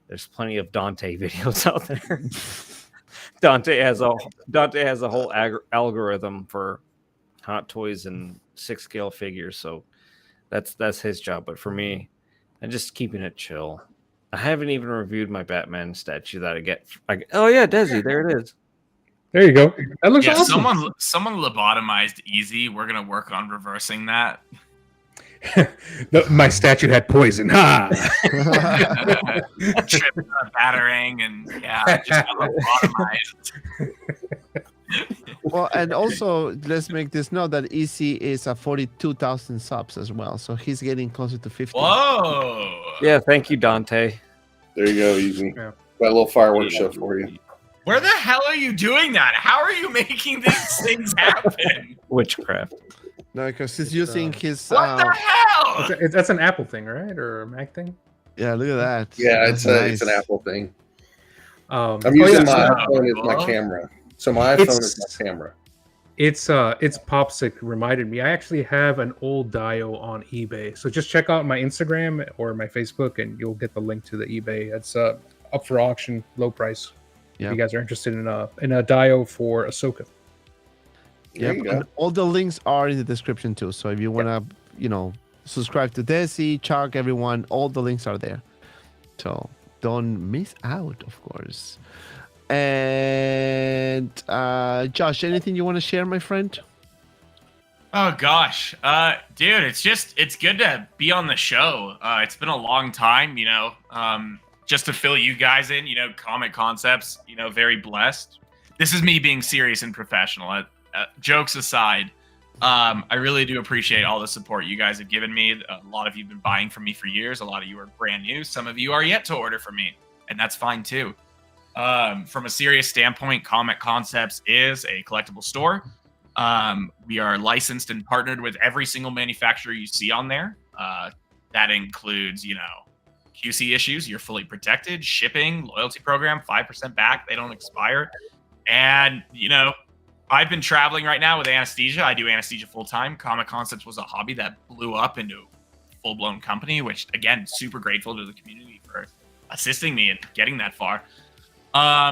There's plenty of Dante videos out there. Dante has a whole algorithm for Hot Toys and 6-scale figures, so that's his job. But for me, I'm just keeping it chill. I haven't even reviewed my Batman statue that I get. Oh yeah, Desi, there it is. There you go. That looks Yeah, awesome. someone lobotomized Easy. We're gonna work on reversing that. My statue had poison. Ha! Trip battering and yeah, just got lobotomized. Well, and also let's make this note that EC is at 42,000 subs as well, so he's getting closer to 50. Whoa! Yeah, thank you, Dante. There you go, Easy. Yeah. Got a little fireworks show for you. Where the hell are you doing that? How are you making these things happen? Witchcraft. No, because he's using his. What the hell? That's an Apple thing, right? Or a Mac thing? Yeah, look at that. Yeah, That's it's an nice. Apple thing. I'm I'm using my so- iPhone as my camera. So my iPhone It's- is my camera. It's Popsic reminded me. I actually have an old Dio on eBay. So just check out my Instagram or my Facebook and you'll get the link to the eBay. It's up for auction, low price. Yeah. If you guys are interested in a Dio for Ahsoka. There Yep, you go. and all the links are in the description too. So if you want to, subscribe to Desi, Chuck, everyone, all the links are there. So don't miss out, of course. And Josh, anything you want to share, my friend? Oh gosh, dude, it's good to be on the show. It's been a long time, just to fill you guys in, Comic Concepts, very blessed. This is me being serious and professional. Jokes aside, I really do appreciate all the support you guys have given me. A lot of you have been buying from me for years. A lot of you are brand new. Some of you are yet to order from me, and that's fine too. From a serious standpoint, Comic Concepts is a collectible store. We are licensed and partnered with every single manufacturer you see on there. That includes, QC issues. You're fully protected. Shipping, loyalty program, 5% back. They don't expire. And, I've been traveling right now with anesthesia. I do anesthesia full time. Comic Concepts was a hobby that blew up into a full blown company, which, again, super grateful to the community for assisting me in getting that far.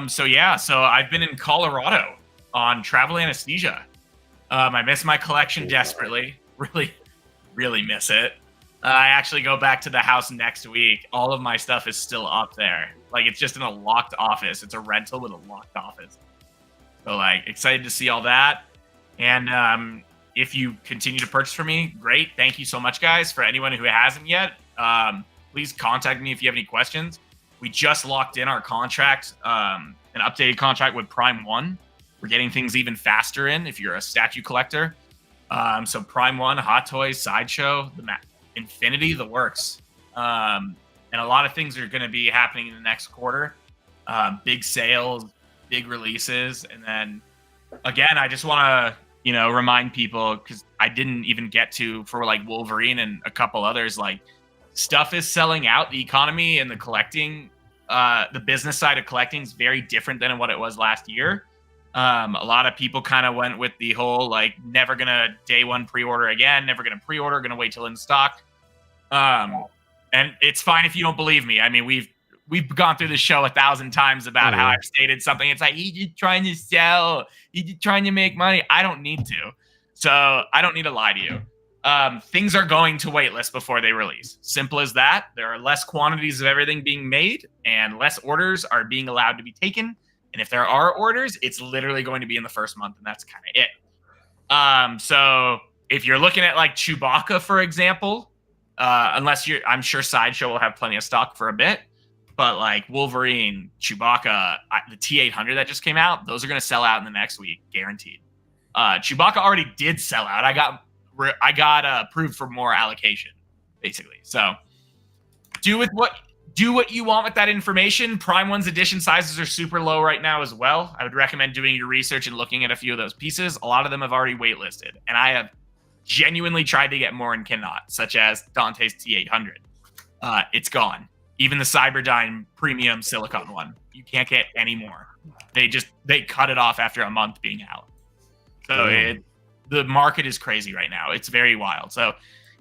So I've been in Colorado on travel anesthesia. I miss my collection desperately. Really, really miss it. I actually go back to the house next week. All of my stuff is still up there. Like, it's just in a locked office. It's a rental with a locked office. So, excited to see all that. And if you continue to purchase from me, great. Thank you so much, guys. For anyone who hasn't yet, please contact me if you have any questions. We just locked in our contract, an updated contract with Prime 1. We're getting things even faster in if you're a statue collector. So Prime 1, Hot Toys, Sideshow, Infinity, the works. And a lot of things are going to be happening in the next quarter. Big sales, big releases. And then, again, I just want to, remind people, because I didn't even get to, for Wolverine and a couple others, stuff is selling out. The economy and the collecting, the business side of collecting is very different than what it was last year. A lot of people kind of went with the whole never gonna day one pre-order again, never gonna pre-order, gonna wait till in stock. And it's fine if you don't believe me. I mean, we've gone through the show 1,000 times about how I've stated something. It's like, he's just trying to sell, he's just trying to make money. I don't need to, so I don't need to lie to you. Things are going to waitlist before they release. Simple as that. There are less quantities of everything being made, and less orders are being allowed to be taken. And if there are orders, it's literally going to be in the first month, and that's kind of it. So if you're looking at Chewbacca, for example, I'm sure Sideshow will have plenty of stock for a bit, but Wolverine, Chewbacca, the T-800 that just came out, those are going to sell out in the next week, guaranteed. Chewbacca already did sell out. I got approved for more allocation, basically. So do what you want with that information. Prime 1's edition sizes are super low right now as well. I would recommend doing your research and looking at a few of those pieces. A lot of them have already waitlisted, and I have genuinely tried to get more and cannot, such as Dante's T-800. It's gone. Even the Cyberdyne premium silicone one, you can't get any more. They cut it off after a month being out. So the market is crazy right now. It's very wild. So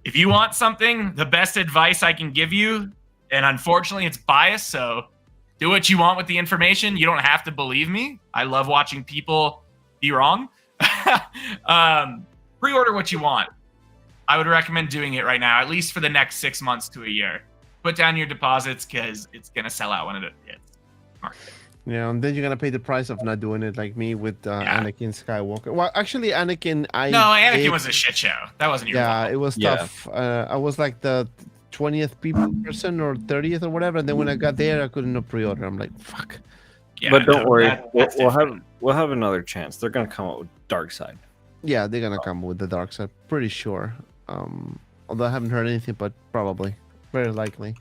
if you want something, the best advice I can give you, and unfortunately it's biased, so do what you want with the information. You don't have to believe me. I love watching people be wrong. Pre-order what you want. I would recommend doing it right now, at least for the next 6 months to a year. Put down your deposits, because it's going to sell out when it hits market. Yeah, and then you're going to pay the price of not doing it like me with Anakin Skywalker. Well, actually, Anakin, Anakin was a shit show. That wasn't your fault. Yeah, it was tough. I was the 20th person or 30th or whatever, and then when I got there, I couldn't pre-order. I'm like, fuck. Yeah, but don't worry, we'll have another chance. They're going to come out with Darkseid. Yeah, they're going to come with the dark side, pretty sure. Although I haven't heard anything, but probably. Very likely.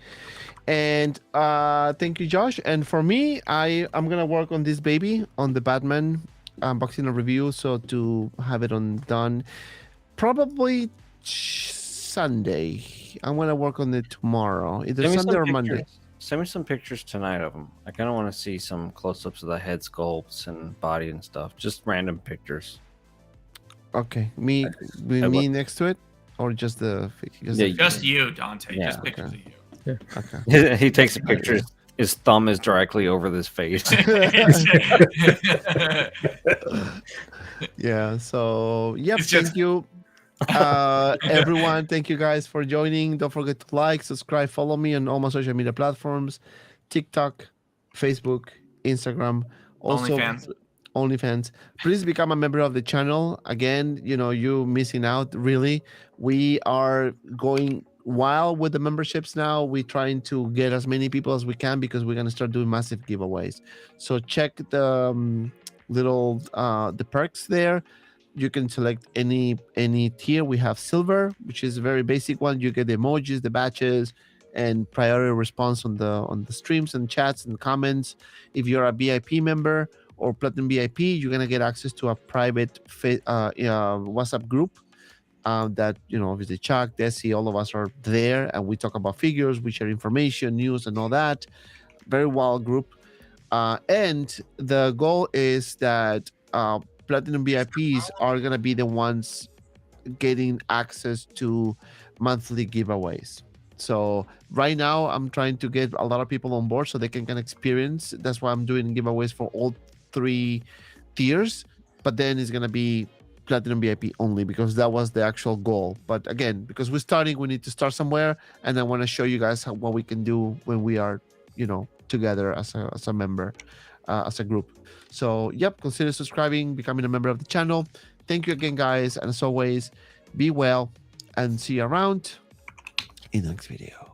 And thank you, Josh. And for me, I'm gonna work on this baby, on the Batman unboxing and review, so to have it done probably Sunday. I'm gonna work on it tomorrow, either Sunday or Monday. Send me some pictures tonight of them. I kind of want to see some close-ups of the head sculpts and body and stuff. Just random pictures. Okay, me next to it. Or just the just you, Dante. Yeah, just pictures of you. Yeah. Okay. He takes pictures. His thumb is directly over this face. Yeah. So thank you, everyone. Thank you guys for joining. Don't forget to like, subscribe, follow me on all my social media platforms: TikTok, Facebook, Instagram. Also, OnlyFans. Please become a member of the channel. Again, you missing out, really. We are going wild with the memberships now. We're trying to get as many people as we can, because we're going to start doing massive giveaways. So check the the perks there. You can select any tier. We have silver, which is a very basic one. You get the emojis, the badges, and priority response on the streams and chats and comments. If you're a VIP member or platinum VIP, you're gonna get access to a private WhatsApp group that, you know, obviously Chuck, Desi, all of us are there, and we talk about figures, we share information, news, and all that. Very wild group. And the goal is that platinum VIPs are gonna be the ones getting access to monthly giveaways. So right now I'm trying to get a lot of people on board so they can experience. That's why I'm doing giveaways for all 3 tiers, but then it's gonna be platinum VIP only because that was the actual goal. But again, because we're starting, we need to start somewhere, and I want to show you guys what we can do when we are, you know, together as a member, as a group. So yep, consider subscribing, becoming a member of the channel. Thank you again, guys, and as always, be well and see you around in the next video.